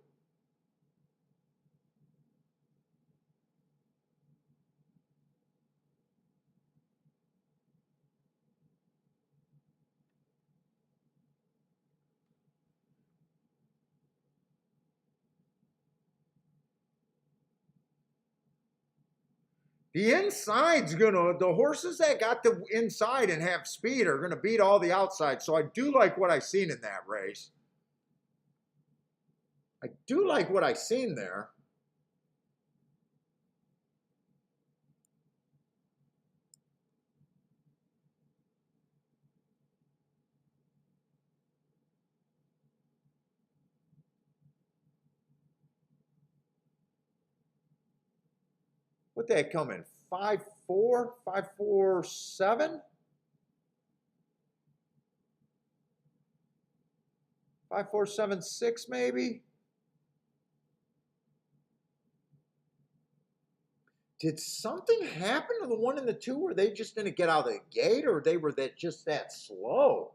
The inside's the horses that got the inside and have speed are gonna beat all the outside. So I do like what I seen in that race. I do like what I seen there. What they had come in? 5-4, 5-4-7? 5-4-7-6 maybe? Did something happen to the 1 and the 2 where they just didn't get out of the gate, or they were just that slow?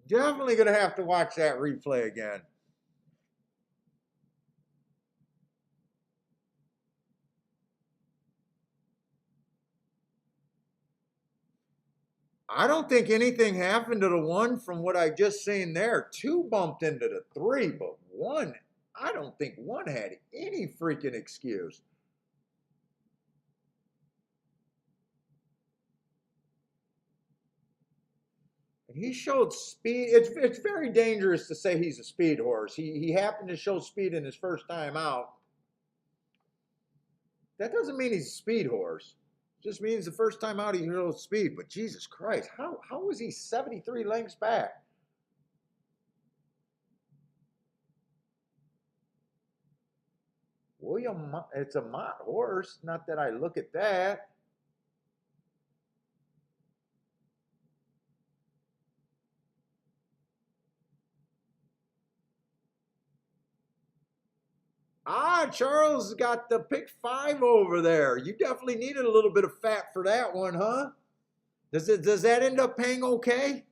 Definitely gonna have to watch that replay again. I don't think anything happened to the 1 from what I just seen there. 2 bumped into the 3, but 1, I don't think 1 had any freaking excuse. And he showed speed. It's very dangerous to say he's a speed horse. He happened to show speed in his first time out. That doesn't mean he's a speed horse. It just means the first time out he showed speed. But Jesus Christ, how was he 73 lengths back? William, it's a Mott horse. Not that I look at that. Charles got the pick 5 over there. You definitely needed a little bit of fat for that one, huh? Does that end up paying okay?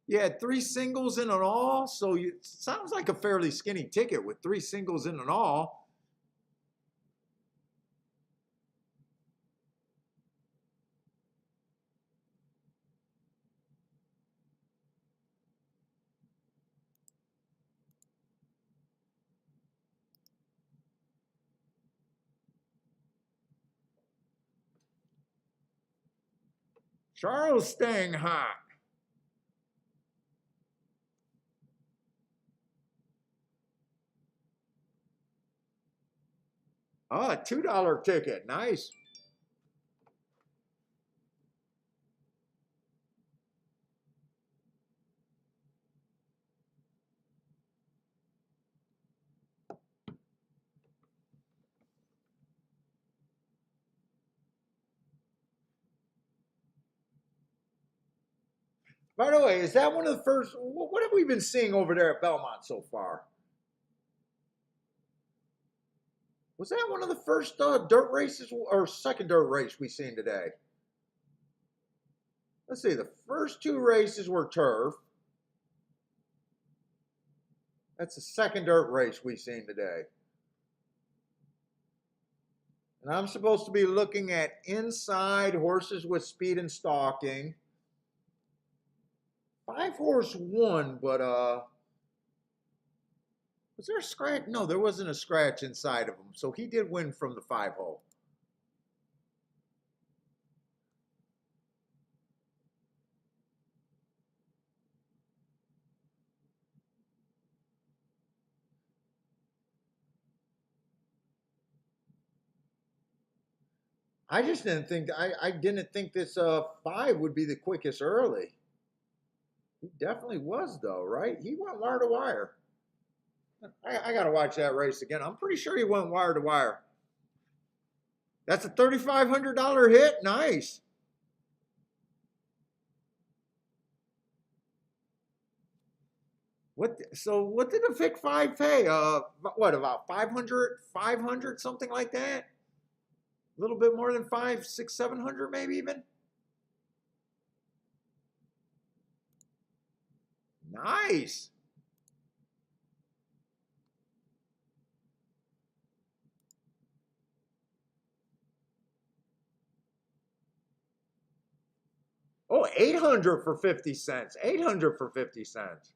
You had 3 singles in an all, so it sounds like a fairly skinny ticket with 3 singles in an all. Charles staying hot. Oh, a $2 ticket. Nice. By the way, is that one of the first? What have we been seeing over there at Belmont so far? Was that one of the first dirt races or second dirt race we seen today? Let's see. The first two races were turf. That's the second dirt race we seen today. And I'm supposed to be looking at inside horses with speed and stalking. 5-horse won, but was there a scratch? No, there wasn't a scratch inside of him. So he did win from the 5-hole. I just didn't think I didn't think this 5 would be the quickest early. He definitely was though, right? He went wire to wire. I got to watch that race again. I'm pretty sure he went wire to wire. That's a $3,500 hit. Nice. So what did the Vic 5 pay? What about 500, 500, something like that? A little bit more than 5, 6, 700, maybe even. Nice. Oh, 800 for 50 cents. 800 for 50 cents.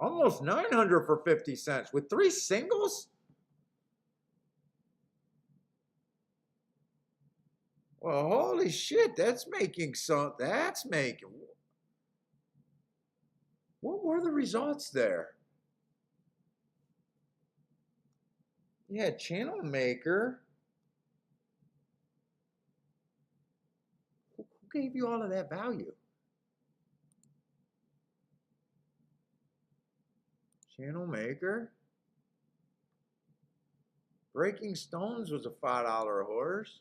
Almost 900 for 50 cents with 3 singles? Well, holy shit, that's making some, that's making, what were the results there? You had Channel Maker. Who gave you all of that value? Channel Maker. Breaking Stones was a $5 horse.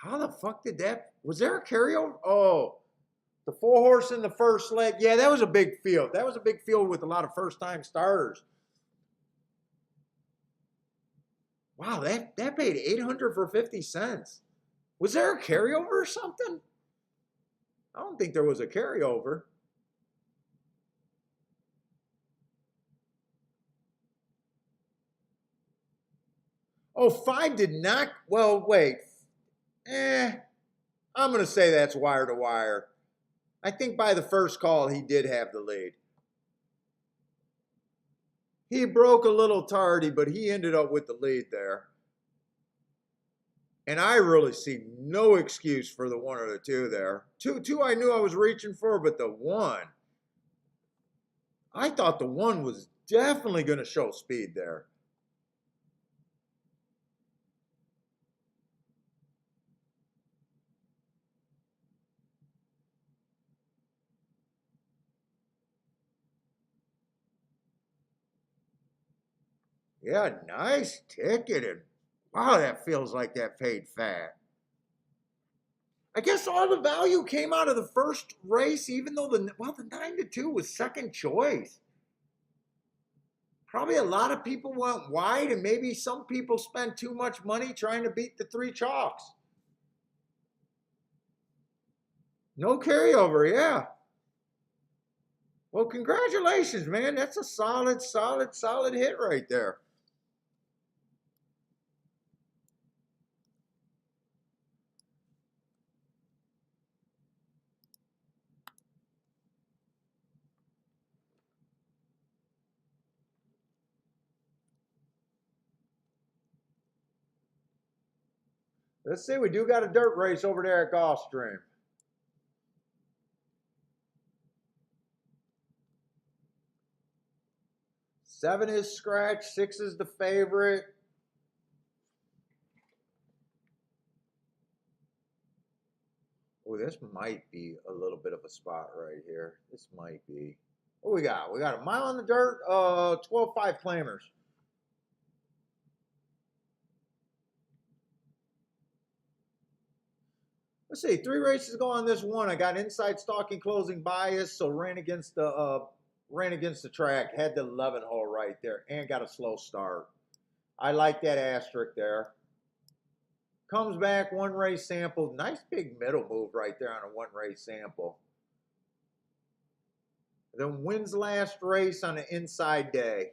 How the fuck did that? Was there a carryover? Oh, the 4-horse in the first leg. Yeah, that was a big field. That was a big field with a lot of first-time starters. Wow, that paid 800 for 50 cents. Was there a carryover or something? I don't think there was a carryover. Oh, 5 did not. Well, wait. I'm going to say that's wire to wire. I think by the first call, he did have the lead. He broke a little tardy, but he ended up with the lead there. And I really see no excuse for the 1 or the 2 there. Two I knew I was reaching for, but the 1, I thought the 1 was definitely going to show speed there. Yeah, nice ticket. And wow, that feels like that paid fat. I guess all the value came out of the first race, even though the 9-2 was second choice. Probably a lot of people went wide, and maybe some people spent too much money trying to beat the 3 chalks. No carryover, yeah. Well, congratulations, man. That's a solid, solid, solid hit right there. Let's see, we do got a dirt race over there at Gulfstream. 7 is scratch, 6 is the favorite. Oh, this might be a little bit of a spot right here. This might be. What we got? We got a mile on the dirt, 12-5 claimers. Let's see, 3 races go on this one. I got inside stalking closing bias, so ran against the track, had the 11 hole right there, and got a slow start. I like that asterisk there. Comes back, 1 race sample. Nice big middle move right there on a 1 race sample. Then wins last race on an inside day.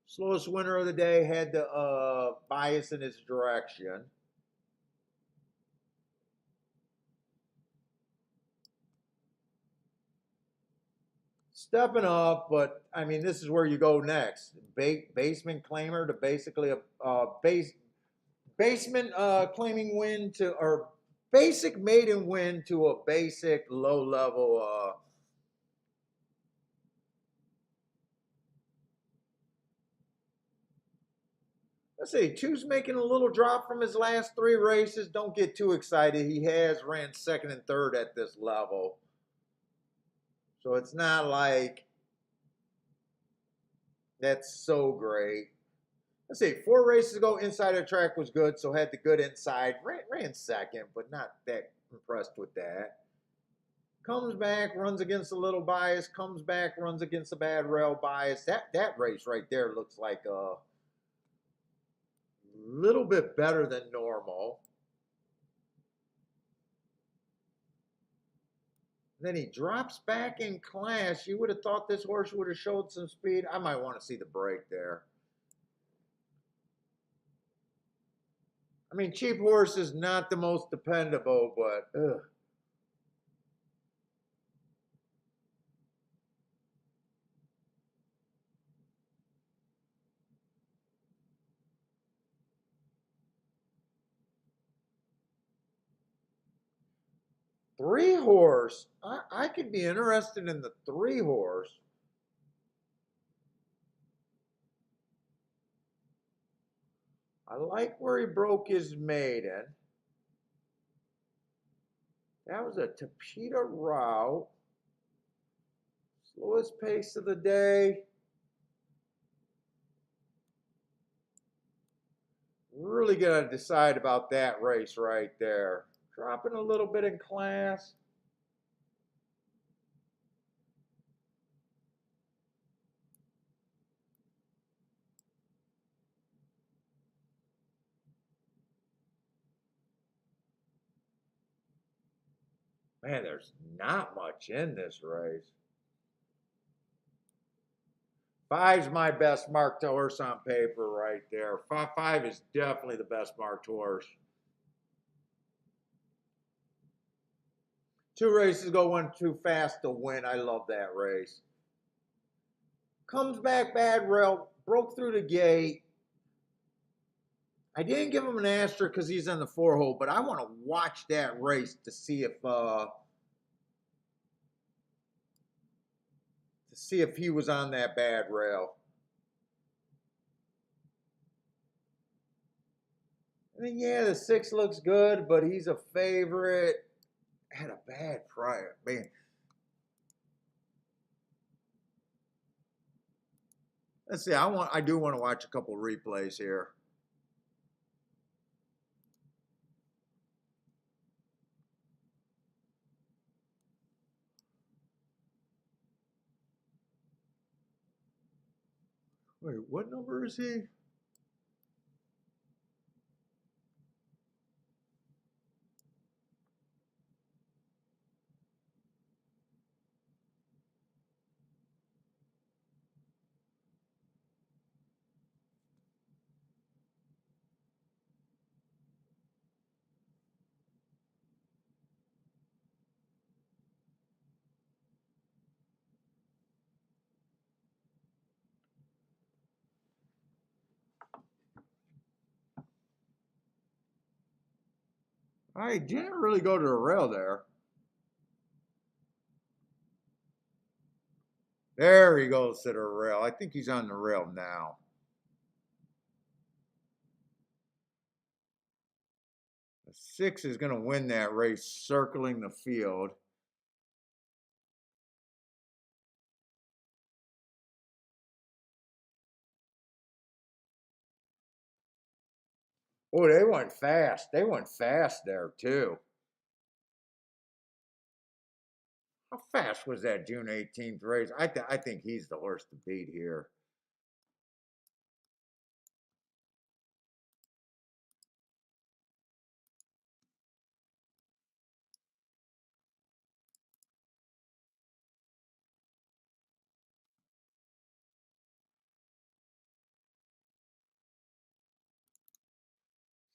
Slowest winner of the day, had the bias in his direction. Stepping up, but I mean, this is where you go next. Basement claimer to basically a basement claiming win to, or basic maiden win to a basic low level. Let's see, Two's making a little drop from his last 3 races. Don't get too excited. He has ran second and third at this level. So it's not like that's so great. Let's see, 4 races ago, inside the track was good, so had the good inside. Ran second, but not that impressed with that. Comes back, runs against a little bias. Comes back, runs against a bad rail bias. That race right there looks like a little bit better than normal. Then he drops back in class. You would have thought this horse would have showed some speed. I might want to see the break there. I mean, Cheap Horse is not the most dependable, but ugh. Three horse. I could be interested in the 3 horse. I like where he broke his maiden. That was a Tapeta route. Slowest pace of the day. Really got to decide about that race right there. Dropping a little bit in class. Man, there's not much in this race. 5's my best marked horse on paper right there. Five is definitely the best marked horse. 2 races go one too fast to win. I love that race. Comes back bad rail, broke through the gate. I didn't give him an asterisk because he's in the 4 hole, but I want to watch that race to see if he was on that bad rail. I mean, yeah, the 6 looks good, but he's a favorite. Had a bad prior, man. Let's see. I do want to watch a couple replays here. Wait, what number is he? I didn't really go to the rail there. There he goes to the rail. I think he's on the rail now. The 6 is going to win that race, circling the field. Oh, they went fast. They went fast there, too. How fast was that June 18th race? I think he's the horse to beat here.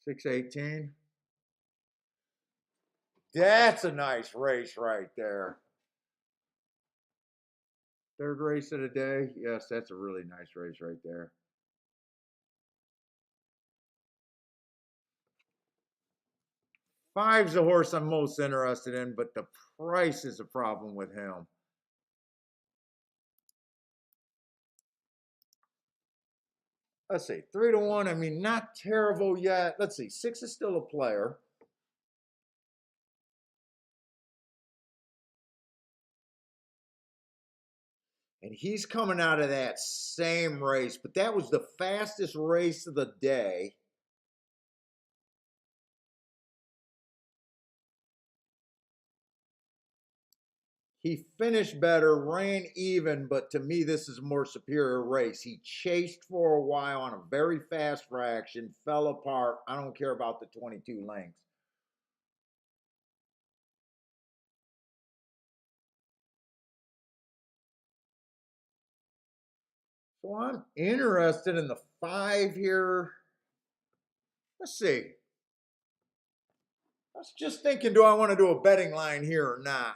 $6.18. That's a nice race right there. Third race of the day. Yes, that's a really nice race right there. Five's the horse I'm most interested in, but the price is a problem with him. Let's see, 3-1. I mean, not terrible yet. Let's see, 6 is still a player. And he's coming out of that same race, but that was the fastest race of the day. He finished better, ran even, but to me, this is a more superior race. He chased for a while on a very fast fraction, fell apart. I don't care about the 22 lengths. So I'm interested in the 5 here. Let's see. I was just thinking, do I want to do a betting line here or not?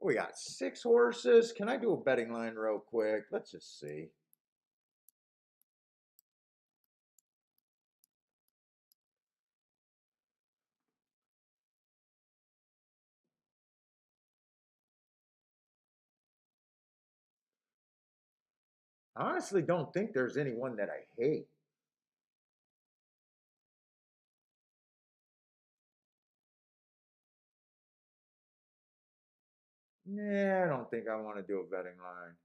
We got 6 horses. Can I do a betting line real quick? Let's just see. I honestly don't think there's anyone that I hate. Nah, I don't think I want to do a betting line.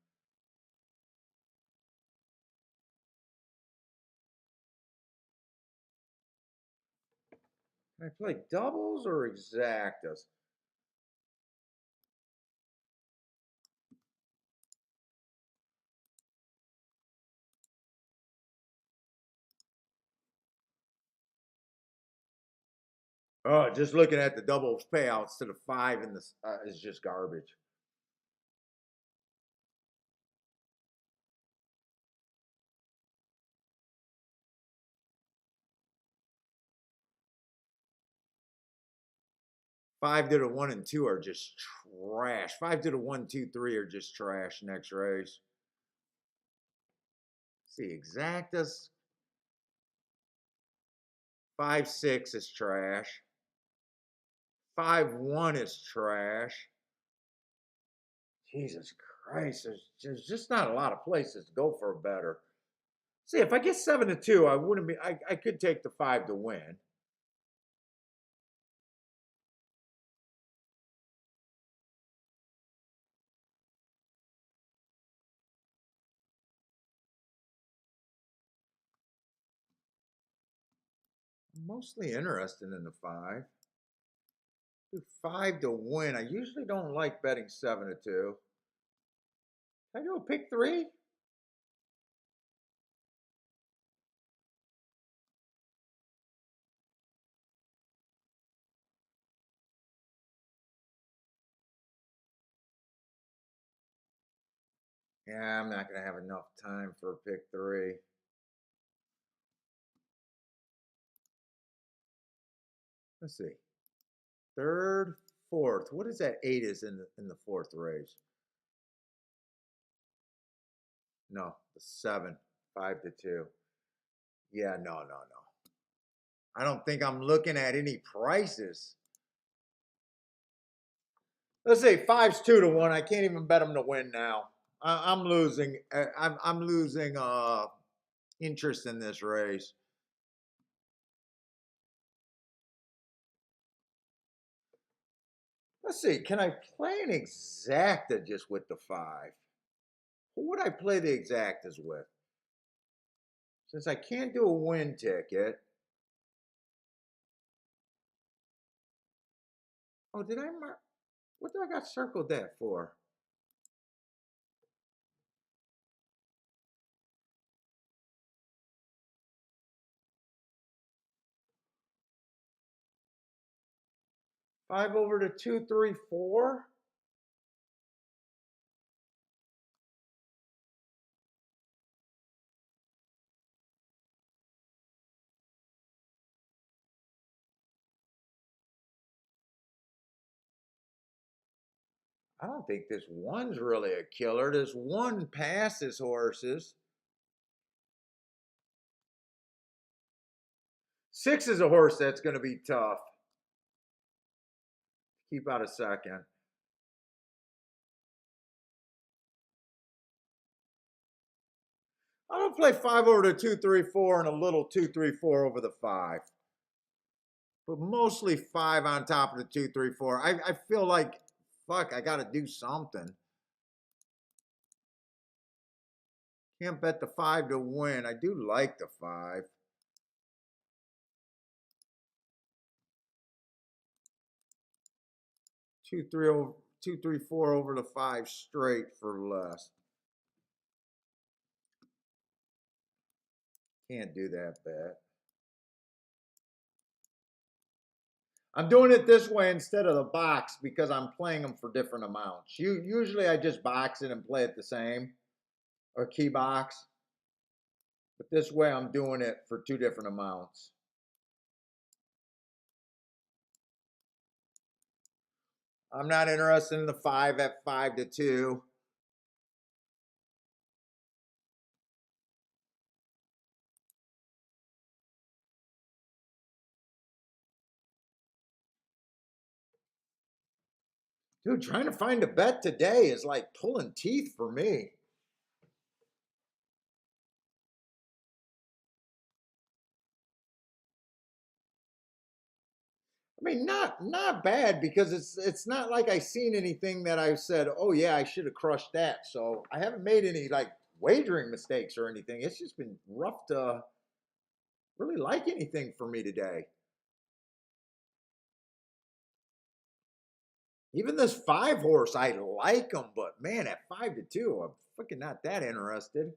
Can I play doubles or exactas? Oh, just looking at the doubles payouts to the 5 in this is just garbage. Five to the 1 and 2 are just trash. 5 to the 1, 2, 3 are just trash next race. Let's see, exactas. 5, 6 is trash. 5, 1 is trash. Jesus Christ, there's just not a lot of places to go for a better. See, if I get 7 to 2, I wouldn't be. I could take the 5 to win. I'm mostly interested in the 5. Do 5 to win. I usually don't like betting 7 to 2. Can I do a pick 3? Yeah, I'm not going to have enough time for a pick 3. Let's see. Third, fourth. What is that 8 is in the 4th race? No, the 7. 5 to 2. Yeah, no, no, no. I don't think I'm looking at any prices. Let's say 5's 2 to 1. I can't even bet them to win now. I'm losing. I'm losing interest in this race. Let's see. Can I play an exacta just with the 5? Who would I play the exactas with? Since I can't do a win ticket, Oh, did I mark? What did I got circled that for? Five over to 234. I don't think this one's really a killer. This one passes horses. Six is a horse that's going to be tough. Keep out a second. I'm going to play five over to 234 and a little 234 over the five. But mostly five on top of the 234. I feel like, fuck, I got to do something. Can't bet the five to win. I do like the five. Two, three, four over the five straight for less. Can't do that bet. I'm doing it this way instead of the box because I'm playing them for different amounts. Usually I just box it and play it the same, or key box. But this way I'm doing it for two different amounts. I'm not interested in the five at 5 to 2. Dude, trying to find a bet today is like pulling teeth for me. I mean, not bad because it's not like I seen anything that I said, oh yeah, I should have crushed that. So I haven't made any like wagering mistakes or anything. It's just been rough to really like anything for me today. Even this five horse, I like him, but man, at 5 to 2, I'm fucking not that interested.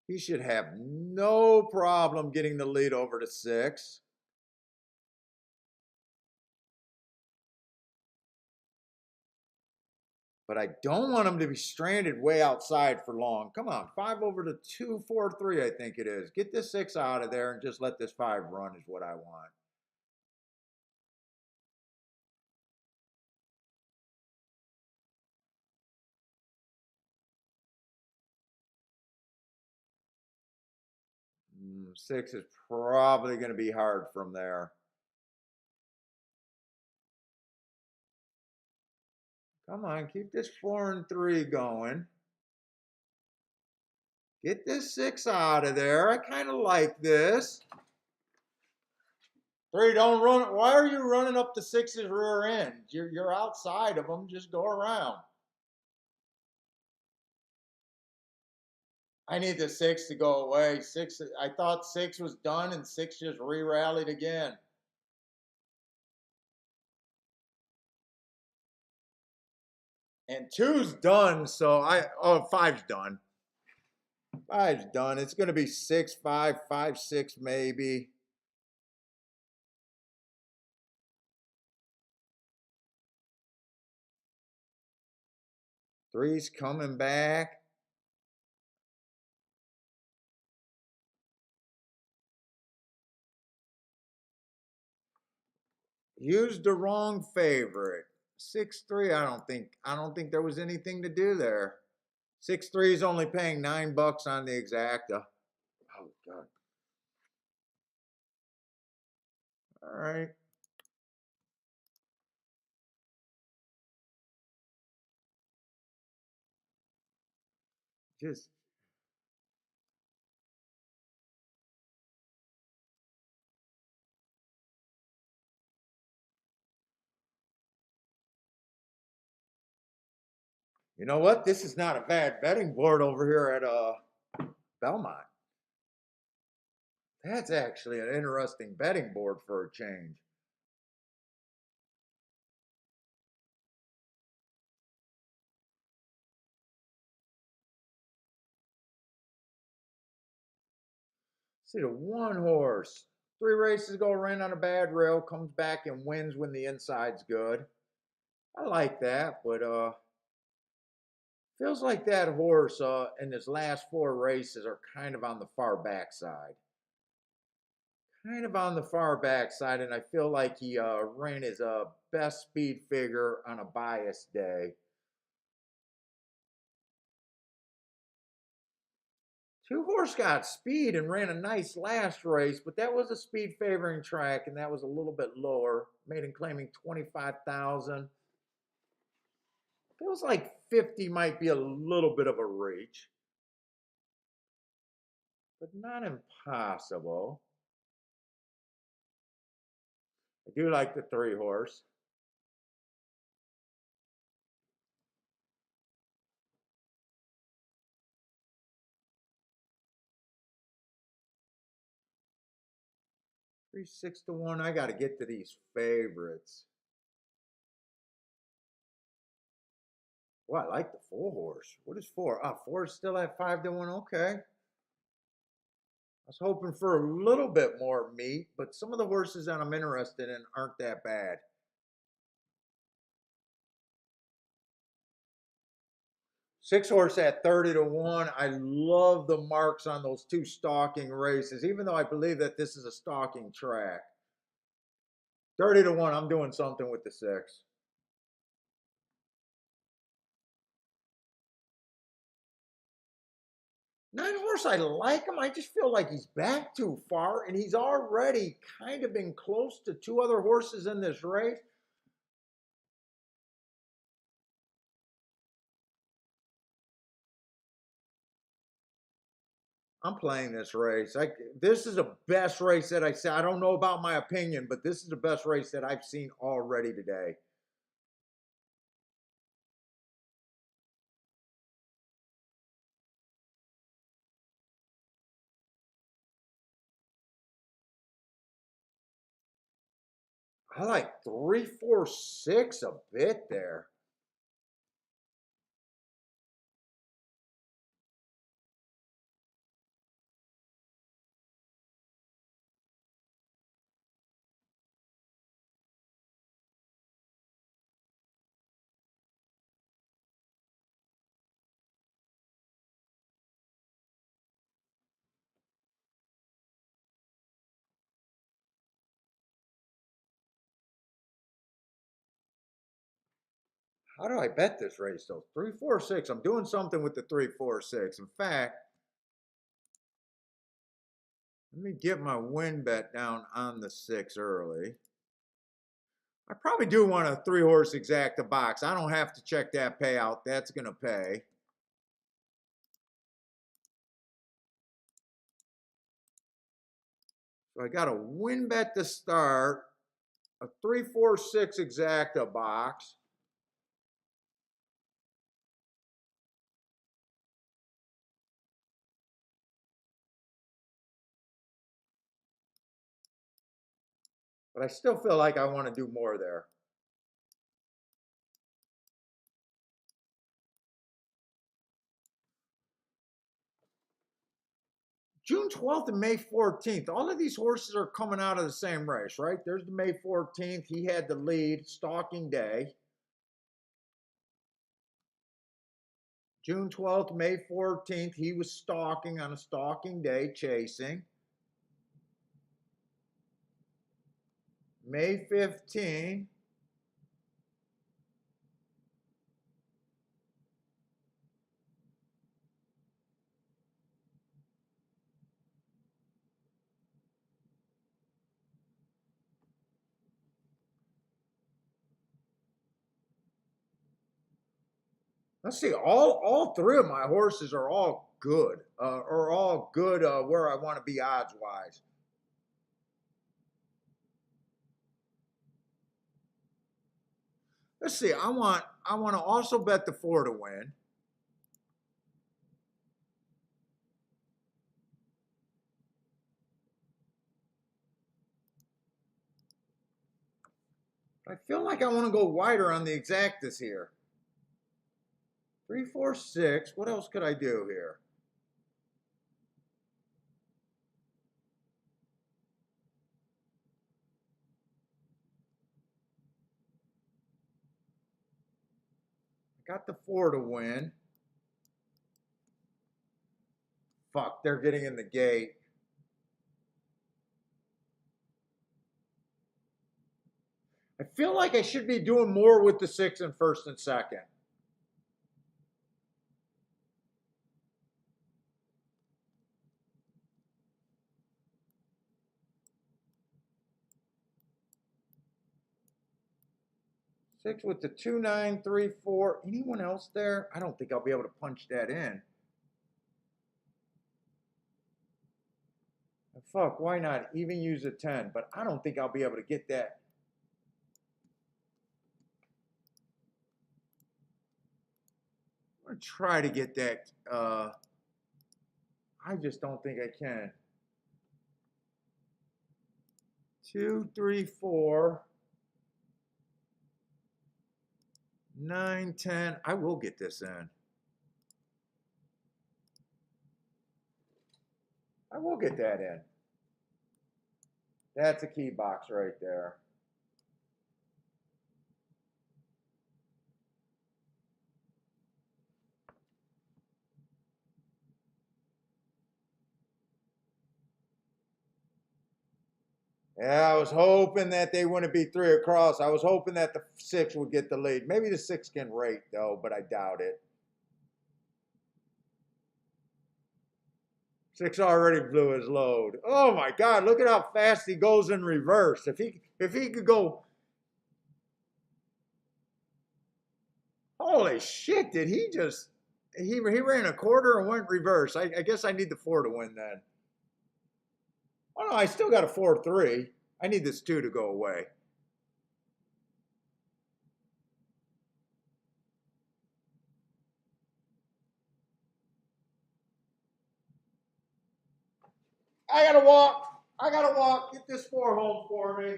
He should have no problem getting the lead over to 6. But I don't want him to be stranded way outside for long. Come on, 5 over to 243, I think it is. Get this 6 out of there and just let this 5 run is what I want. Six is probably going to be hard from there. Come on, keep this 4 and 3 going. Get this 6 out of there. I kind of like this. 3, don't run. Why are you running up the 6's rear end? You're outside of them. Just go around. I need the 6 to go away. 6. I thought 6 was done, and 6 just re-rallied again. And 2's done, so five's done. 5's done. It's going to be 6, 5, 5, 6 maybe. Three's coming back. Used the wrong favorite. 6-3. I don't think there was anything to do there. 6-3 is only paying $9 on the exacta. Oh God. All right. Just you know what? This is not a bad betting board over here at Belmont. That's actually an interesting betting board for a change. See the one horse. 3 races ago, ran on a bad rail, comes back and wins when the inside's good. I like that, but feels like that horse in his last 4 races are kind of on the far backside. Kind of on the far backside, and I feel like he ran his best speed figure on a biased day. Two Horse got speed and ran a nice last race, but that was a speed favoring track, and that was a little bit lower. Made him claiming 25,000. Feels like 50 might be a little bit of a reach, but not impossible. I do like the 3 horse. Three, 6 to 1. I got to get to these favorites. Well, I like the 4 horse. What is 4? Ah, 4 is still at 5 to 1. Okay. I was hoping for a little bit more meat, but some of the horses that I'm interested in aren't that bad. 6 horse at 30 to 1. I love the marks on those 2 stalking races, even though I believe that this is a stalking track. 30 to 1. I'm doing something with the 6. 9 horse, I like him. I just feel like he's back too far, and he's already kind of been close to 2 other horses in this race. I'm playing this race. This is the best race that I see. I don't know about my opinion, but this is the best race that I've seen already today. I like 3, 4, 6 a bit there. How do I bet this race though? 3, 4, 6. I'm doing something with the 3, 4, 6. In fact, let me get my win bet down on the 6 early. I probably do want a 3 horse exacta box. I don't have to check that payout. That's going to pay. So I got a win bet to start, a 3, 4, 6 exacta box. But I still feel like I want to do more there. June 12th and May 14th. All of these horses are coming out of the same race, right? There's the May 14th. He had the lead, stalking day. June 12th, May 14th, he was stalking on a stalking day, chasing. May 15th. Let's see, all 3 of my horses are all good, where I want to be odds wise. Let's see, I want to also bet the 4 to win. I feel like I want to go wider on the exactus here. 3, 4, 6. What else could I do here? Got the 4 to win. Fuck, they're getting in the gate. I feel like I should be doing more with the 6 in first and second. Six with the 2, 9, 3, 4. Anyone else there? I don't think I'll be able to punch that in. Fuck, why not even use a 10? But I don't think I'll be able to get that. I'm going to try to get that. I just don't think I can. 2, 3, 4. 9, 10. I will get this in. I will get that in. That's a key box right there. Yeah, I was hoping that they wouldn't be 3 across. I was hoping that the 6 would get the lead. Maybe the 6 can rate, though, but I doubt it. 6 already blew his load. Oh my God! Look at how fast he goes in reverse. If he could go, holy shit! Did he just? He ran a quarter and went reverse. I guess I need the 4 to win then. Oh no, I still got a 4-3. I need this 2 to go away. I gotta walk. I gotta walk. Get this 4 home for me.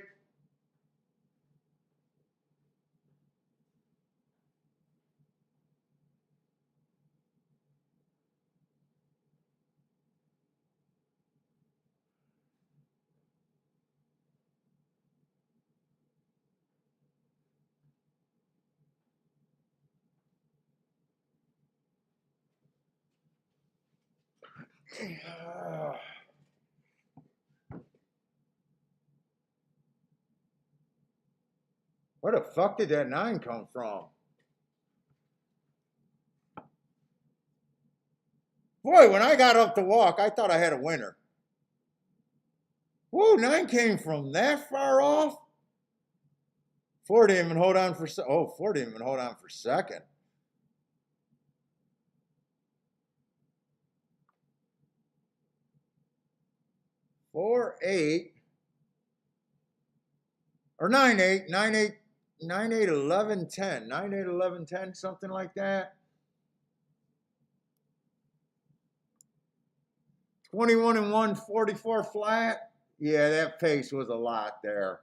Where the fuck did that 9 come from? Boy, when I got up to walk, I thought I had a winner. Whoa, 9 came from that far off? 4 didn't even hold on for, 4 didn't even hold on for second. Four, 8, or 9, 8, 9, 8, 9, 8, 11, 10, 9, 8, 11, 10, something like that. 21 and 1, 44 flat. Yeah, that pace was a lot there.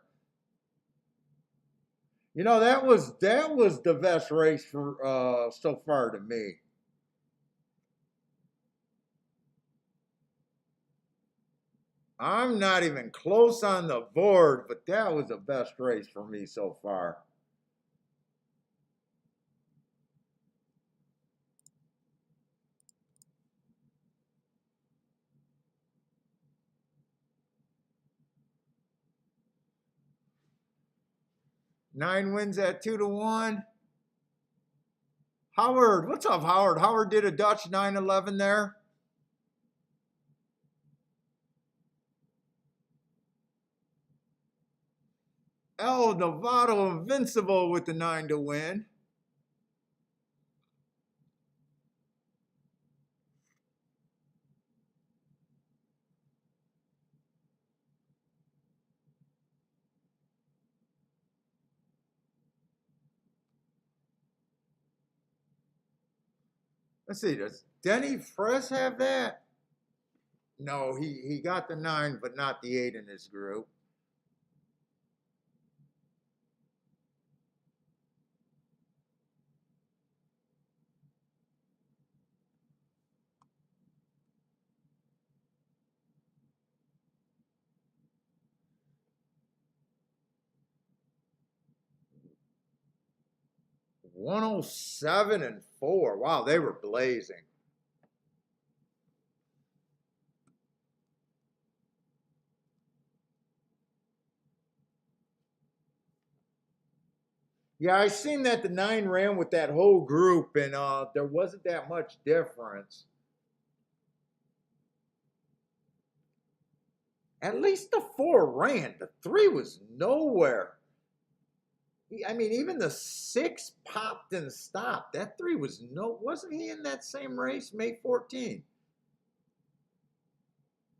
You know, that was the best race for so far to me. I'm not even close on the board, but that was the best race for me so far. Nine wins at 2 to 1. Howard, what's up, Howard? Howard did a Dutch 9-11 there. El Novato Invincible with the 9 to win. Let's see, does Denny Fress have that? No, he got the 9, but not the 8 in his group. 107 and 4. Wow, they were blazing. Yeah, I seen that the 9 ran with that whole group, and there wasn't that much difference. At least the 4 ran. The 3 was nowhere. I mean, even the 6 popped and stopped. That 3 was no. Wasn't he in that same race, May 14th?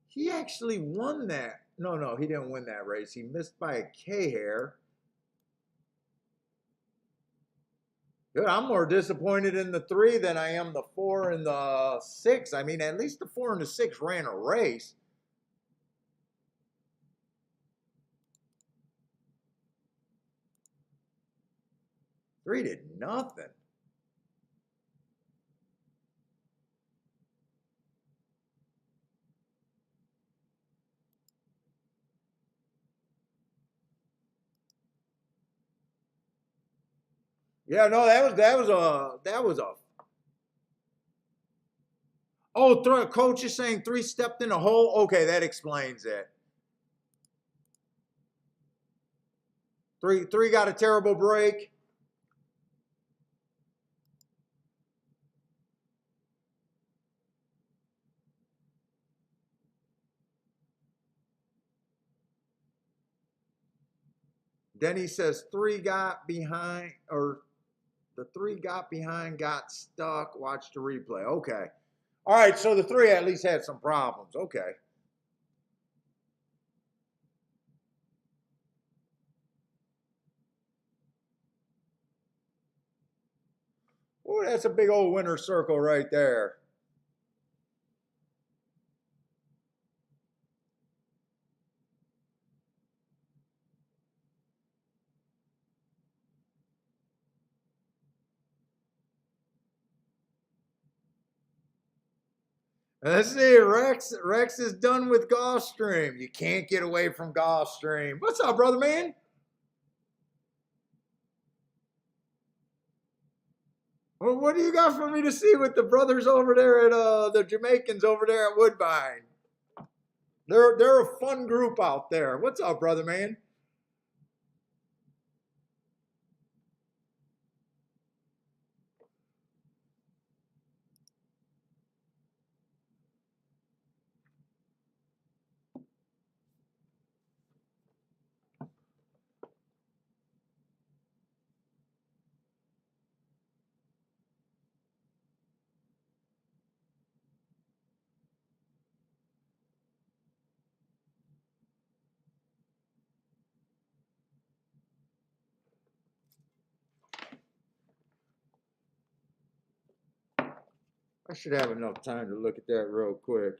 He actually won that. No, no, he didn't win that race. He missed by a K hair. Dude, I'm more disappointed in the 3 than I am the 4 and the 6. I mean, at least the 4 and the 6 ran a race. Three did nothing. Yeah, no, that was a. Oh, coach is saying 3 stepped in a hole. Okay, that explains it. Three got a terrible break. Then he says 3 got behind, or the 3 got behind, got stuck. Watch the replay. Okay. All right, so the 3 at least had some problems. Okay. Oh, that's a big old winner circle right there. Let's see, Rex is done with Gulfstream. You can't get away from Gulfstream. What's up, brother man? Well, what do you got for me to see with the brothers over there at the Jamaicans over there at Woodbine? They're a fun group out there. What's up, brother man? I should have enough time to look at that real quick.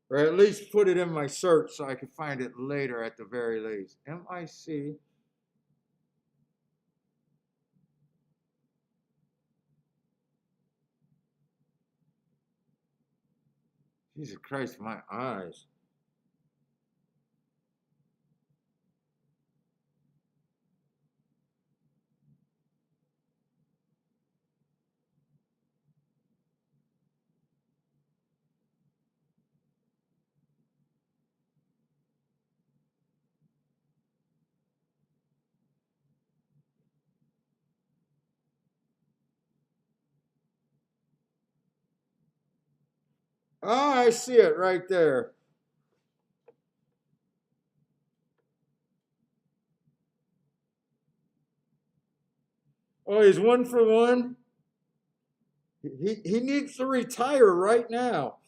Or at least put it in my search so I can find it later at the very least. MIC. Jesus Christ, my eyes. Oh, I see it right there. Oh, he's 1 for 1. He needs to retire right now.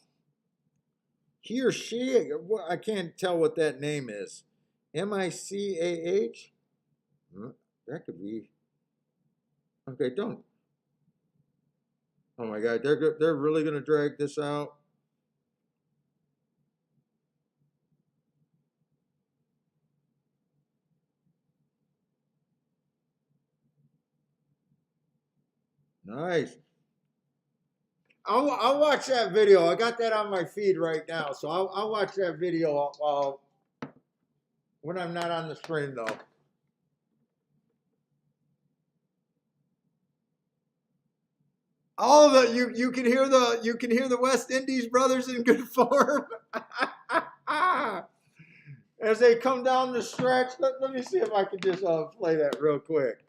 He or she, I can't tell what that name is. Micah? That could be. Okay, don't. Oh my God, they're really gonna drag this out. Nice. I'll watch that video. I got that on my feed right now, so I'll watch that video when I'm not on the stream though. All the you can hear the West Indies brothers in good form as they come down the stretch. Let me see if I can just play that real quick.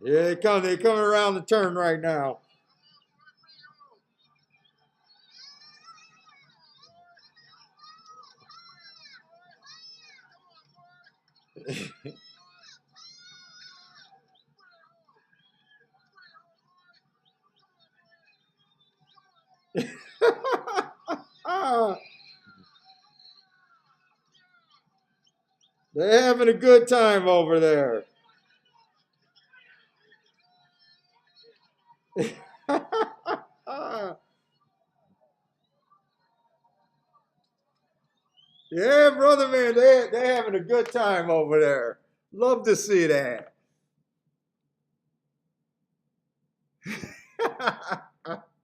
Yeah, they come. They're coming around the turn right now. They're having a good time over there. Yeah, brother man, they're having a good time over there. Love to see that.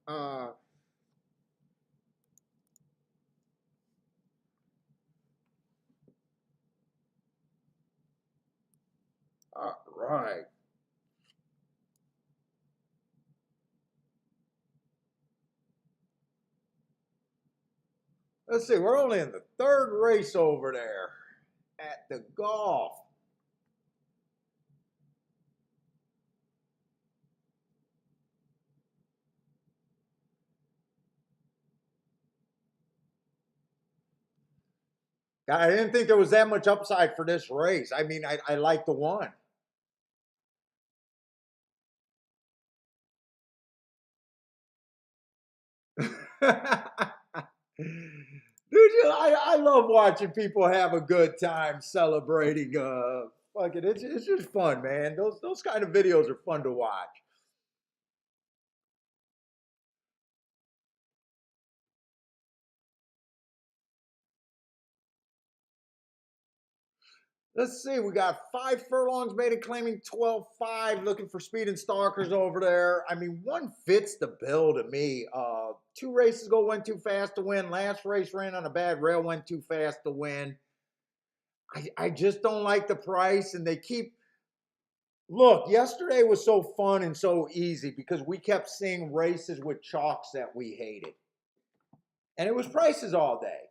All right. Let's see, we're only in the third race over there at the golf. I didn't think there was that much upside for this race. I mean, I like the one. Dude, I love watching people have a good time celebrating. Fuck it, it's just fun, man. Those kind of videos are fun to watch. Let's see, we got 5 furlongs made it claiming 12.5, looking for speed and stalkers over there. I mean, one fits the bill to me. 2 races ago went too fast to win. Last race ran on a bad rail, went too fast to win. I just don't like the price, and they keep. Look, yesterday was so fun and so easy because we kept seeing races with chalks that we hated. And it was prices all day.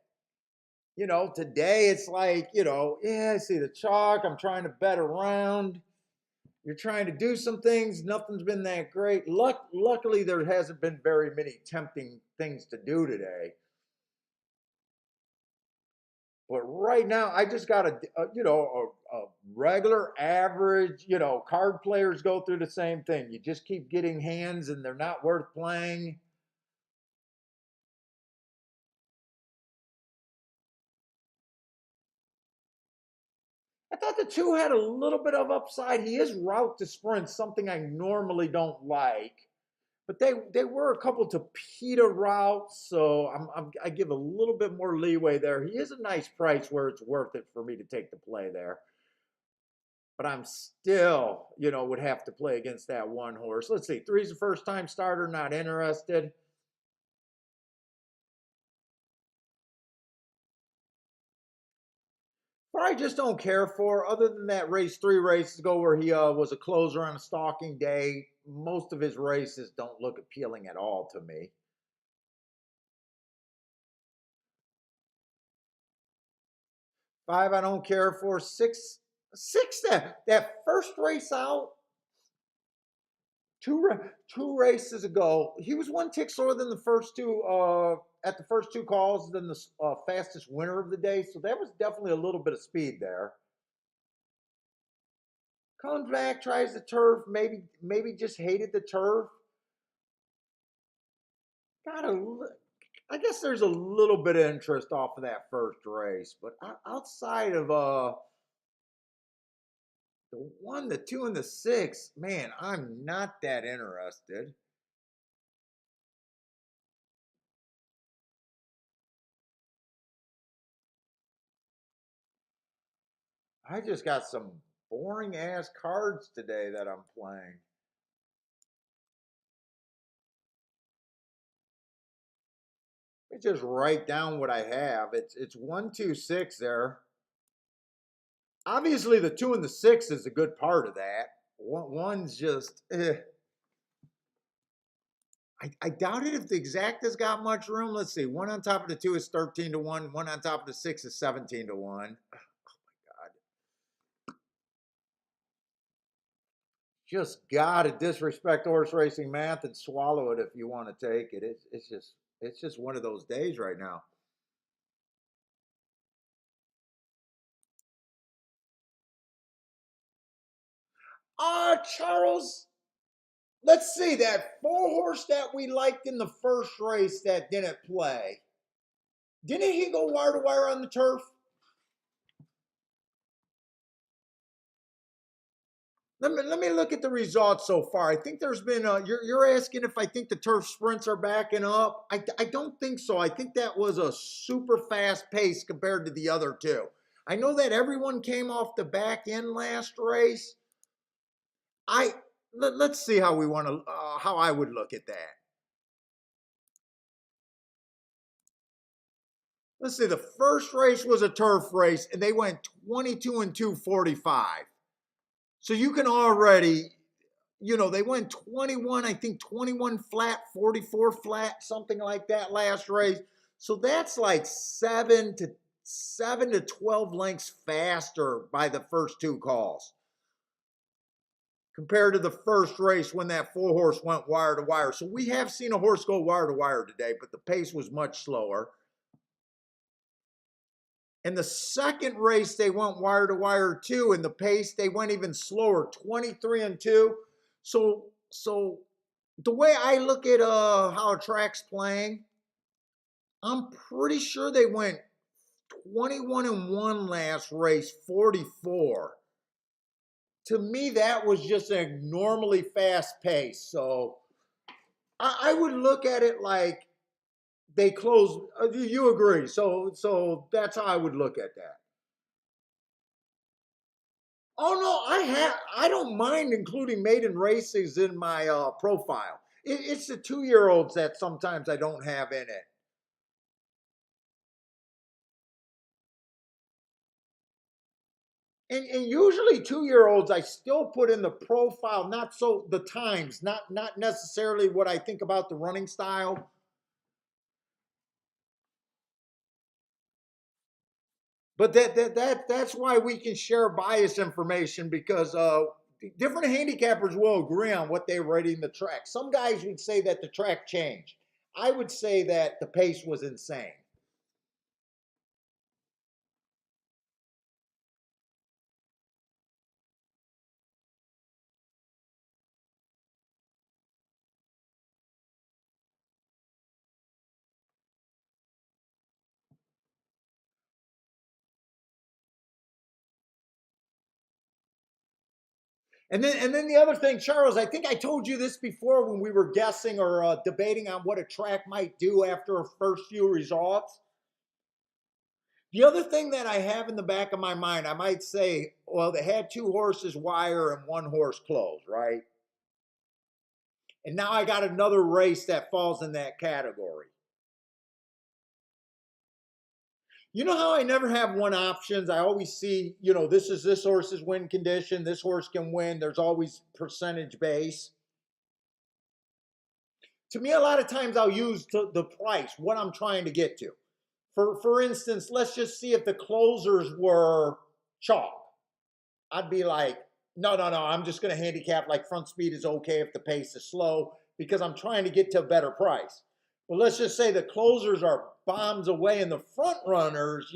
Today it's like, yeah, I see the chalk. I'm trying to bet around. You're trying to do some things. Nothing's been that great. Luckily, there hasn't been very many tempting things to do today. But right now, I just got a regular average. Card players go through the same thing. You just keep getting hands, and they're not worth playing. I thought the two had a little bit of upside. He is route to sprint, something I normally don't like, but they were a couple to Peter routes, so I give a little bit more leeway there. He is a nice price where it's worth it for me to take the play there, but I'm still, would have to play against that one horse. Let's see, three's a first time starter, not interested. But I just don't care for. Other than that race 3 races ago where he was a closer on a stalking day, most of his races don't look appealing at all to me. 5 I don't care for. Six that first race out, two two races ago, he was one tick slower than the first two at the first 2 calls than the fastest winner of the day. So that was definitely a little bit of speed there. Comes back, tries the turf, maybe just hated the turf. Got a I guess there's a little bit of interest off of that first race, but outside of The 1, the 2, and the 6, man, I'm not that interested. I just got some boring ass cards today that I'm playing. Let me just write down what I have. It's 1, 2, 6 there. Obviously, the 2 and the 6 is a good part of that. One's just. I doubt it if the exact has got much room. Let's see. 1 on top of the 2 is 13 to 1. 1 on top of the 6 is 17 to 1. Oh my God. Just gotta disrespect horse racing math and swallow it if you want to take it. It's just one of those days right now. Charles, let's see that 4 horse that we liked in the first race that didn't play. Didn't he go wire to wire on the turf? Let me look at the results so far. I think there's been you're asking if I think the turf sprints are backing up. I don't think so. I think that was a super fast pace compared to the other two. I know that everyone came off the back end last race. Let's see how we want to how I would look at that. Let's see. The first race was a turf race, and they went 22 and 245. So you can already, they went 21, I think 21 flat, 44 flat, something like that last race. So that's like 7 to 12 lengths faster by the first 2 calls compared to the first race when that 4 horse went wire to wire. So we have seen a horse go wire to wire today, but the pace was much slower. In the second race, they went wire to wire too, and the pace they went even slower, 23 and 2. So the way I look at how a track's playing, I'm pretty sure they went 21 and 1 last race, 44. To me, that was just a normally fast pace. So I would look at it like they closed. You agree? So that's how I would look at that. Oh no, I don't mind including maiden races in my profile. It's the 2-year-olds that sometimes I don't have in it. And usually 2-year-olds I still put in the profile, not so the times, not necessarily what I think about the running style. But that's why we can share bias information because different handicappers will agree on what they're rating the track. Some guys would say that the track changed. I would say that the pace was insane. And then the other thing, Charles, I think I told you this before when we were guessing or debating on what a track might do after a first few results. The other thing that I have in the back of my mind, I might say, well, they had 2 horses wire and 1 horse close, right? And now I got another race that falls in that category. You know how I never have one options? I always see, this is this horse's win condition. This horse can win. There's always percentage base. To me, a lot of times I'll use the price, what I'm trying to get to. For instance, let's just see if the closers were chalk. I'd be like, no, I'm just going to handicap like front speed is okay if the pace is slow because I'm trying to get to a better price. Well, let's just say the closers are bombs away and the front runners,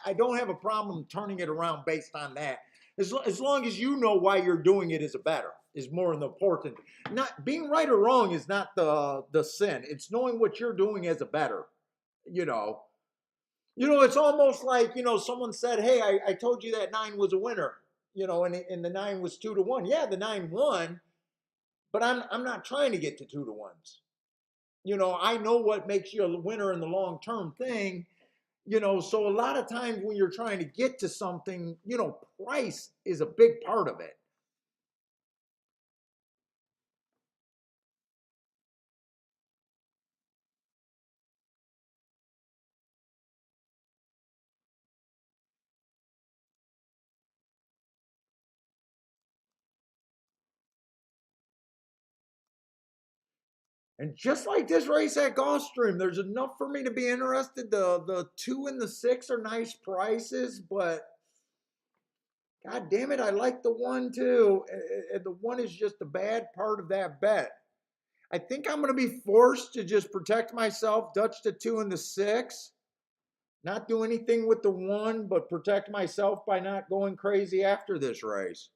I don't have a problem turning it around based on that. As long as you know why you're doing it is a better, is more important. Not being right or wrong is not the sin. It's knowing what you're doing as a better, you know. It's almost like, someone said, hey, I told you that 9 was a winner. and the 9 was 2-1. Yeah, the 9 won, but I'm not trying to get to 2-1s. I know what makes you a winner in the long term thing. So a lot of times when you're trying to get to something, price is a big part of it. And just like this race at Gulfstream, there's enough for me to be interested. The 2 and the 6 are nice prices, but God damn it, I like the 1 too. And the 1 is just a bad part of that bet. I think I'm going to be forced to just protect myself, Dutch the 2 and the 6. Not do anything with the 1, but protect myself by not going crazy after this race.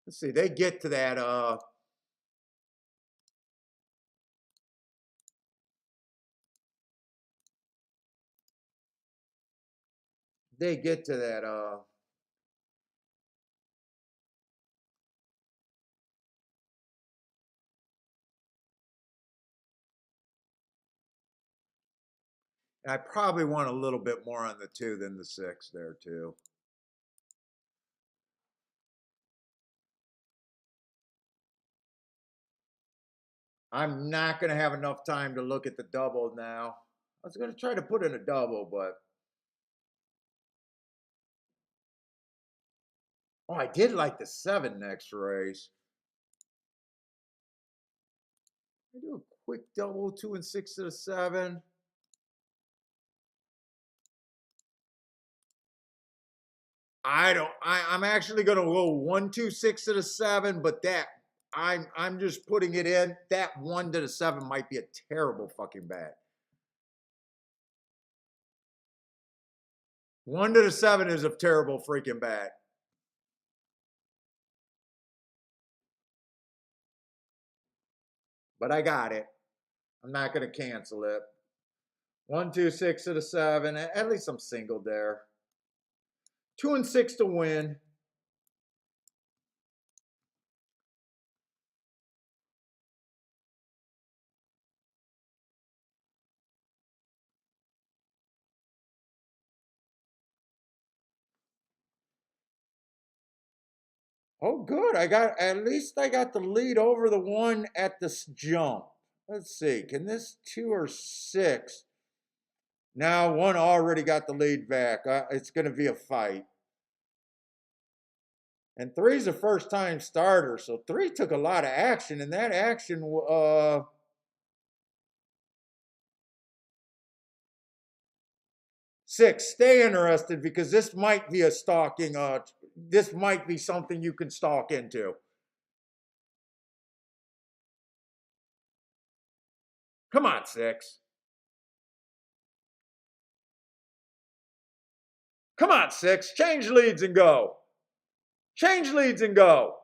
Let's see, they get to that they get to that I probably want a little bit more on the 2 than the 6 there too. I'm not going to have enough time to look at the double now. I was going to try to put in a double, but I did like the 7 next race. I do a quick double, 2 and 6 to the 7. I'm actually gonna go 1, 2, 6 to the 7, but I'm just putting it in. That 1 to the 7 might be a terrible fucking bet. 1 to the 7 is a terrible freaking bet. But I got it. I'm not gonna cancel it. 1, 2, 6 to the 7. At least I'm single there. 2 and 6 to win. Oh, good. At least I got the lead over the 1 at this jump. Let's see. Can this 2 or 6? Now 1 already got the lead back. It's going to be a fight. And 3's a first time starter, so 3 took a lot of action, and that action 6, stay interested because this might be a stalking this might be something you can stalk into. Come on, 6. Come on, 6. Change leads and go. Change leads and go.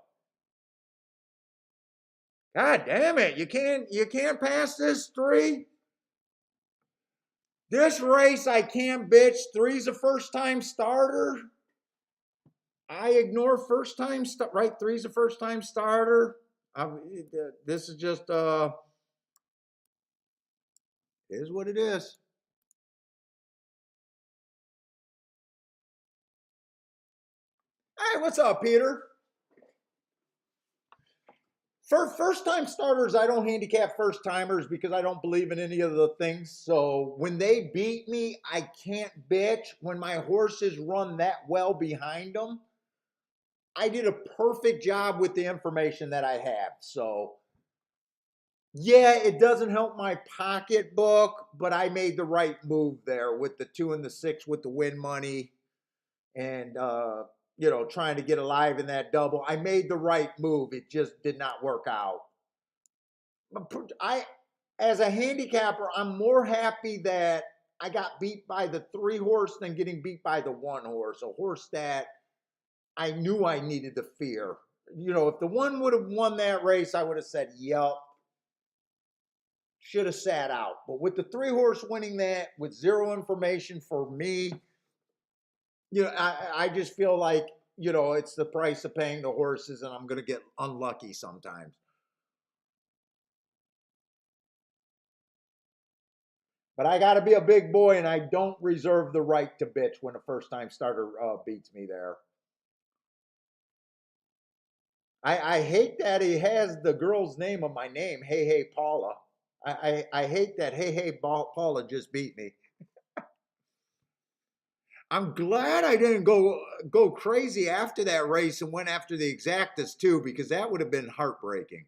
God damn it. You can't pass this 3. This race I can't bitch. 3's a first time starter. I ignore first time right. 3's a first time starter. This is just is what it is. Hey, what's up, Peter? For first time starters, I don't handicap first timers because I don't believe in any of the things. So when they beat me, I can't bitch. When my horses run that well behind them, I did a perfect job with the information that I have. So yeah, it doesn't help my pocketbook, but I made the right move there with the 2 and the 6 with the win money and trying to get alive in that double. I made the right move. It just did not work out. I as a handicapper, I'm more happy that I got beat by the 3 horse than getting beat by the 1 horse, a horse that I knew I needed to fear. If the 1 would have won that race, I would have said, "Yup." should have sat out. But with the 3 horse winning that with zero information for me, I just feel like, it's the price of paying the horses and I'm going to get unlucky sometimes. But I got to be a big boy and I don't reserve the right to bitch when a first time starter beats me there. I hate that he has the girl's name of my name, Hey Hey Paula. I hate that Hey Hey Paula just beat me. I'm glad I didn't go crazy after that race and went after the exactas too, because that would have been heartbreaking.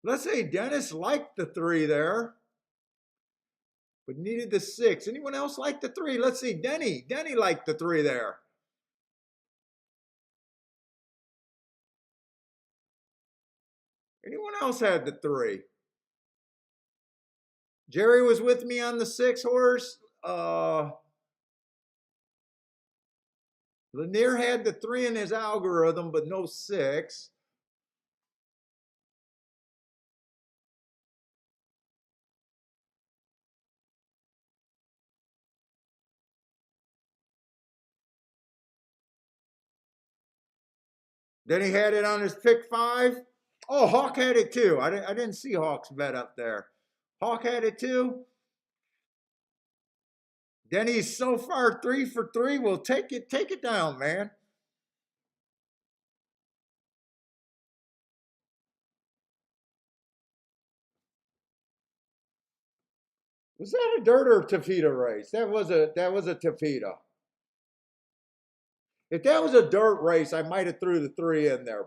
Let's say Dennis liked the 3 there, but needed the 6. Anyone else like the 3? Let's see, Denny. Denny liked the 3 there. Anyone else had the 3? Jerry was with me on the 6 horse. Lanier had the 3 in his algorithm, but no 6. Then he had it on his pick 5. Oh, Hawk had it too. I didn't see Hawk's bet up there. Hawk had it too. Denny's so far 3 for 3. Well, take it down, man. Was that a dirt or Tafita race? That was a Tafita. If that was a dirt race, I might have threw the 3 in there.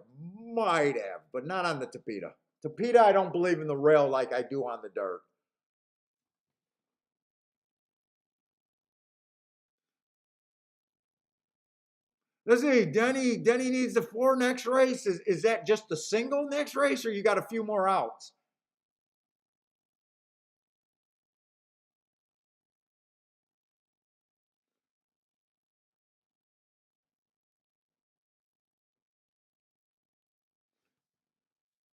Might have, but not on the Tapita. Tapita, I don't believe in the rail like I do on the dirt. Let's see, Denny needs the 4 next race. Is that just the single next race, or you got a few more outs?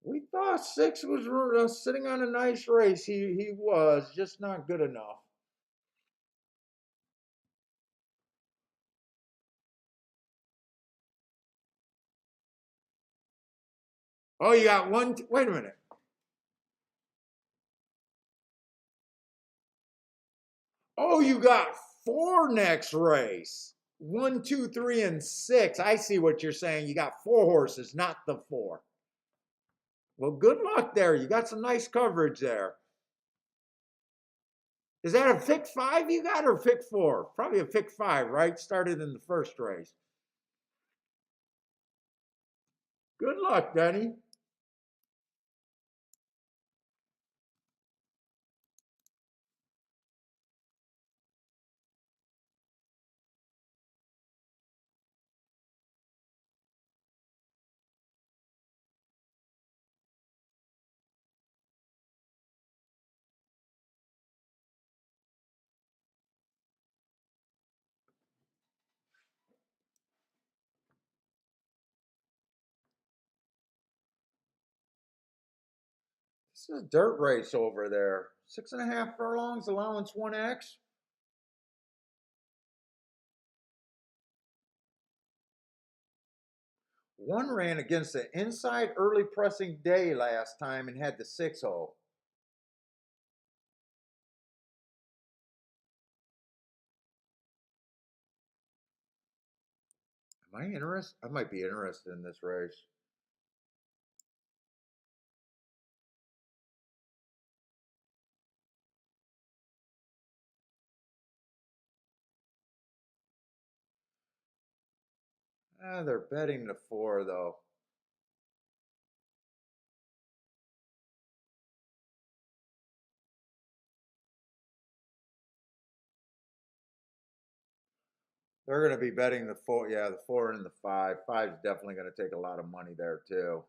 We thought 6 was sitting on a nice race. He was just not good enough. Oh, you got one. Wait a minute. Oh, you got 4 next race. 1, 2, 3, and 6. I see what you're saying. You got 4 horses, not the 4. Well, good luck there. You got some nice coverage there. Is that a pick 5 you got or pick 4? Probably a pick 5, right? Started in the first race. Good luck, Denny. This is a dirt race over there. 6.5 furlongs, allowance 1X. One ran against the inside early pressing day last time and had the 6-0. Am I interested? I might be interested in this race. They're betting the 4 though. They're going to be betting the 4. Yeah, the 4 and the 5. 5 is definitely going to take a lot of money there too.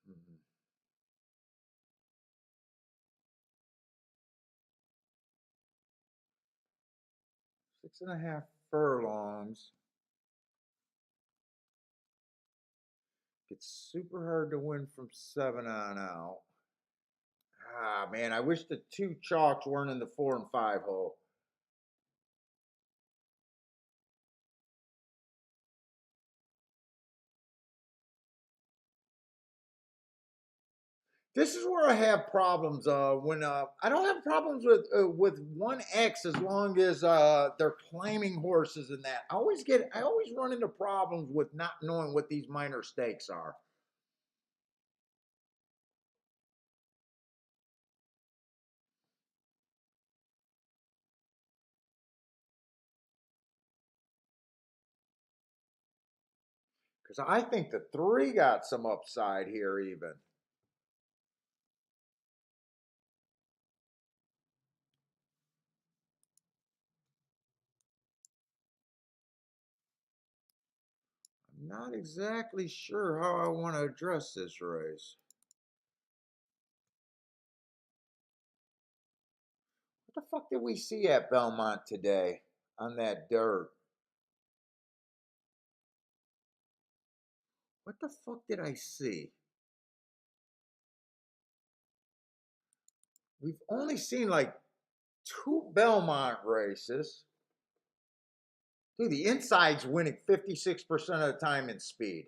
Mhm. 6.5 furlongs. It's super hard to win from 7 on out. Ah, man, I wish the two chalks weren't in the 4 and 5 hole. This is where I have problems. When I don't have problems with 1X as long as they're claiming horses and that. I always run into problems with not knowing what these minor stakes are. Because I think the 3 got some upside here, even. I'm not exactly sure how I want to address this race. What the fuck did we see at Belmont today on that dirt? What the fuck did I see? We've only seen like 2 Belmont races. Dude, the inside's winning 56% of the time in speed.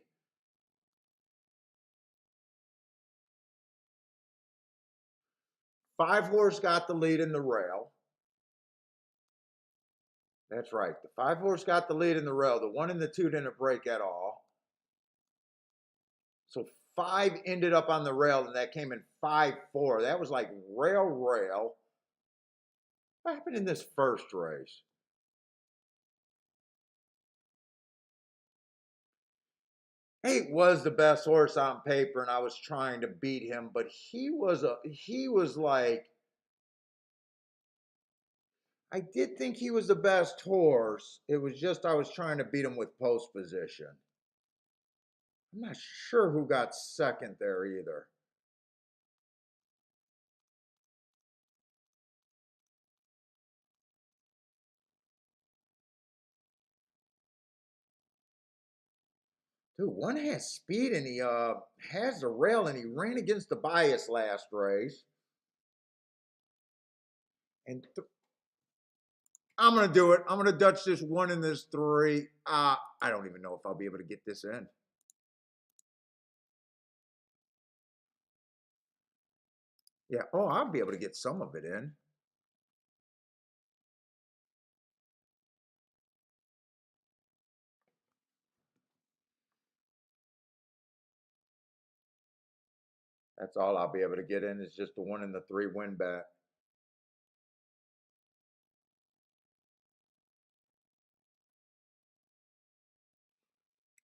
5 horse got the lead in the rail. That's right. The 5 horse got the lead in the rail. The 1 and the 2 didn't break at all. So 5 ended up on the rail, and that came in 5-4. That was like rail. What happened in this first race? 8 was the best horse on paper, and I was trying to beat him, but he was like, I did think he was the best horse. It was just I was trying to beat him with post position. I'm not sure who got second there either. Dude, 1 has speed and he has the rail and he ran against the bias last race. And I'm gonna do it. I'm gonna Dutch this 1 and this 3. I don't even know if I'll be able to get this in. Yeah. Oh, I'll be able to get some of it in. That's all I'll be able to get in is just the 1 and the 3 win bet.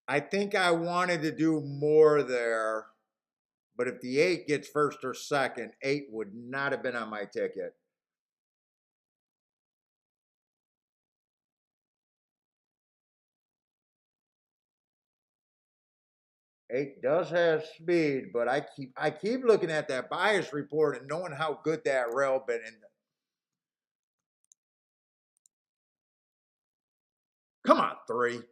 I think I wanted to do more there, but if the 8 gets first or second, 8 would not have been on my ticket. 8 does have speed, but I keep looking at that bias report and knowing how good that rail been. And come on, 3.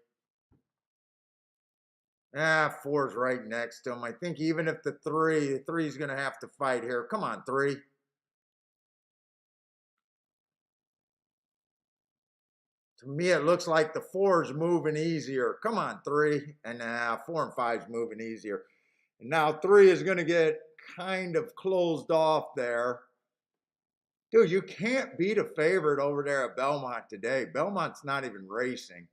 Ah, 4's right next to him. I think even if the 3's going to have to fight here. Come on, 3. To me, it looks like the 4's moving easier. Come on, 3. And 4 and 5's moving easier. And now 3 is going to get kind of closed off there. Dude, you can't beat a favorite over there at Belmont today. Belmont's not even racing.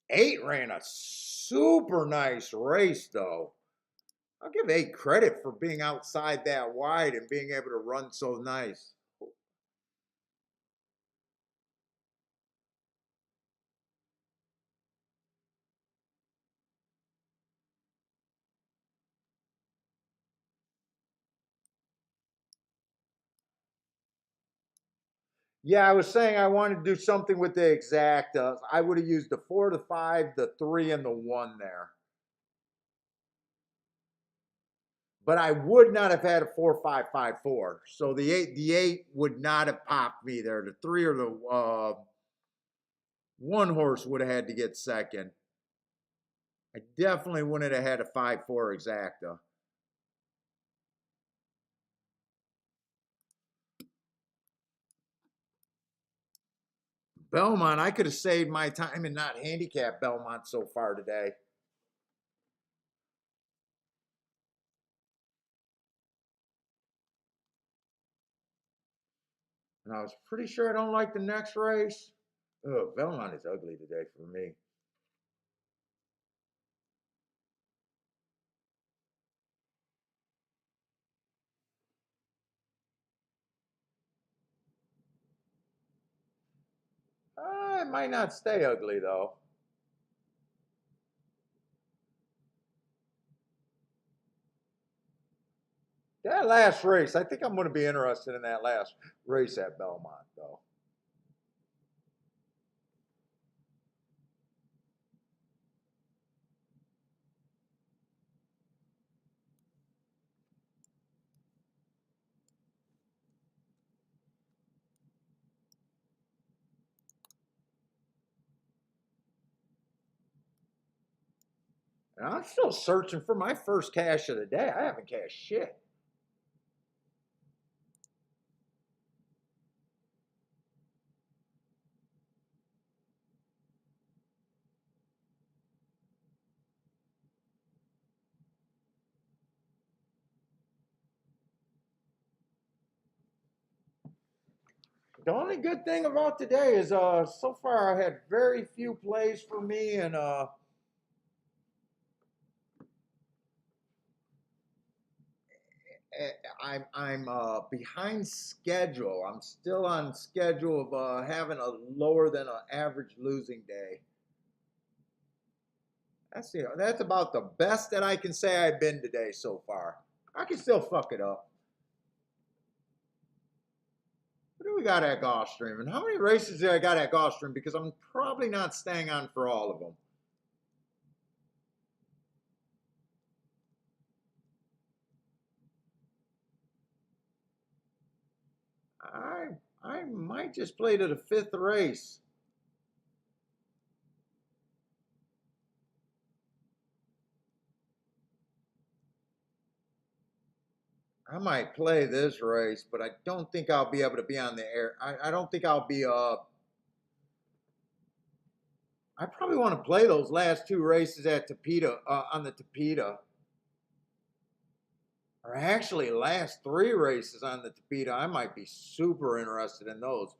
8 ran a super nice race, though. I'll give 8 credit for being outside that wide and being able to run so nice. Yeah, I was saying I wanted to do something with the exactas. I would have used the 4, the 5, the 3, and the 1 there. but I would not have had a 4-5-5-4. So the eight would not have popped me there. The three or the one horse would have had to get second. I definitely wouldn't have had a 5-4 exacta. Belmont, I could have saved my time and not handicap Belmont so far today. And I was pretty sure I don't like the next race. Oh, Belmont is ugly today for me. It might not stay ugly though. That last race, I think I'm going to be interested in that last race at Belmont though. And I'm still searching for my first cash of the day. I haven't cashed shit. The only good thing about today is so far I had very few plays for me and I'm behind schedule. I'm still on schedule of having a lower than an average losing day. That's about the best that I can say I've been today so far. I can still fuck it up. What do we got at Gulfstream? And how many races do I got at Gulfstream? Because I'm probably not staying on for all of them. I I might just play to the fifth race. I might play this race, but I don't think I'll be able to be on the air. I don't think I'll be I probably want to play those last two races at Tapeta on the Tapeta. Or actually last three races on the Tapeta. I might be super interested in those.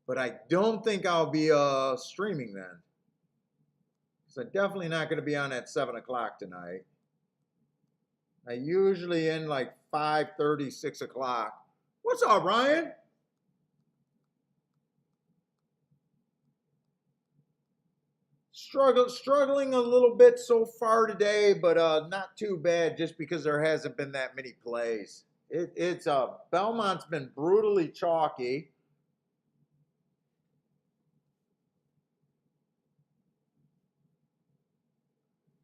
But I don't think I'll be streaming then. So definitely not going to be on at 7 o'clock tonight. I usually end like 5:30, 6 o'clock. What's up, Ryan? Struggling a little bit so far today, but not too bad just because there hasn't been that many plays. It's Belmont's been brutally chalky.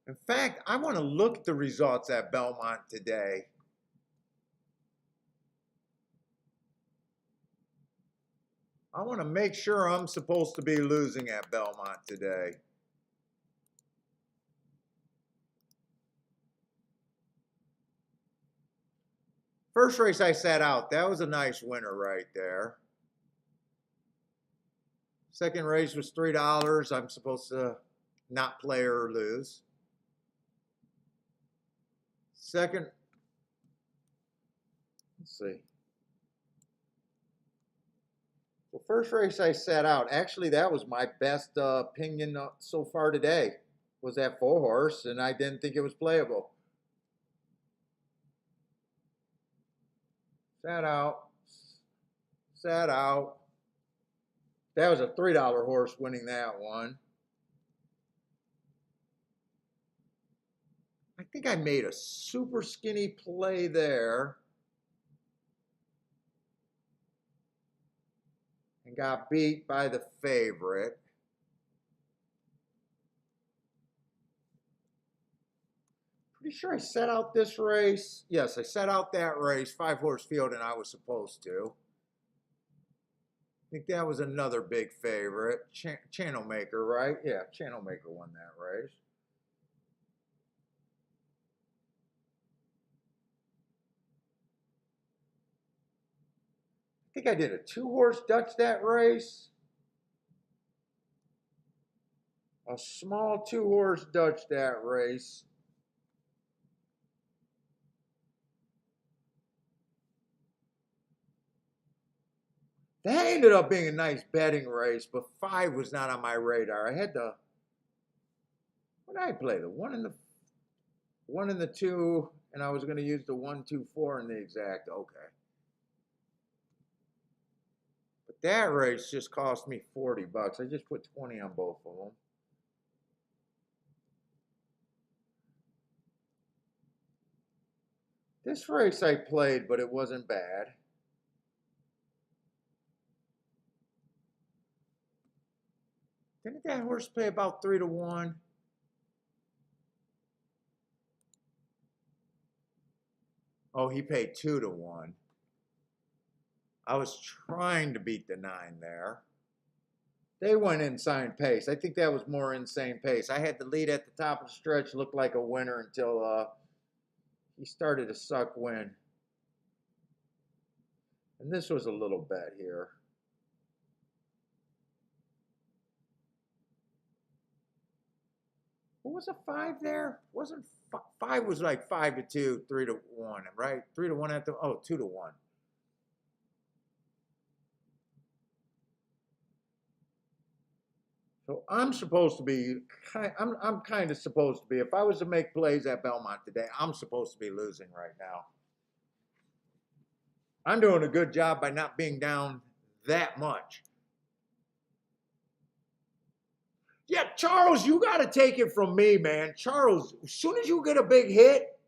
In fact, I want to look at the results at Belmont today. I want to make sure I'm supposed to be losing at Belmont today. First race I sat out, that was a nice winner right there. Second race was $3. I'm supposed to not play or lose. Second, let's see. The first race I sat out, actually that was my best opinion so far today, was that 4-horse, and I didn't think it was playable. Sat out. Sat out. That was a $3 horse winning that one. I think I made a super skinny play there. And got beat by the favorite. Pretty Pretty sure I set out this race. Yes, I set out that race, 5-horse field, and I was supposed to. I think that was another big favorite. Channel Maker, right? Yeah, Channel Maker won that race. I think I did a 2-horse Dutch that race. A small 2-horse Dutch that race. That ended up being a nice betting race, but 5 was not on my radar. I had the, what did I play? The 1 and the 2, and I was going to use the 1, 2, 4 in the exact. Okay. But that race just cost me $40. I just put 20 on both of them. This race I played, but it wasn't bad. Didn't that horse pay about 3 to 1? Oh, he paid 2 to 1. I was trying to beat the 9 there. They went insane pace. I think that was more insane pace. I had the lead at the top of the stretch, looked like a winner until he started to suck wind. And this was a little bet here. What was a 5 there? Wasn't 5 was like 5 to 2, 3 to 1, right? 3 to 1 at the 2 to 1. So I'm supposed to be, I'm kind of supposed to be, if I was to make plays at Belmont today, I'm supposed to be losing right now. I'm doing a good job by not being down that much. Yeah, Charles, you got to take it from me, man. Charles, as soon as you get a big hit,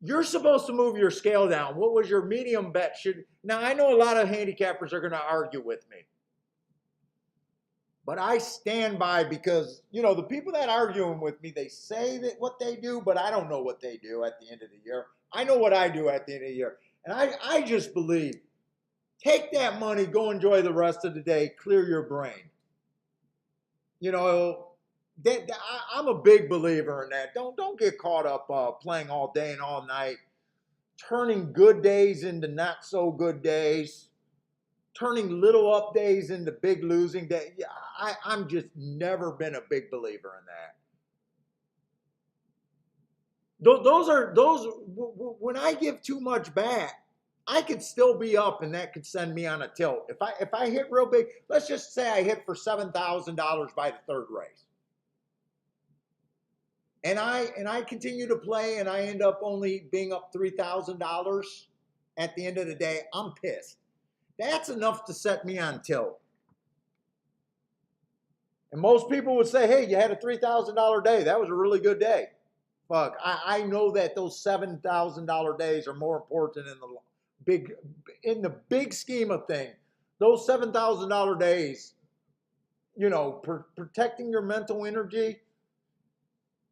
you're supposed to move your scale down. What was your medium bet? Now, I know a lot of handicappers are going to argue with me. But I stand by because, you know, the people that are arguing with me, they say that what they do, but I don't know what they do at the end of the year. I know what I do at the end of the year. And I just believe, take that money, go enjoy the rest of the day, clear your brain. You know, I'm a big believer in that. Don't get caught up playing all day and all night, turning good days into not so good days, turning little up days into big losing days. Yeah, I'm just never been a big believer in that. Those when I give too much back, I could still be up, and that could send me on a tilt. If I hit real big, let's just say I hit for $7,000 by the 3rd race, and I continue to play, and I end up only being up $3,000 at the end of the day, I'm pissed. That's enough to set me on tilt. And most people would say, hey, you had a $3,000 day. That was a really good day. Fuck, I know that those $7,000 days are more important in the big scheme of things. Those $7,000 days, you know, protecting your mental energy.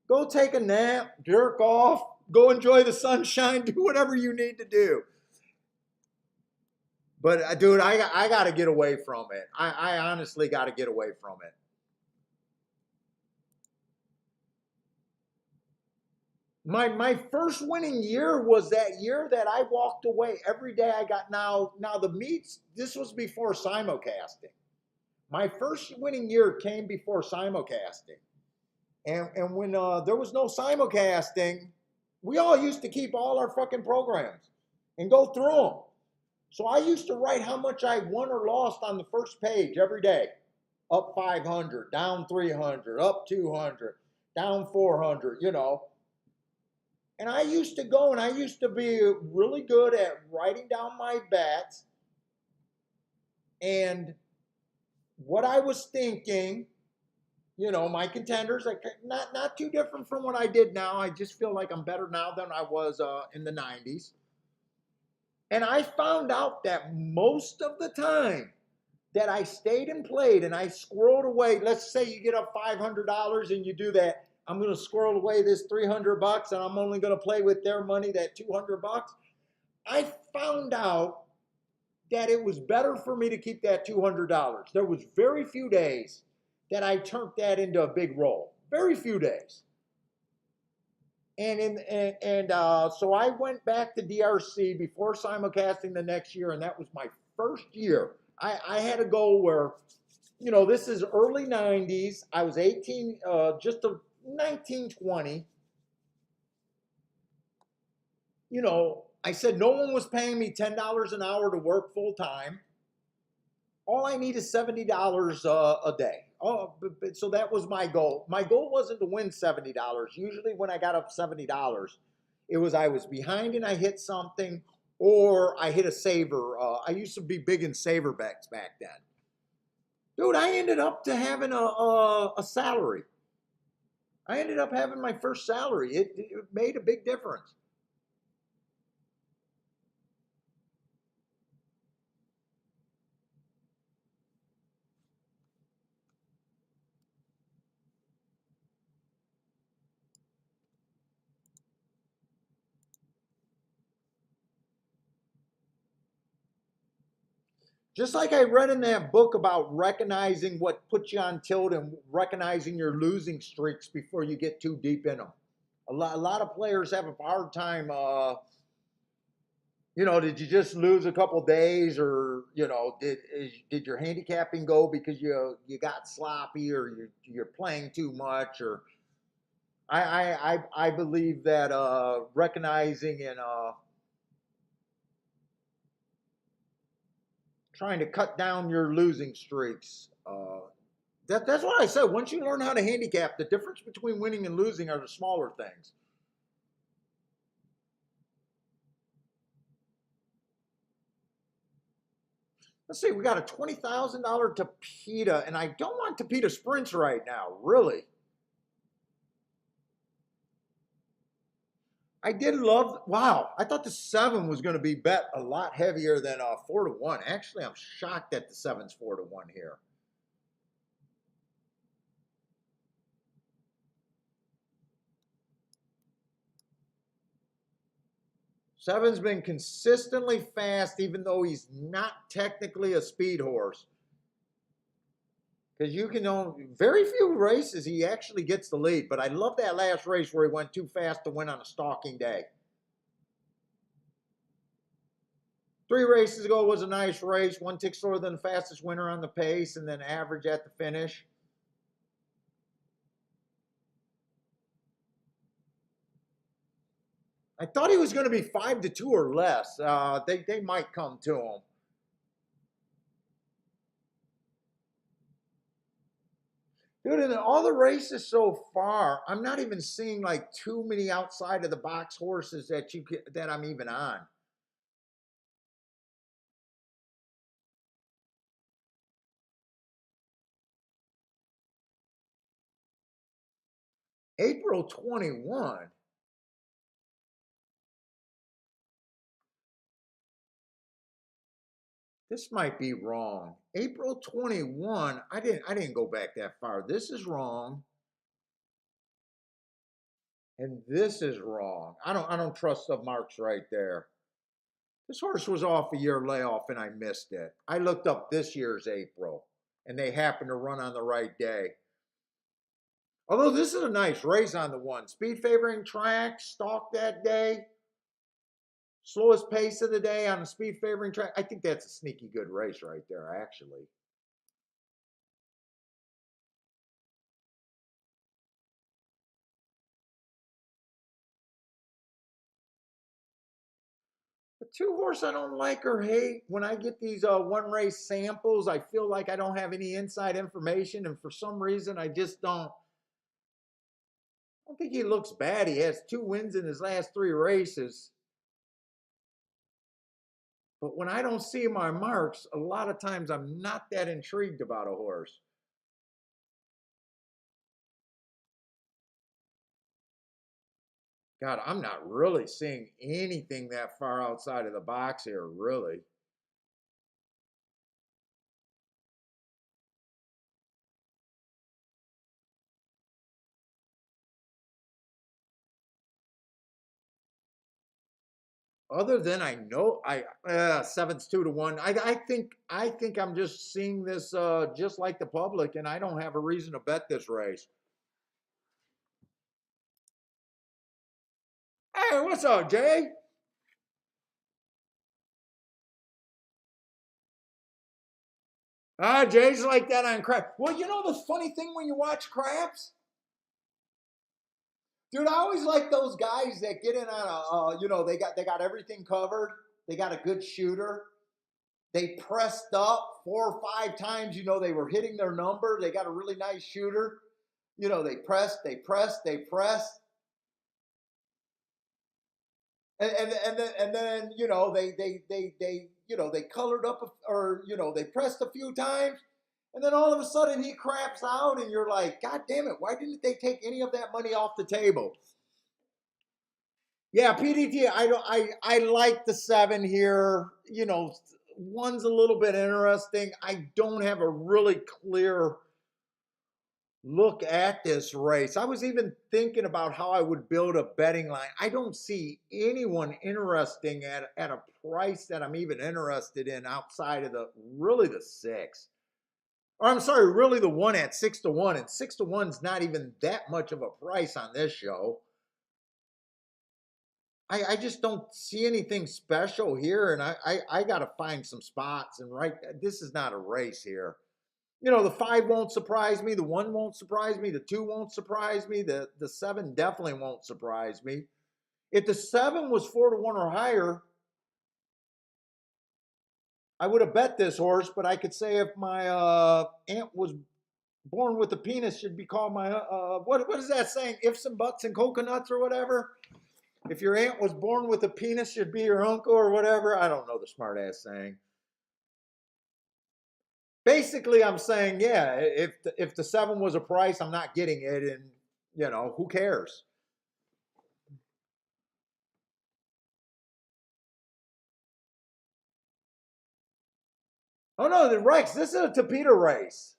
Go take a nap, jerk off, go enjoy the sunshine, do whatever you need to do. But dude, I got to get away from it. I honestly got to get away from it. My first winning year was that year that I walked away every day. I got now the meets. This was before simulcasting. My first winning year came before simulcasting, and when there was no simulcasting, we all used to keep all our fucking programs and go through them. So I used to write how much I won or lost on the first page every day. Up 500, down 300, up 200, down 400, you know. And I used to go and I used to be really good at writing down my bets and what I was thinking, you know, my contenders, like not too different from what I did now. I just feel like I'm better now than I was in the 90s. And I found out that most of the time that I stayed and played and I squirreled away, let's say you get up $500 and you do that I'm going to squirrel away this $300 and I'm only going to play with their money, that $200. I found out that it was better for me to keep that $200. There was very few days that I turned that into a big roll. Very few days. So I went back to DRC before simulcasting the next year, and that was my first year. I had a goal where, this is early 90s. I was 18, just a 19, 20. I said no one was paying me $10 an hour to work full time. All I need is $70 a day. So that was my goal. My goal wasn't to win $70. Usually when I got up $70, it was I was behind and I hit something, or I hit a saver. I used to be big in saver bets back then. Dude, I ended up to having a salary. I ended up having my first salary. It made a big difference. Just like I read in that book about recognizing what puts you on tilt and recognizing your losing streaks before you get too deep in them. A lot of players have a hard time. Did you just lose a couple days, or did your handicapping go because you got sloppy, or you're playing too much, or I believe that recognizing and trying to cut down your losing streaks. That's what I said. Once you learn how to handicap, the difference between winning and losing are the smaller things. Let's see, we got a $20,000 Tapeta, and I don't want Tapeta Sprints right now, really. I did love, wow, I thought the 7 was going to be bet a lot heavier than 4-1. Actually, I'm shocked that the 7's 4-1 here. Seven's been consistently fast, even though he's not technically a speed horse. Because you can own very few races, he actually gets the lead. But I love that last race where he went too fast to win on a stalking day. 3 races ago was a nice race. 1 tick slower than the fastest winner on the pace, and then average at the finish. I thought he was going to be 5-2 or less. They might come to him. Dude, in all the races so far, I'm not even seeing like too many outside of the box horses that I'm even on. April 21. This might be wrong. April 21. I didn't go back that far. This is wrong. And this is wrong. I don't trust the marks right there. This horse was off a year layoff and I missed it. I looked up this year's April and they happened to run on the right day. Although this is a nice race on the 1. Speed favoring track, stalk that day. Slowest pace of the day on a speed favoring track. I think that's a sneaky good race right there, actually. The 2 horse I don't like or hate, when I get these 1 race samples, I feel like I don't have any inside information, and for some reason I just don't think he looks bad. He has 2 wins in his last 3 races. But when I don't see my marks, a lot of times I'm not that intrigued about a horse. God, I'm not really seeing anything that far outside of the box here, really. Other than I know, seven's 2 to 1. I think I'm just seeing this just like the public, and I don't have a reason to bet this race. Hey, what's up, Jay? Jay's like that on crap. Well, you know the funny thing when you watch craps, dude. I always like those guys that get in on a, they got everything covered. They got a good shooter. They pressed up 4 or 5 times. They were hitting their number. They got a really nice shooter. They pressed, and then they colored up, or they pressed a few times, and then all of a sudden he craps out, and you're like, God damn it, why didn't they take any of that money off the table? Yeah, PDT. I like the 7 here. One's a little bit interesting. I don't have a really clear look at this race. I was even thinking about how I would build a betting line. I don't see anyone interesting at a price that I'm even interested in outside of the 6. Or I'm sorry, really the 1 at 6 to 1. And 6 to 1's not even that much of a price on this show. I just don't see anything special here, and I got to find some spots. And this is not a race here. The 5 won't surprise me. The 1 won't surprise me. The 2 won't surprise me. The 7 definitely won't surprise me. If the 7 was 4 to 1 or higher, I would have bet this horse. But I could say if my aunt was born with a penis, should be called my what is that saying? Ifs and buts and coconuts or whatever. If your aunt was born with a penis, should be your uncle or whatever. I don't know the smart ass saying. Basically, I'm saying, yeah, if the 7 was a price, I'm not getting it, and who cares? Oh no, the Rex, this is a Tapeta race.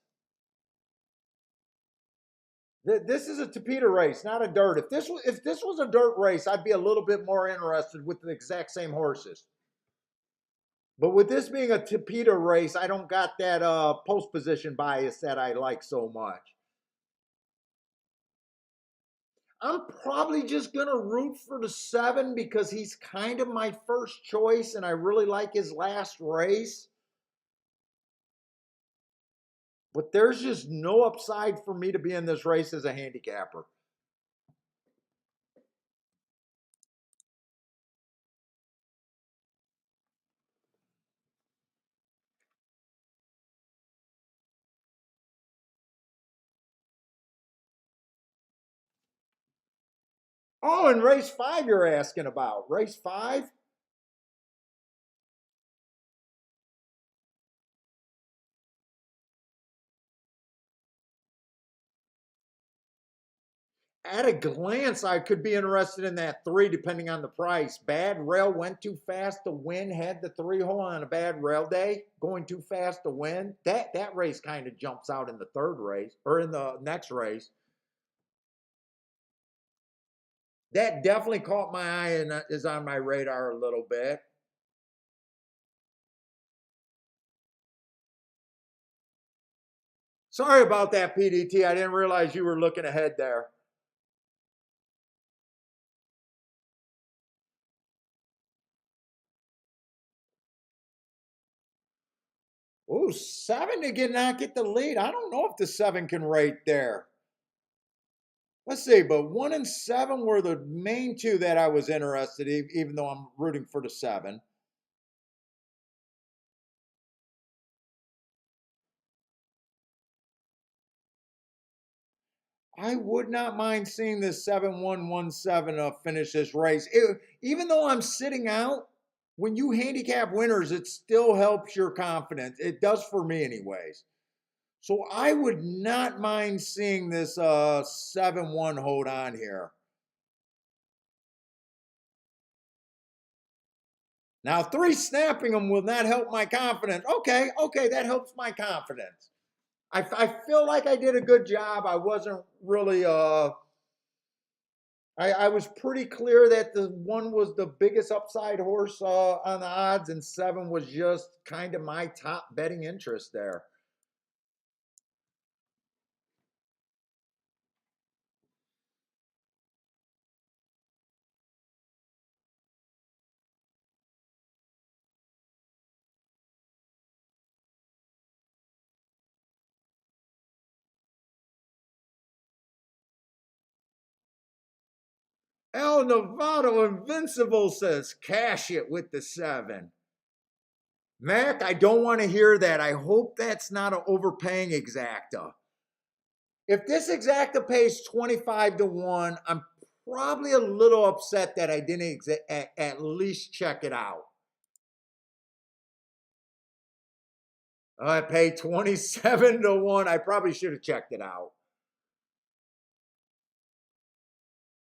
This is a Tapeta race, not a dirt. If this was a dirt race, I'd be a little bit more interested with the exact same horses. But with this being a Tapeta race, I don't got that post position bias that I like so much. I'm probably just going to root for the 7 because he's kind of my first choice, and I really like his last race. But there's just no upside for me to be in this race as a handicapper. Oh, and race 5 you're asking about. Race 5? At a glance, I could be interested in that 3 depending on the price. Bad Rail went too fast to win, had the 3-hole on a bad rail day, going too fast to win. That race kind of jumps out in the 3rd race, or in the next race. That definitely caught my eye and is on my radar a little bit. Sorry about that, PDT. I didn't realize you were looking ahead there. Ooh, 7 to not get the lead. I don't know if the 7 can rate there. Let's see, but 1 and 7 were the main 2 that I was interested in, even though I'm rooting for the 7. I would not mind seeing this 7-1-1-7 finish this race. Even though I'm sitting out, when you handicap winners, it still helps your confidence. It does for me, anyways. So I would not mind seeing this 7-1 hold on here. Now, 3 snapping them will not help my confidence. Okay, that helps my confidence. I feel like I did a good job. I wasn't really I was pretty clear that the 1 was the biggest upside horse on the odds, and 7 was just kind of my top betting interest there. El Novato Invincible says cash it with the 7. Mac, I don't want to hear that. I hope that's not an overpaying exacta. If this exacta pays 25 to 1, I'm probably a little upset that I didn't at least check it out. I paid 27 to 1. I probably should have checked it out.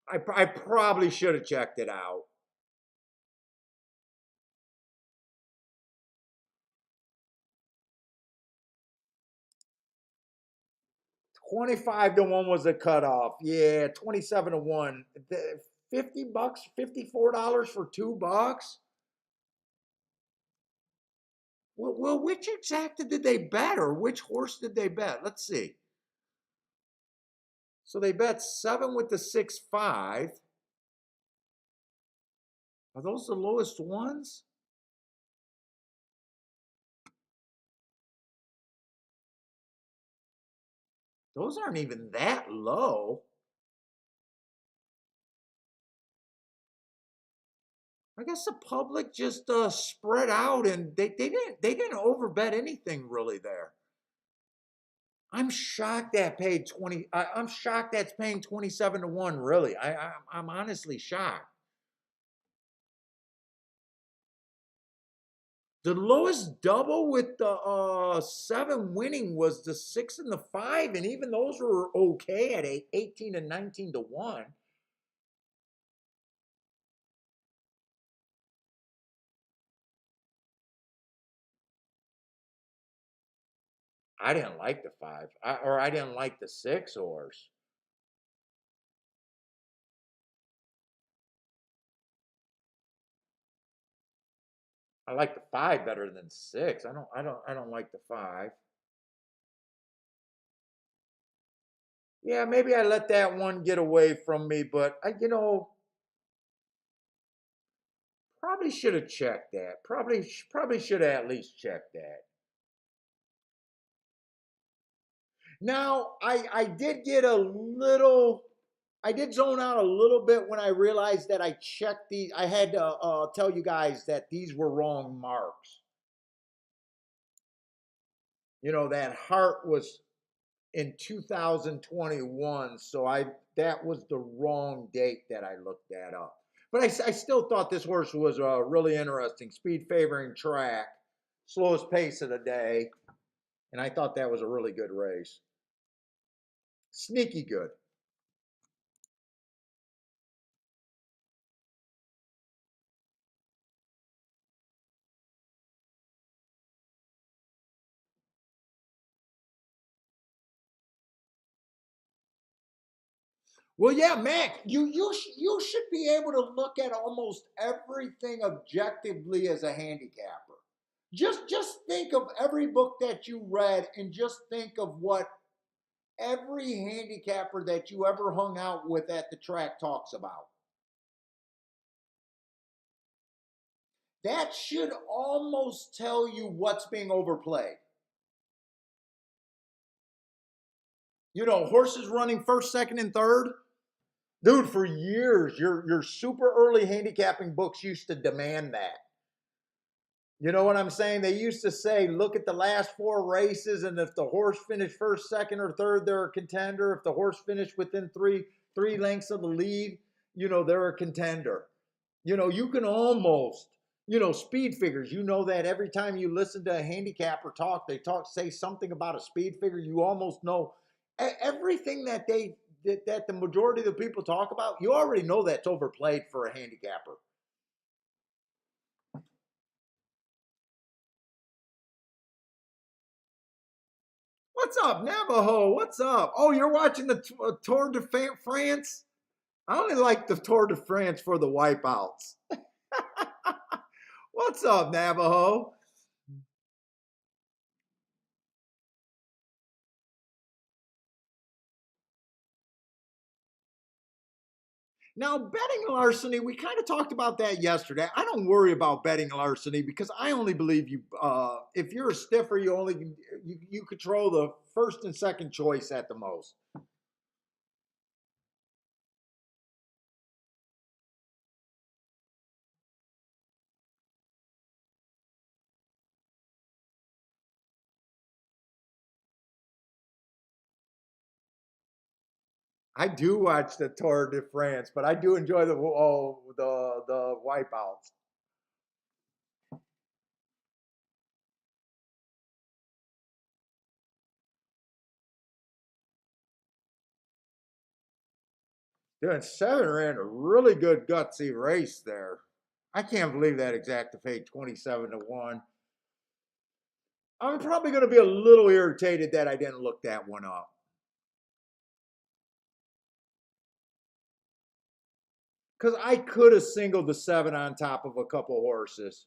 I probably should have checked it out. 25 to 1 was the cutoff. Yeah, 27 to 1. $50, $54 for $2? Well, which exacta did they bet, or which horse did they bet? Let's see. So they bet 7 with the 6-5. Are those the lowest ones? Those aren't even that low. I guess the public just spread out, and they didn't overbet anything really there. I'm shocked that paid 20. I'm shocked that's paying 27 to 1. Really, I'm honestly shocked. The lowest double with the 7 winning was the 6 and the 5, and even those were okay at 18 and 19 to 1. I didn't like the 5, or I didn't like the 6 horse. I like the 5 better than 6. I don't like the 5. Yeah, maybe I let that one get away from me, but probably should have checked that. Probably should have at least checked that. Now, I did get a little, I did zone out a little bit when I realized that I checked these. I had to tell you guys that these were wrong marks. That Hart was in 2021, so that was the wrong date that I looked that up. But I still thought this horse was really interesting. Speed favoring track, slowest pace of the day, and I thought that was a really good race. Sneaky good. Well, yeah, Mac, you should be able to look at almost everything objectively as a handicapper. Just think of every book that you read, and just think of what every handicapper that you ever hung out with at the track talks about. That should almost tell you what's being overplayed. Horses running first, second, and third. Dude, for years, your super early handicapping books used to demand that. You know what I'm saying? They used to say, look at the last 4 races, and if the horse finished first, second, or third, they're a contender. If the horse finished within three lengths of the lead, they're a contender. You can almost, speed figures. You know that every time you listen to a handicapper talk, say something about a speed figure. You almost know everything that that the majority of the people talk about. You already know that's overplayed for a handicapper. What's up, Navajo? What's up? Oh, you're watching the Tour de France? I only like the Tour de France for the wipeouts. What's up, Navajo? Now, betting larceny, we kind of talked about that yesterday. I don't worry about betting larceny because I only believe you. If you're a stiffer, you control the first and second choice at the most. I do watch the Tour de France, but I do enjoy the wipeouts. Doing seven ran a really good gutsy race there. I can't believe that exacta paid 27 to 1. I'm probably going to be a little irritated that I didn't look that one up. Because I could have singled the seven on top of a couple horses.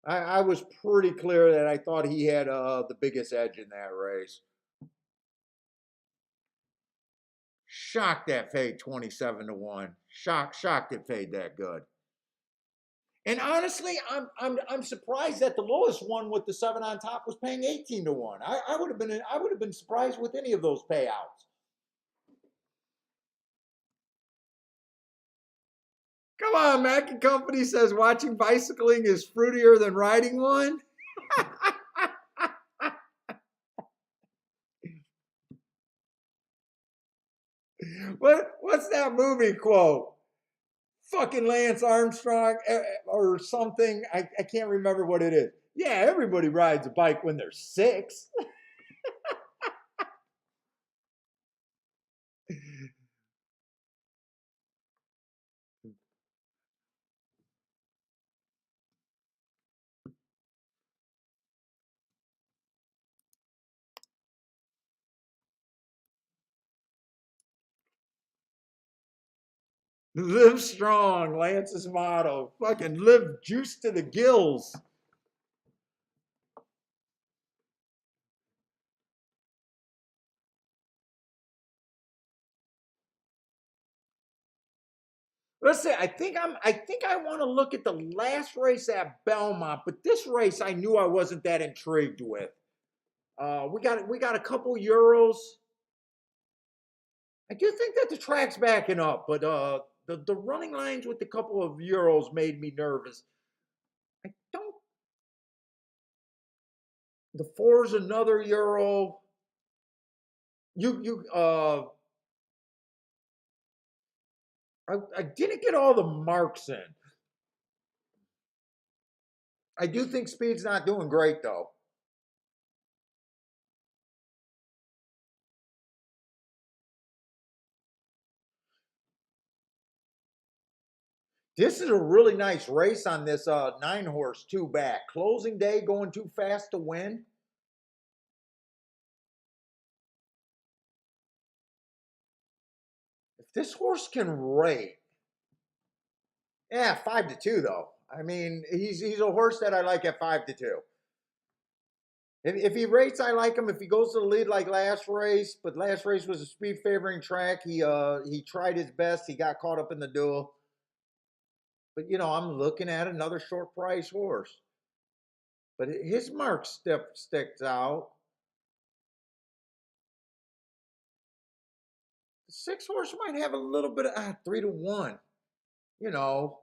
I was pretty clear that I thought he had the biggest edge in that race. Shocked that fade 27 to 1. Shocked it fade that good. And honestly, I'm surprised that the lowest one with the seven on top was paying 18 to 1. I would have been surprised with any of those payouts. Come on, Mac and Company says watching bicycling is fruitier than riding one. What's that movie quote? Fucking Lance Armstrong or something. I can't remember what it is. Yeah, everybody rides a bike when they're 6. Live strong, Lance's motto. Fucking live juice to the gills. Let's say I think I want to look at the last race at Belmont, but this race I knew I wasn't that intrigued with. We got a couple euros. I do think that the track's backing up, but the running lines with a couple of euros made me nervous. I don't. The four's another euro. You I didn't get all the marks in. I do think Speed's not doing great though. This is a really nice race on this 9 horse two back. Closing day going too fast to win. If this horse can rate, yeah, 5 to 2 though. I mean, he's a horse that I like at 5 to 2. If he rates, I like him. If he goes to the lead like last race, but last race was a speed favoring track. He tried his best. He got caught up in the duel. But I'm looking at another short price horse. But his mark sticks out. The 6 horse might have a little bit of 3 to 1. You know,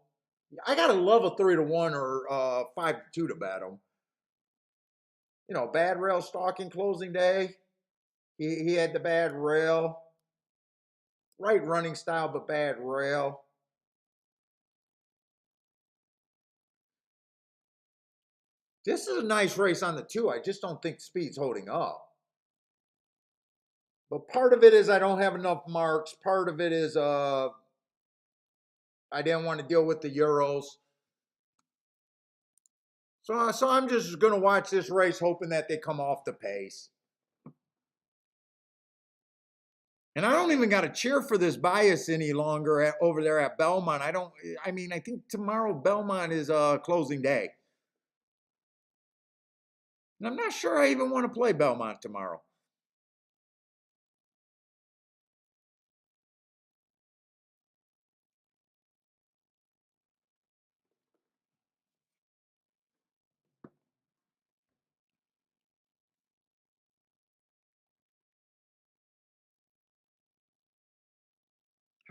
I gotta love a 3 to 1 or 5 to 2 to bet him. Bad rail stalking closing day. He had the bad rail. Right running style, but bad rail. This is a nice race on the 2. I just don't think speed's holding up. But part of it is I don't have enough marks. Part of it is I didn't want to deal with the euros. So I'm just going to watch this race hoping that they come off the pace. And I don't even got to cheer for this bias any longer over there at Belmont. I think tomorrow Belmont is closing day. And I'm not sure I even want to play Belmont tomorrow.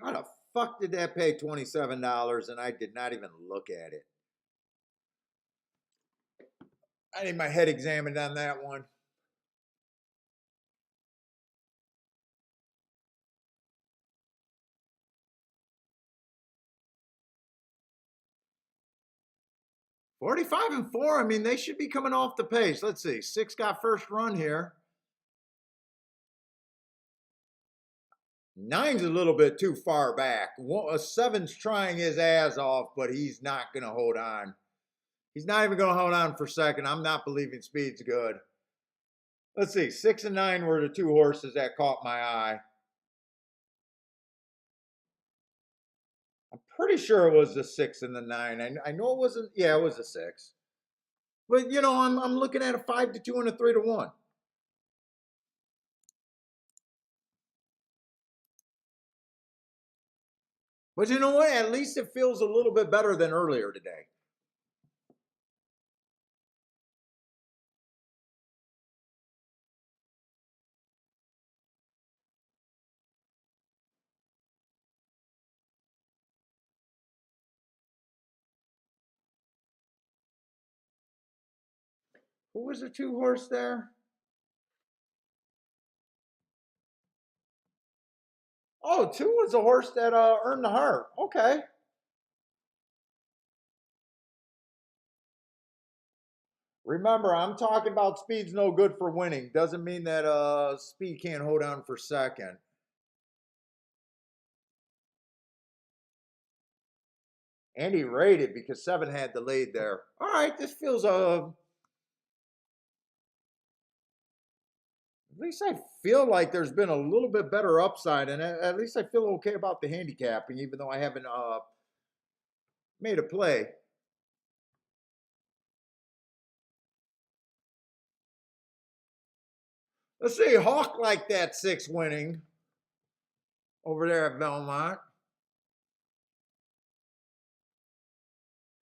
How the fuck did that pay $27 and I did not even look at it? I need my head examined on that one. $45-4. I mean, they should be coming off the pace. Let's see. 6 got first run here. 9's a little bit too far back. 7's trying his ass off, but he's not going to hold on. He's not even going to hold on for second. I'm not believing speed's good. Let's see. 6 and 9 were the 2 horses that caught my eye. I'm pretty sure it was the 6 and the 9. I know it wasn't. Yeah, it was the 6. But you know, I'm looking at a 5-2 and a 3-1. But you know what? At least it feels a little bit better than earlier today. Who was the 2 horse there? Oh, 2 was the horse that earned the heart. Okay. Remember, I'm talking about speed's no good for winning. Doesn't mean that speed can't hold on for second. And he rated because 7 had the lead there. All right, this feels at least I feel like there's been a little bit better upside, and at least I feel okay about the handicapping, even though I haven't made a play. Let's see, Hawk like that 6 winning over there at Belmont.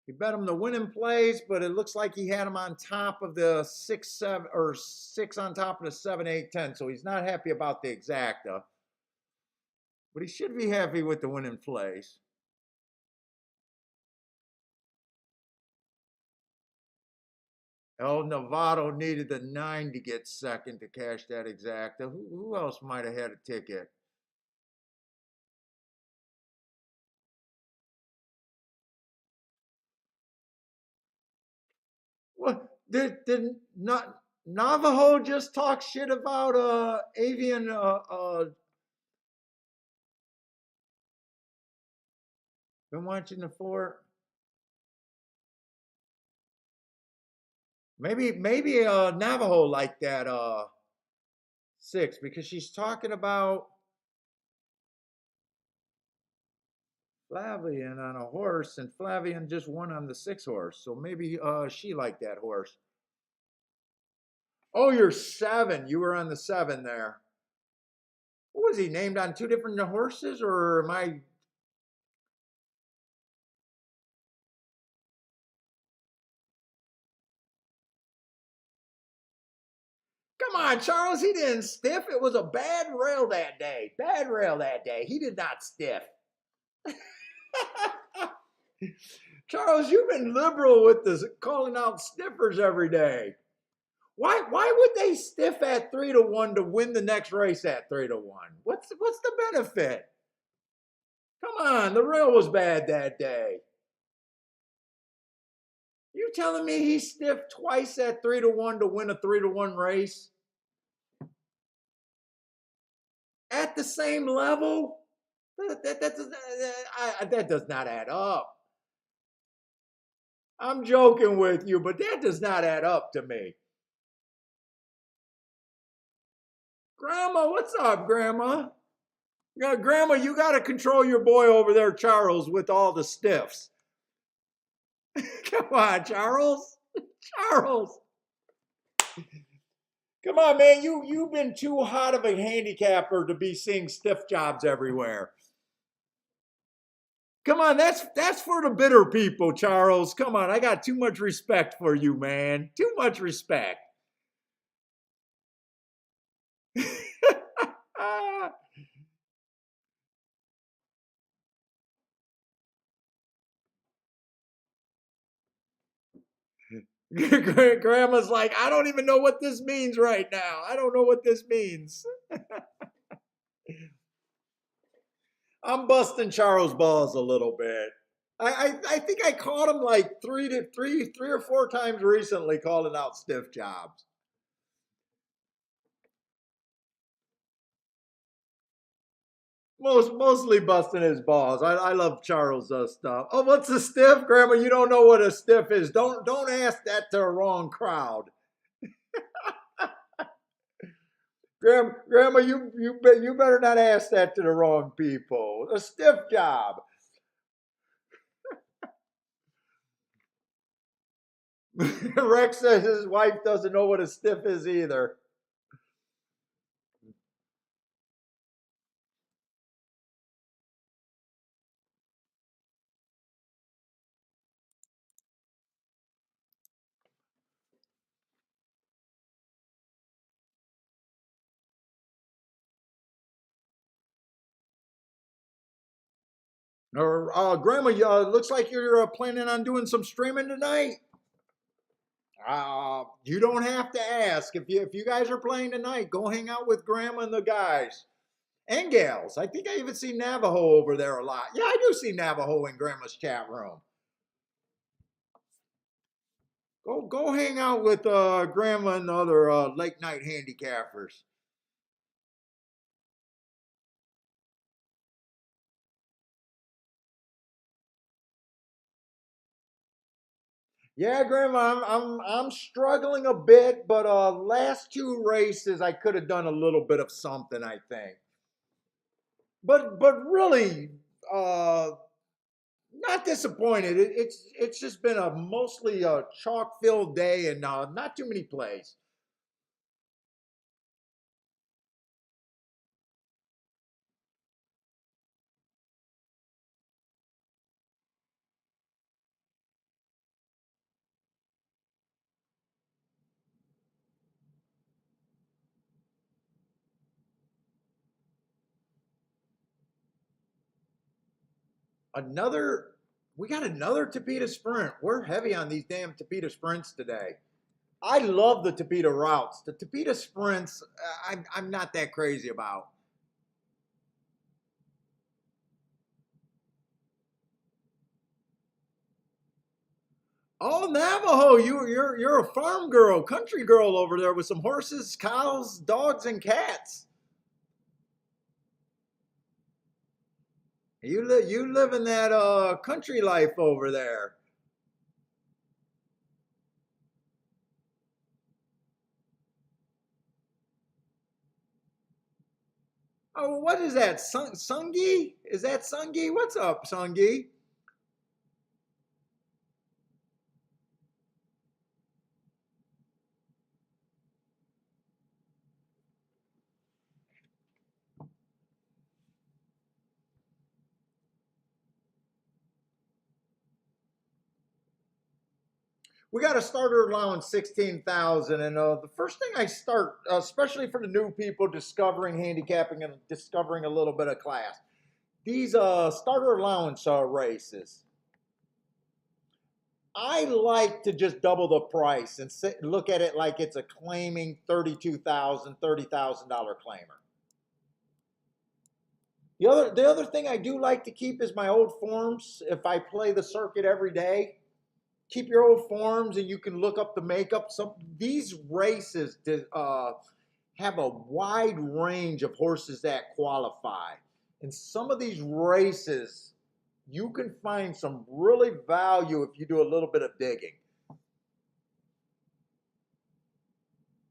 He bet him the winning plays, but it looks like he had him on top of the 6, 7, or 6 on top of the 7, 8, 10. So he's not happy about the exacta. But he should be happy with the winning plays. El Novato needed the 9 to get second to cash that exacta. Who else might have had a ticket? What did not Navajo just talk shit about avian been watching the 4? Maybe Navajo like that 6 because she's talking about Flavian on a horse, and Flavian just won on the 6 horse. So maybe she liked that horse. Oh, you're 7. You were on the 7 there. What was he named on 2 different horses, or am I? Come on, Charles. He didn't stiff. It was a bad rail that day. Bad rail that day. He did not stiff. Charles, you've been liberal with this calling out stiffers every day. Why would they stiff at 3-1 to win the next race at 3-1? What's the benefit? Come on, the rail was bad that day. You telling me he stiffed twice at 3-1 to win a 3-1 race? At the same level? That does not add up. I'm joking with you, but that does not add up to me. Grandma, what's up, Grandma? Grandma, you got to control your boy over there, Charles, with all the stiffs. Come on, Charles. Charles. Come on, man. You've been too hot of a handicapper to be seeing stiff jobs everywhere. Come on, that's for the bitter people, Charles. Come on, I got too much respect for you, man. Too much respect. Grandma's like, I don't even know what this means right now. I don't know what this means. I'm busting Charles' balls a little bit. I think I caught him like three or four times recently calling out stiff jobs. Mostly busting his balls. I love Charles' stuff. Oh, what's a stiff, Grandma? You don't know what a stiff is. Don't ask that to the wrong crowd. Grandma, you better not ask that to the wrong people. A stiff job. Rex says his wife doesn't know what a stiff is either. Or Grandma, looks like you're planning on doing some streaming tonight. You don't have to ask. If you guys are playing tonight, go hang out with Grandma and the guys and gals. I think I even see Navajo over there a lot. Yeah, I do see Navajo in Grandma's chat room. Go hang out with Grandma and the other late night handicappers. Yeah, Grandma, I'm struggling a bit, but last two races I could have done a little bit of something, I think. But really, uh, not disappointed. It's just been a mostly a chalk filled day and not too many plays. Another, we got another Tapeta sprint. We're heavy on these damn Tapeta sprints today. I love the Tapeta routes. The Tapeta sprints, I'm not that crazy about. Oh, Navajo, you're a farm girl, country girl over there with some horses, cows, dogs, and cats. You live in that country life over there. Oh, what is that? Sungi? Is that Sungi? What's up, Sungi? We got a starter allowance 16,000, and the first thing I start, especially for the new people discovering handicapping and discovering a little bit of class, these starter allowance races. I like to just double the price and look at it like it's a claiming $30,000 claimer. The other thing I do like to keep is my old forms. If I play the circuit every day, keep your old forms and you can look up the makeup. Some these races have a wide range of horses that qualify. In some of these races, you can find some really value if you do a little bit of digging.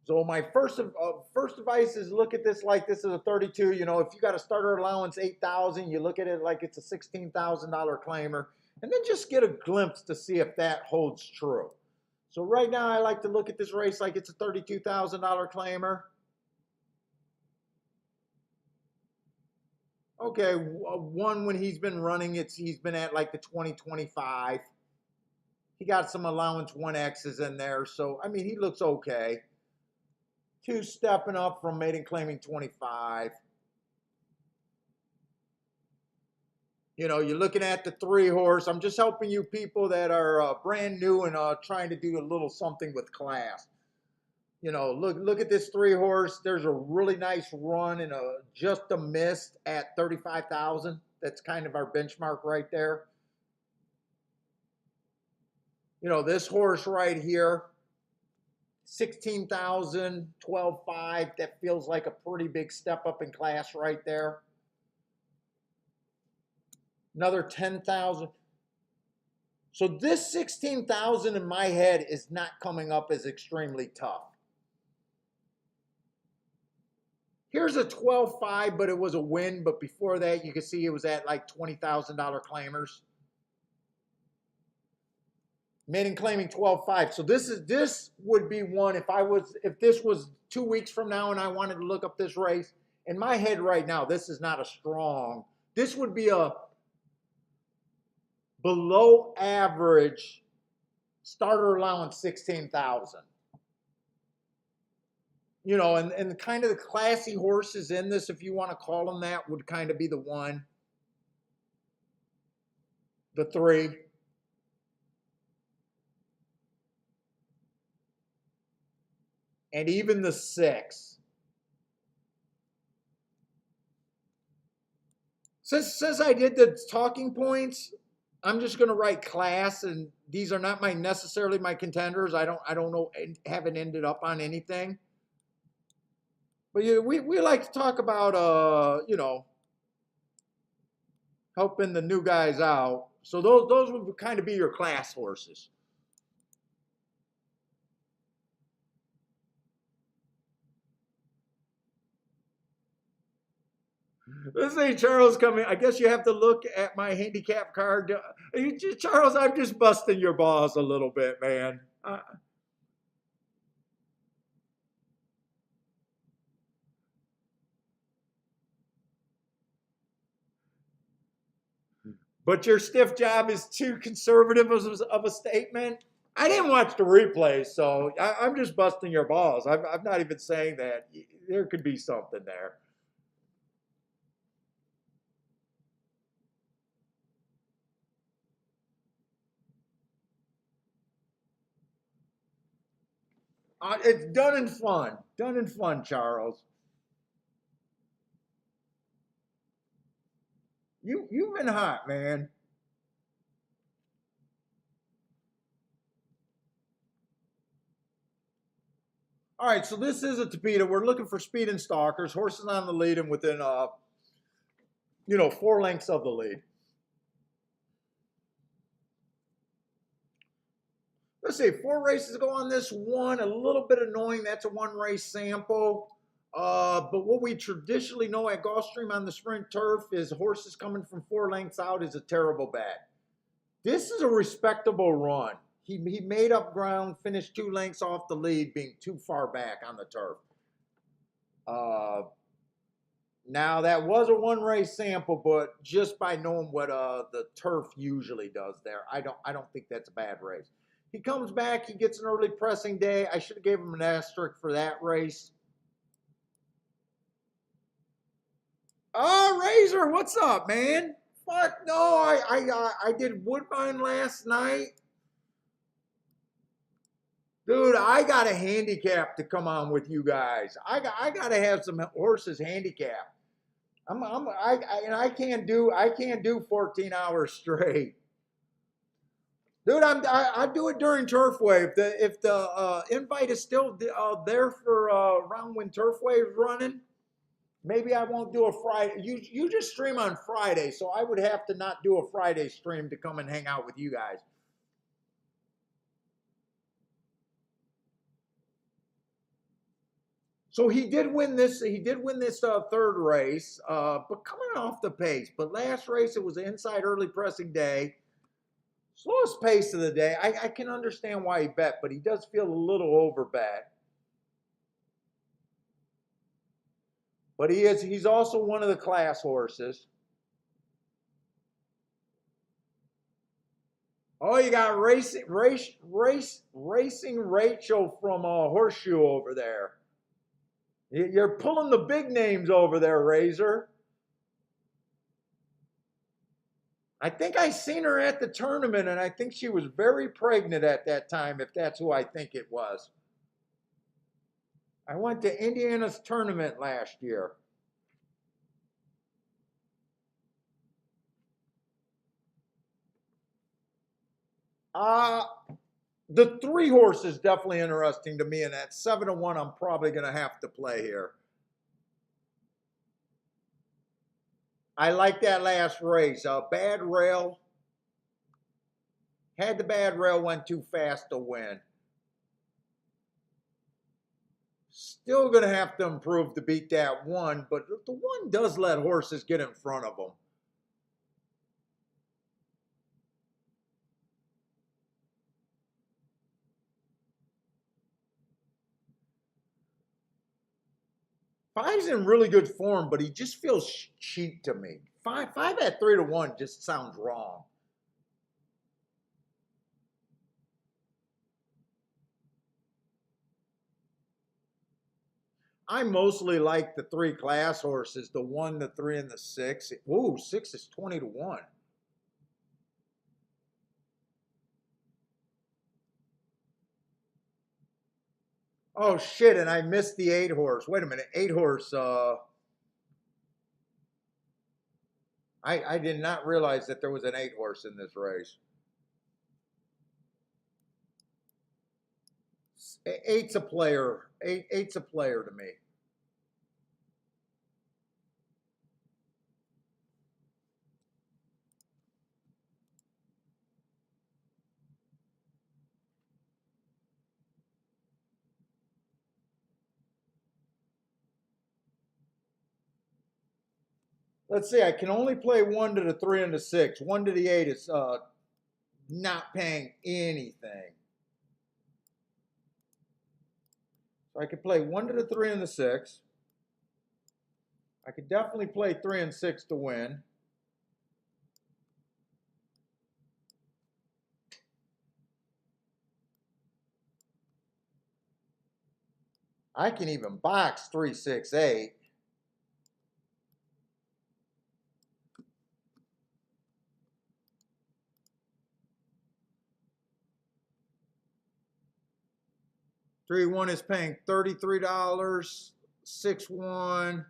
So my first advice is look at this like this is a 32. You know, if you got a starter allowance 8,000, you look at it like it's a $16,000 claimer, and then just get a glimpse to see if that holds true. So right now, I like to look at this race like it's a $32,000 claimer. Okay, one when he's been running, he's been at like the 2025. He got some allowance 1X's in there, so I mean he looks okay. Two stepping up from maiden claiming 25. You know, you're looking at the 3-horse. I'm just helping you people that are brand new and trying to do a little something with class. You know, look at this 3-horse. There's a really nice run and just a miss at 35,000. That's kind of our benchmark right there. You know, this horse right here, 16,000, 12.5. That feels like a pretty big step up in class right there. Another 10,000. So this 16,000 in my head is not coming up as extremely tough. Here's a 12.5, but it was a win. But before that, you can see it was at like $20,000 claimers. Maiden claiming 12.5. So this would be one if this was 2 weeks from now and I wanted to look up this race. In my head right now, this is not a strong. This would be a below average starter allowance 16,000. You know, and kind of the classy horses in this, if you want to call them that, would kind of be the 1, the 3. And even the 6. Since I did the talking points, I'm just going to write class, and these are not necessarily my contenders. I don't know, haven't ended up on anything. But yeah, we like to talk about you know, helping the new guys out. So those would kind of be your class horses. Let's say Charles coming. I guess you have to look at my handicap card. Charles, I'm just busting your balls a little bit, man. But your stiff job is too conservative of a statement. I didn't watch the replay, so I'm just busting your balls. I'm not even saying that. There could be something there. It's done in fun. Done in fun, Charles. You've been hot, man. All right, so this is a Tapeta. We're looking for speed and stalkers. Horses on the lead and within you know, 4 lengths of the lead. Let's see, 4 races go on this one. A little bit annoying. That's a 1-race sample. But what we traditionally know at Gulfstream on the sprint turf is horses coming from 4 lengths out is a terrible bet. This is a respectable run. He made up ground, finished 2 lengths off the lead, being too far back on the turf. Now that was a 1-race sample, but just by knowing what the turf usually does there, I don't think that's a bad race. He comes back, he gets an early pressing day. I should have gave him an asterisk for that race. Oh, Razor, what's up, man? Fuck no, I did Woodbine last night. Dude, I got a handicap to come on with you guys. I got to have some horses handicap. I can't do 14 hours straight. Dude, I do it during Turfway. If the invite is still there for around when Turfway is running, maybe I won't do a Friday. You just stream on Friday, so I would have to not do a Friday stream to come and hang out with you guys. So he did win this. He did win this third race, but coming off the pace. But last race, it was an inside early pressing day. Slowest pace of the day. I can understand why he bet, but he does feel a little overbet. But he's also one of the class horses. Oh, you got racing Rachel from Horseshoe over there. You're pulling the big names over there, Razor. I think I seen her at the tournament, and I think she was very pregnant at that time, if that's who I think it was. I went to Indiana's tournament last year. The three horse is definitely interesting to me, and at 7-1, I'm probably going to have to play here. I like that last race. Bad rail. Had the bad rail, went too fast to win. Still going to have to improve to beat that one, but the one does let horses get in front of them. Five's in really good form, but he just feels cheap to me. Five at 3-1 just sounds wrong. I mostly like the three class horses, the 1, the 3, and the 6. Ooh, 6 is 20-1. Oh shit, and I missed the 8 horse. Wait a minute, 8 horse. I did not realize that there was an 8 horse in this race. Eight's a player. Eight's a player to me. Let's see. I can only play 1 to the 3 and the 6. 1 to the 8 is not paying anything. So I could play 1 to the 3 and the 6. I could definitely play 3 and 6 to win. I can even box 3, 6, 8. Three one is paying $33. 6-1.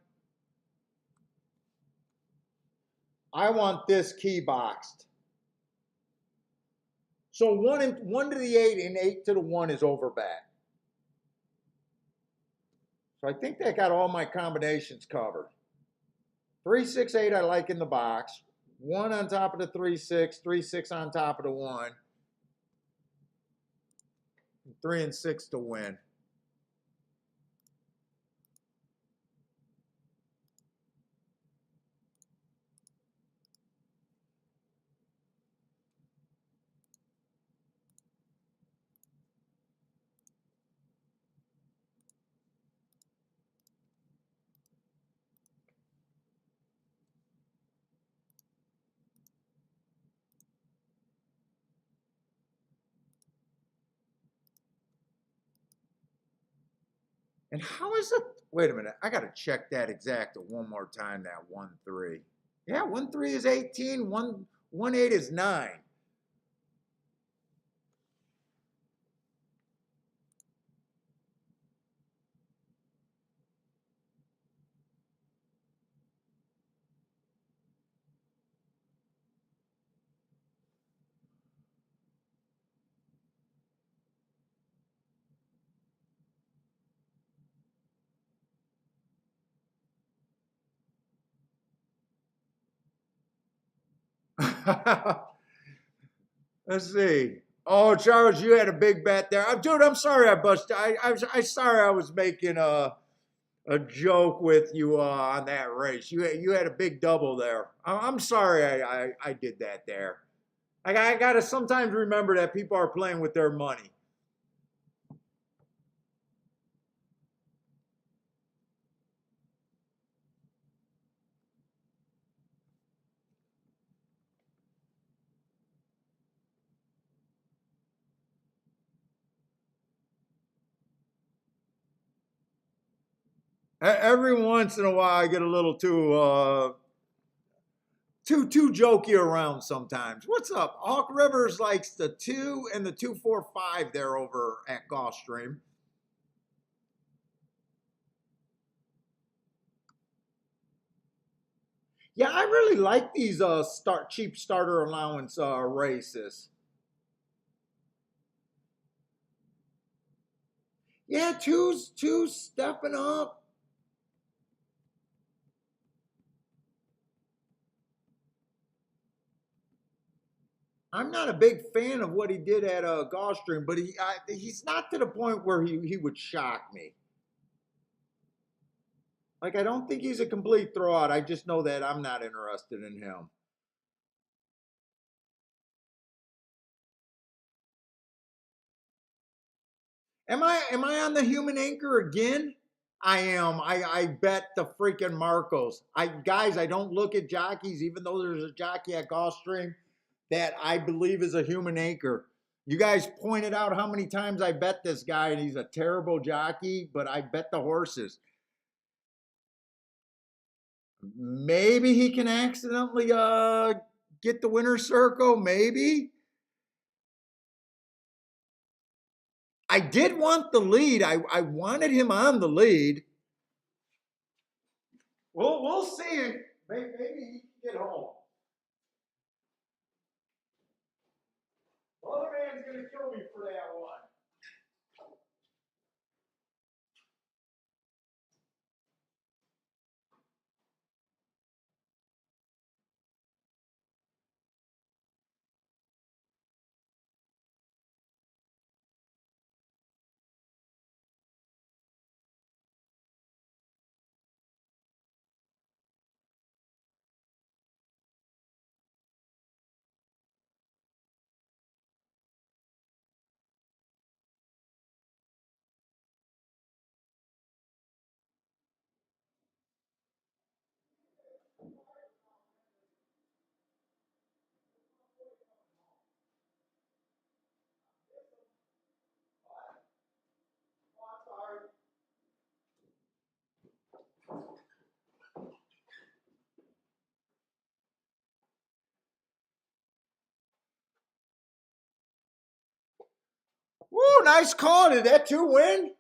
I want this key boxed. So 1 to the 8 and 8 to the 1 is over bet. So I think that got all my combinations covered. 3, 6, 8 I like in the box. 1 on top of the 3, 6. 3, 6 on top of the 1. 3 and 6 to win. And how is it? Wait a minute. I got to check that exact one more time, that 1, 3. Yeah, 1, 3 is 18. 1, 8 is 9. Let's see. Oh, Charles, you had a big bet there. Dude, I'm sorry I busted. I sorry I was making a joke with you on that race. You had a big double there. I'm sorry I did that there. I gotta sometimes remember that people are playing with their money. Every once in a while, I get a little too jokey around sometimes. What's up? Hawk Rivers likes the 2 and the 245 there over at Gulfstream. Yeah, I really like these cheap starter allowance races. Yeah, two's stepping up. I'm not a big fan of what he did at Gulfstream, but he's not to the point where he would shock me. Like I don't think he's a complete throwout. I just know that I'm not interested in him. Am I on the human anchor again? I am. I bet the freaking Marcos. I don't look at jockeys, even though there's a jockey at Gulfstream that I believe is a human anchor. You guys pointed out how many times I bet this guy, and he's a terrible jockey, but I bet the horses. Maybe he can accidentally get the winner's circle. Maybe. I did want the lead. I wanted him on the lead. We'll see. Maybe he can get home. Other man's gonna kill me for that one. Woo, nice call. Did that two win?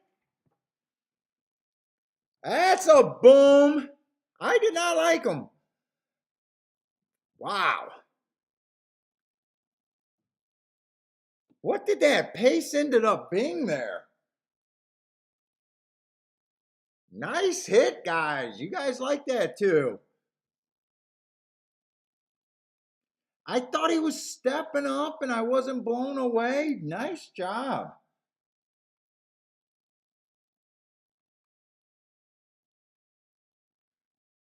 That's a boom. I did not like him. Wow. What did that pace ended up being there? Nice hit, guys. You guys like that too. I thought he was stepping up and I wasn't blown away. Nice job.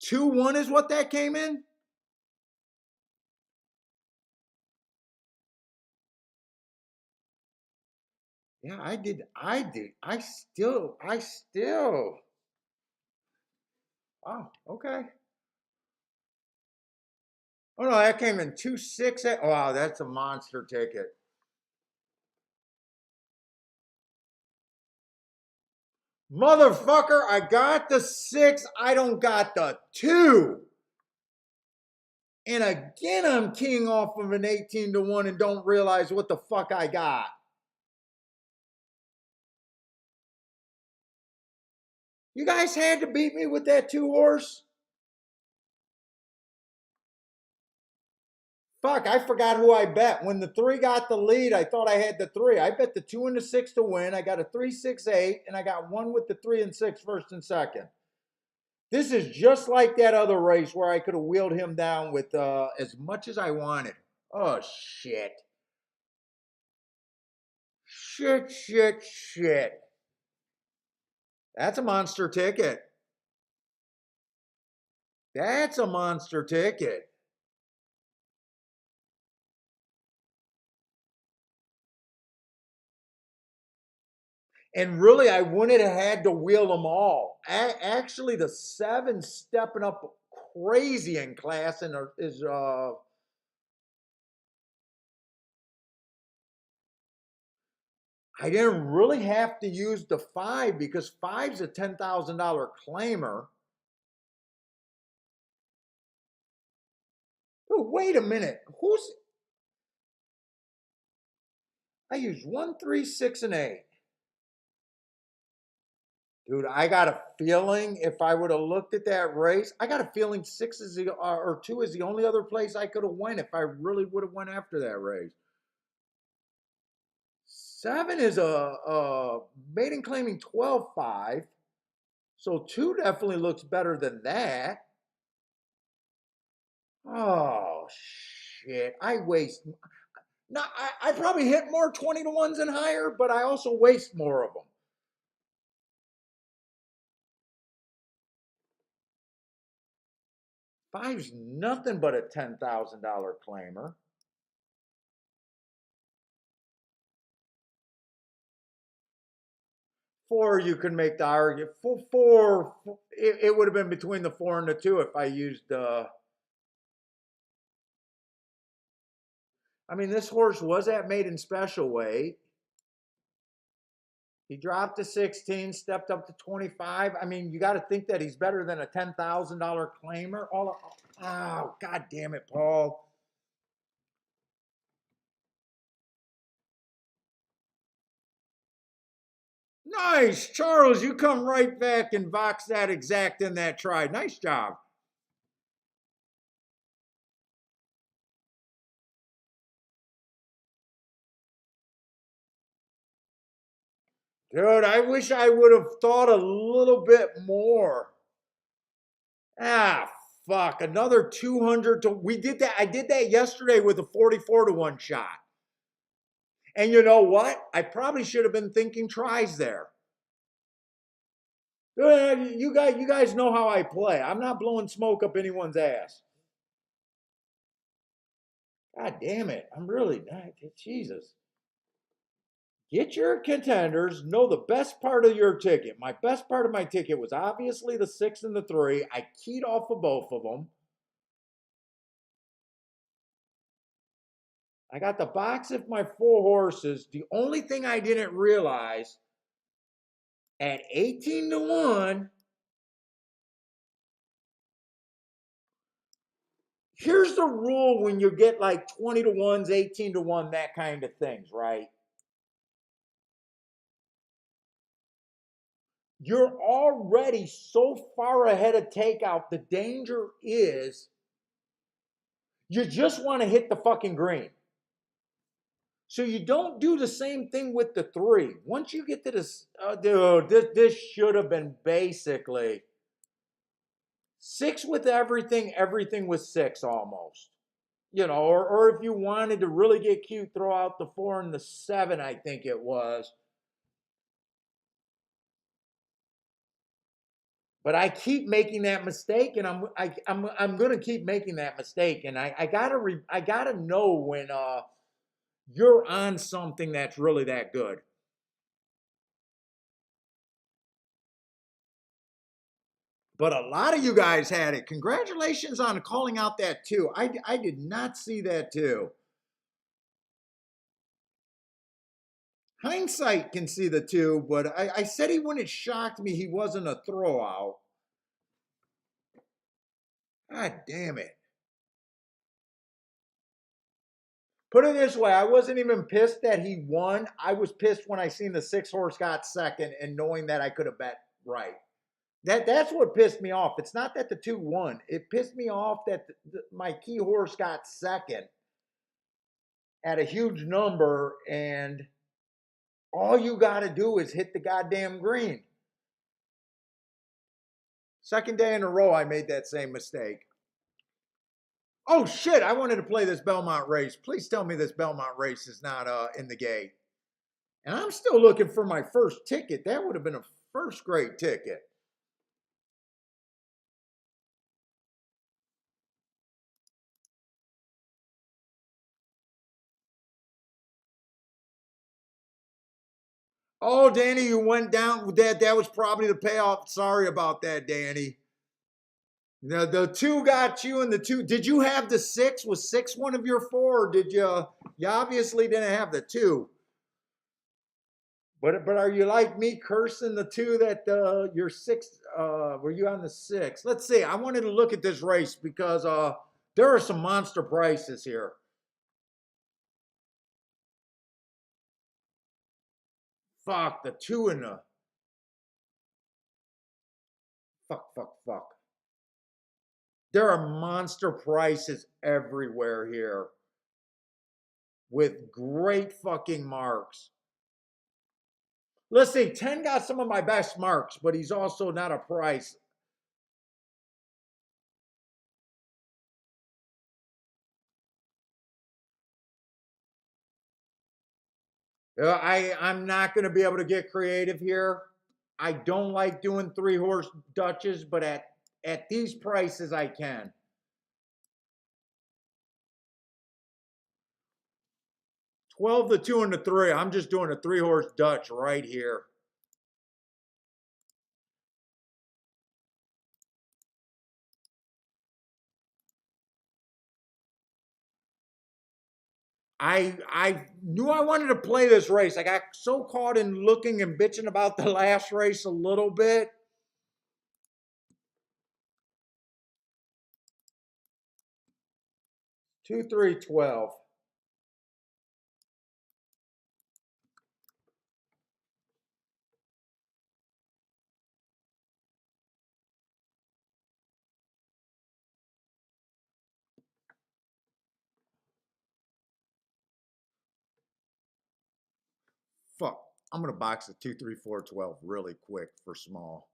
2-1 is what that came in? Yeah, I did. I did. I still. Oh, okay. Oh no, that came in 2-6. Wow, that's a monster ticket. Motherfucker, I got the 6. I don't got the 2. And again, I'm keying off of an 18-1 and don't realize what the fuck I got. You guys had to beat me with that 2 horse? Fuck, I forgot who I bet. When the 3 got the lead, I thought I had the 3. I bet the 2 and the 6 to win. I got a 3-6-8, and I got one with the 3 and 6 first and second. This is just like that other race where I could have wheeled him down with as much as I wanted. Oh, shit. Shit. That's a monster ticket. That's a monster ticket. And really, I wouldn't have had to wheel them all. Actually, the seven stepping up crazy in class and is I didn't really have to use the five because five's a $10,000 claimer. Oh, wait a minute. I used one, three, six, and eight. Dude, I got a feeling if I would have looked at that race, I got a feeling six is the or two is the only other place I could have went if I really would have went after that race. Seven is a maiden claiming 12.5. So two definitely looks better than that. Oh shit. I waste no, I probably hit more 20 to ones and higher, but I also waste more of them. Five's nothing but a $10,000 claimer. Four, you can make the argument. Four, it would have been between the four and the two if I used. I mean, this horse was at maiden special weight. He dropped to 16, stepped up to 25. I mean, you got to think that he's better than a $10,000 claimer. Oh, God damn it, Paul. Nice, Charles. You come right back and box that exact in that try. Nice job. Dude, I wish I would have thought a little bit more. Ah, fuck. Another 200 to. We did that. I did that yesterday with a 44 to 1 shot. And you know what? I probably should have been thinking tries there. You guys know how I play. I'm not blowing smoke up anyone's ass. God damn it. I'm really not. Jesus. Get your contenders. Know the best part of your ticket. My best part of my ticket was obviously the six and the three. I keyed off of both of them. I got the box of my four horses. The only thing I didn't realize at 18 to 1, here's the rule when you get like 20 to 1s, 18 to 1, that kind of things, right? You're already so far ahead of takeout. The danger is you just want to hit the fucking green. So you don't do the same thing with the three. Once you get to this, dude, this should have been basically six with everything, everything was six almost. Or if you wanted to really get cute, throw out the four and the seven, I think it was. But I keep making that mistake, and I'm gonna keep making that mistake, and I gotta know when you're on something that's really that good. But a lot of you guys had it. Congratulations on calling out that two. I did not see that too. Hindsight can see the two, but I said he wouldn't shocked me he wasn't a throwout. God damn it. Put it this way, I wasn't even pissed that he won. I was pissed when I seen the six horse got second and knowing that I could have bet right. That's what pissed me off. It's not that the two won. It pissed me off that my key horse got second at a huge number, and all you got to do is hit the goddamn green. Second day in a row, I made that same mistake. Oh shit! I wanted to play this Belmont race. Please tell me this Belmont race is not in the gate. And I'm still looking for my first ticket. That would have been a first grade ticket. Oh, Danny, you went down. That was probably the payoff. Sorry about that, Danny. The two got you, and the two. Did you have the six? Was six one of your four? Or did you? You obviously didn't have the two. But are you like me, cursing the two that your six? Were you on the six? Let's see. I wanted to look at this race because there are some monster prices here. Fuck the two and the fuck. There are monster prices everywhere here with great fucking marks. Let's see, 10 got some of my best marks, but he's also not a price. I'm not going to be able to get creative here. I don't like doing three horse Dutches, but at these prices I can. 12 the 2 and the 3. I'm just doing a three horse Dutch right here. I knew I wanted to play this race. I got so caught in looking and bitching about the last race a little bit. 2, 3, 12. Fuck. I'm gonna box the 2, 3, 4, 12 really quick for small.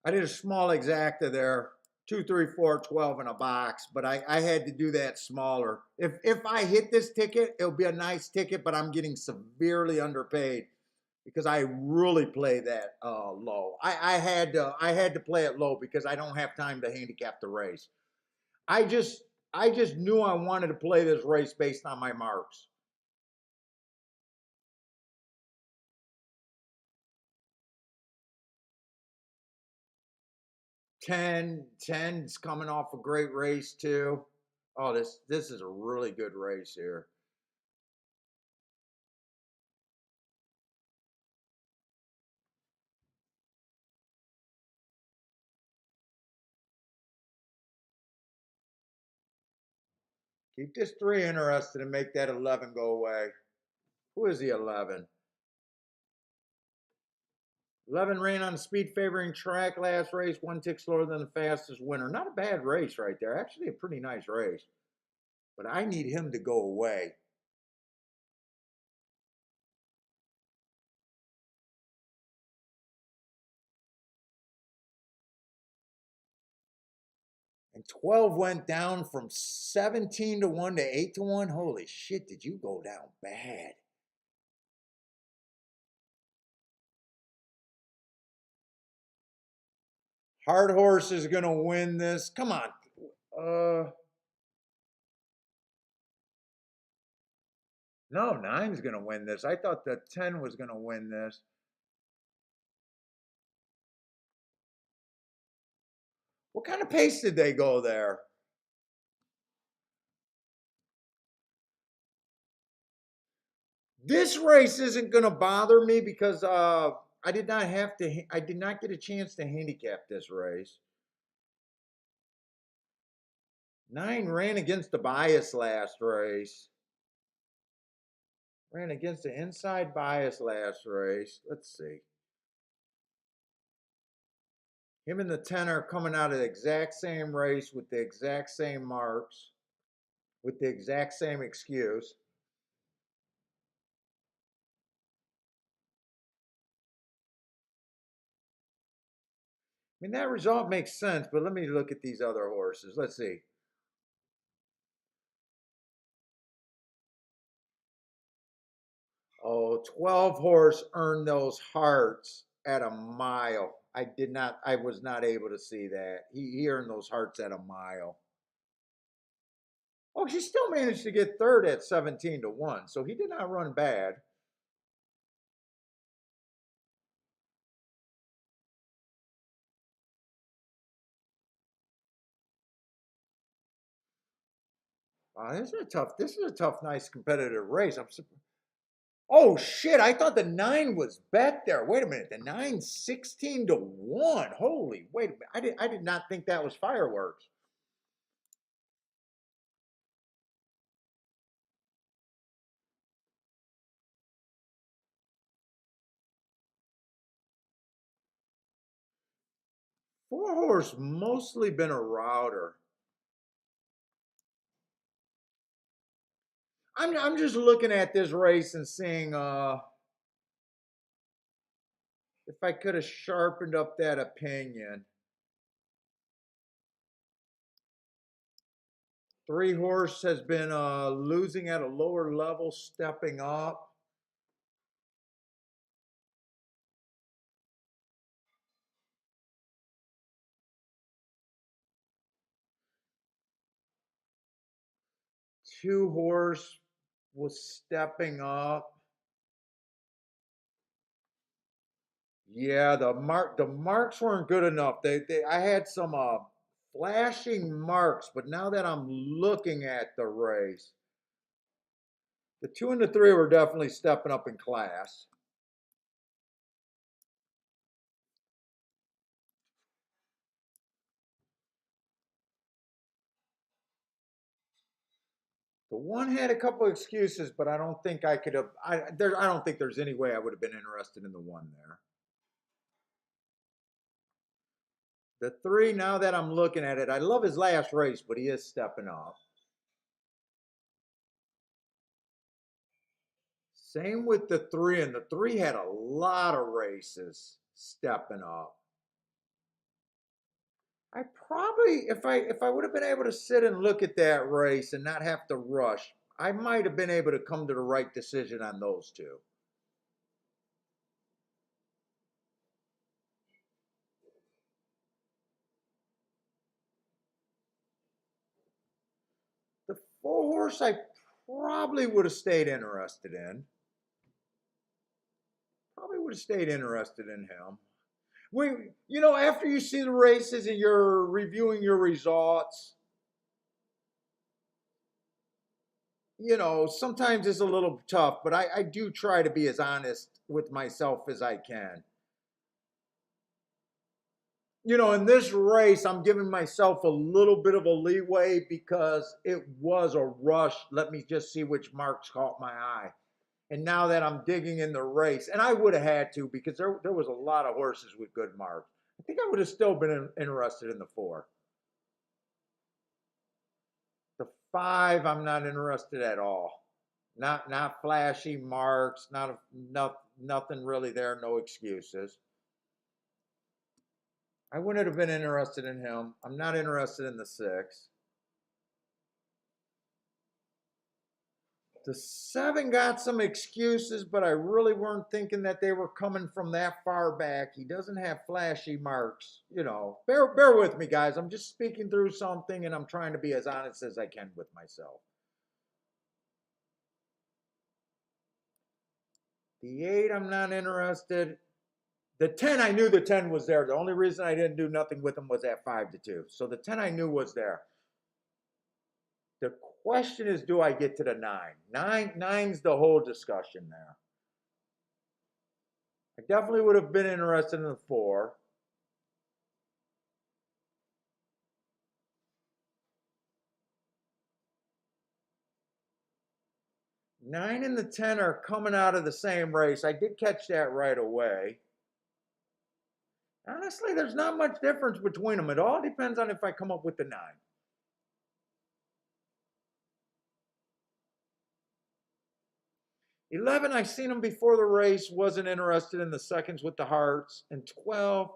I did a small exacta there. 2, 3, 4, 12 in a box, but I had to do that smaller. If I hit this ticket, it'll be a nice ticket, but I'm getting severely underpaid because I really play that low. I had to play it low because I don't have time to handicap the race. I just I just knew I wanted to play this race based on my marks. 10's coming off a great race too. Oh, this is a really good race here. Keep this 3 interested and make that 11 go away. Who is the 11? 11 ran on speed favoring track last race, 1 tick slower than the fastest winner. Not a bad race right there. Actually, a pretty nice race. But I need him to go away. And 12 went down from 17 to 1 to 8 to 1. Holy shit, did you go down bad? Hard Horse is going to win this. Come on. No, 9's going to win this. I thought that 10 was going to win this. What kind of pace did they go there? This race isn't going to bother me because I did not have to. I did not get a chance to handicap this race. 9 ran against the bias last race. Ran against the inside bias last race. Let's see. Him and the 10 are coming out of the exact same race with the exact same marks, with the exact same excuse. I mean, that result makes sense, but let me look at these other horses. Let's see. Oh, 12 horse earned those hearts at a mile. I was not able to see that. He earned those hearts at a mile. Oh, he still managed to get third at 17-1, so he did not run bad. This is a tough, nice competitive race. Oh shit, I thought the 9 was bet there. Wait a minute, the 9's 16-1. Holy, wait a minute. I did not think that was fireworks. Four horse mostly been a router. I'm just looking at this race and seeing if I could have sharpened up that opinion. Three horse has been losing at a lower level, stepping up. Two horse was stepping up. Yeah, the marks weren't good enough. I had some flashing marks, but now that I'm looking at the race, the 2 and the 3 were definitely stepping up in class. The 1 had a couple excuses, but I don't think I could have. I don't think there's any way I would have been interested in the 1 there. The 3, now that I'm looking at it, I love his last race, but he is stepping up. Same with the 3, and the 3 had a lot of races stepping up. I probably, if I would have been able to sit and look at that race and not have to rush, I might have been able to come to the right decision on those 2. The 4 horse I probably would have stayed interested in. Probably would have stayed interested in him. After you see the races and you're reviewing your results, sometimes it's a little tough, but I do try to be as honest with myself as I can. In this race, I'm giving myself a little bit of a leeway because it was a rush. Let me just see which marks caught my eye. And now that I'm digging in the race, and I would have had to because there was a lot of horses with good marks. I think I would have still been interested in the 4. The 5, I'm not interested at all. Not flashy marks, nothing really there, no excuses. I wouldn't have been interested in him. I'm not interested in the 6. The 7 got some excuses, but I really weren't thinking that they were coming from that far back. He doesn't have flashy marks. Bear with me, guys. I'm just speaking through something, and I'm trying to be as honest as I can with myself. The 8, I'm not interested. The 10, I knew the 10 was there. The only reason I didn't do nothing with him was at 5-2. So the 10 I knew was there. The question is, do I get to the 9? Nine's the whole discussion there. I definitely would have been interested in the 4. Nine and the 10 are coming out of the same race. I did catch that right away. Honestly, there's not much difference between them. It all depends on if I come up with the 9. 11, I seen him before the race, wasn't interested in the seconds with the hearts. And 12,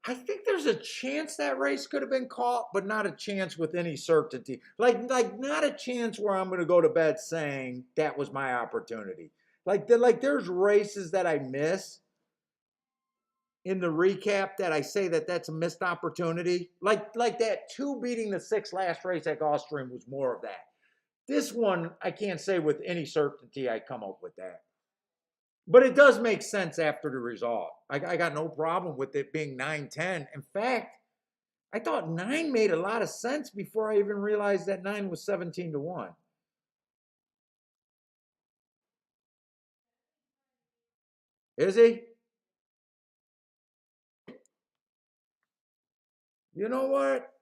I think there's a chance that race could have been caught, but not a chance with any certainty. Like not a chance where I'm going to go to bed saying that was my opportunity. Like there's races that I miss in the recap that I say that that's a missed opportunity. Like that 2 beating the 6 last race at Gulfstream was more of that. This one, I can't say with any certainty I come up with that. But it does make sense after the result. I got no problem with it being 9-10. In fact, I thought 9 made a lot of sense before I even realized that 9 was 17-1. Is he? You know what?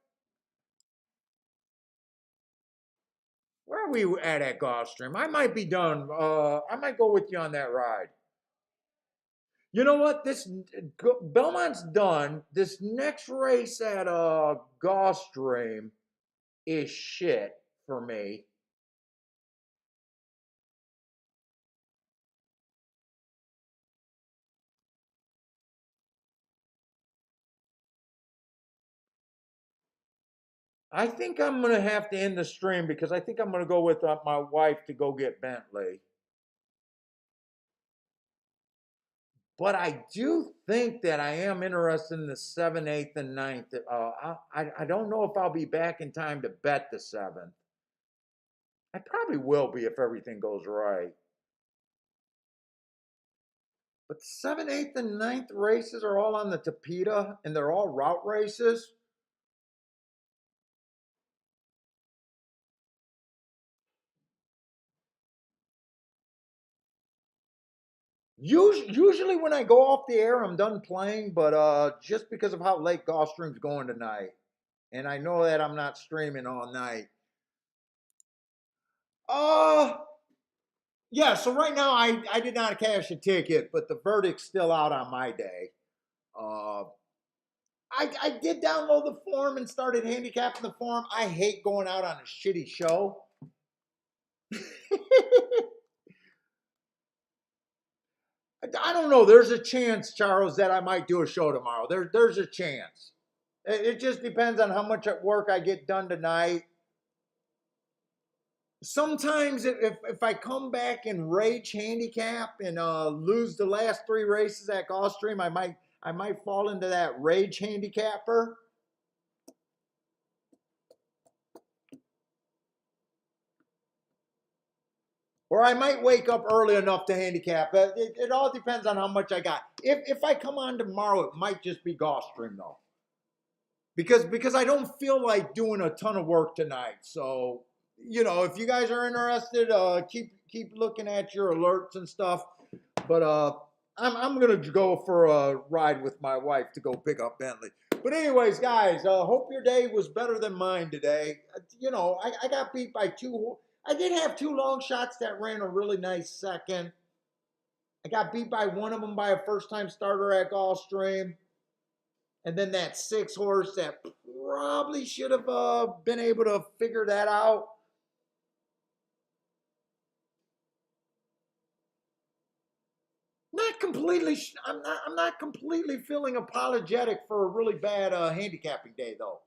Where are we at Gulfstream? I might be done. I might go with you on that ride. You know what? This Belmont's done. This next race at Gulfstream is shit for me. I think I'm gonna have to end the stream because I think I'm gonna go with my wife to go get Bentley. But I do think that I am interested in the 7th, 8th, and 9th. I don't know if I'll be back in time to bet the 7th. I probably will be if everything goes right. But the 7th, 8th, and 9th races are all on the Tapeta, and they're all route races. Usually when I go off the air, I'm done playing, but just because of how late Gulfstream's going tonight, and I know that I'm not streaming all night. Uh, yeah, so right now I did not cash a ticket, but the verdict's still out on my day. Uh, I did download the form and started handicapping the form. I hate going out on a shitty show. I don't know. There's a chance, Charles, that I might do a show tomorrow. There's a chance. It just depends on how much work I get done tonight. Sometimes if I come back and rage handicap and lose the last 3 races at Gulfstream, I might fall into that rage handicapper. Or I might wake up early enough to handicap. It all depends on how much I got. If I come on tomorrow, it might just be Gulfstream though. Because I don't feel like doing a ton of work tonight. So, if you guys are interested, keep looking at your alerts and stuff. But I'm gonna go for a ride with my wife to go pick up Bentley. But anyways, guys, hope your day was better than mine today. I got beat by 2. I did have 2 long shots that ran a really nice second. I got beat by one of them by a first-time starter at Gulfstream. And then that 6 horse that probably should have been able to figure that out. Not completely. I'm not completely feeling apologetic for a really bad handicapping day though.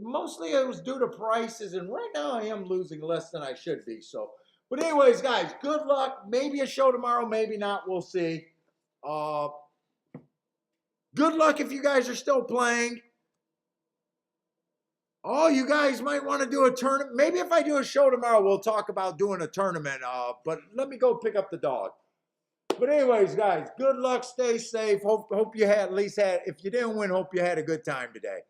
Mostly it was due to prices, and right now I am losing less than I should be. So, but anyways, guys, good luck. Maybe a show tomorrow, maybe not. We'll see. Uh, good luck if you guys are still playing. Oh, you guys might want to do a tournament. Maybe if I do a show tomorrow, we'll talk about doing a tournament. But let me go pick up the dog. But anyways, guys, good luck. Stay safe. Hope you had at least had. If you didn't win, hope you had a good time today.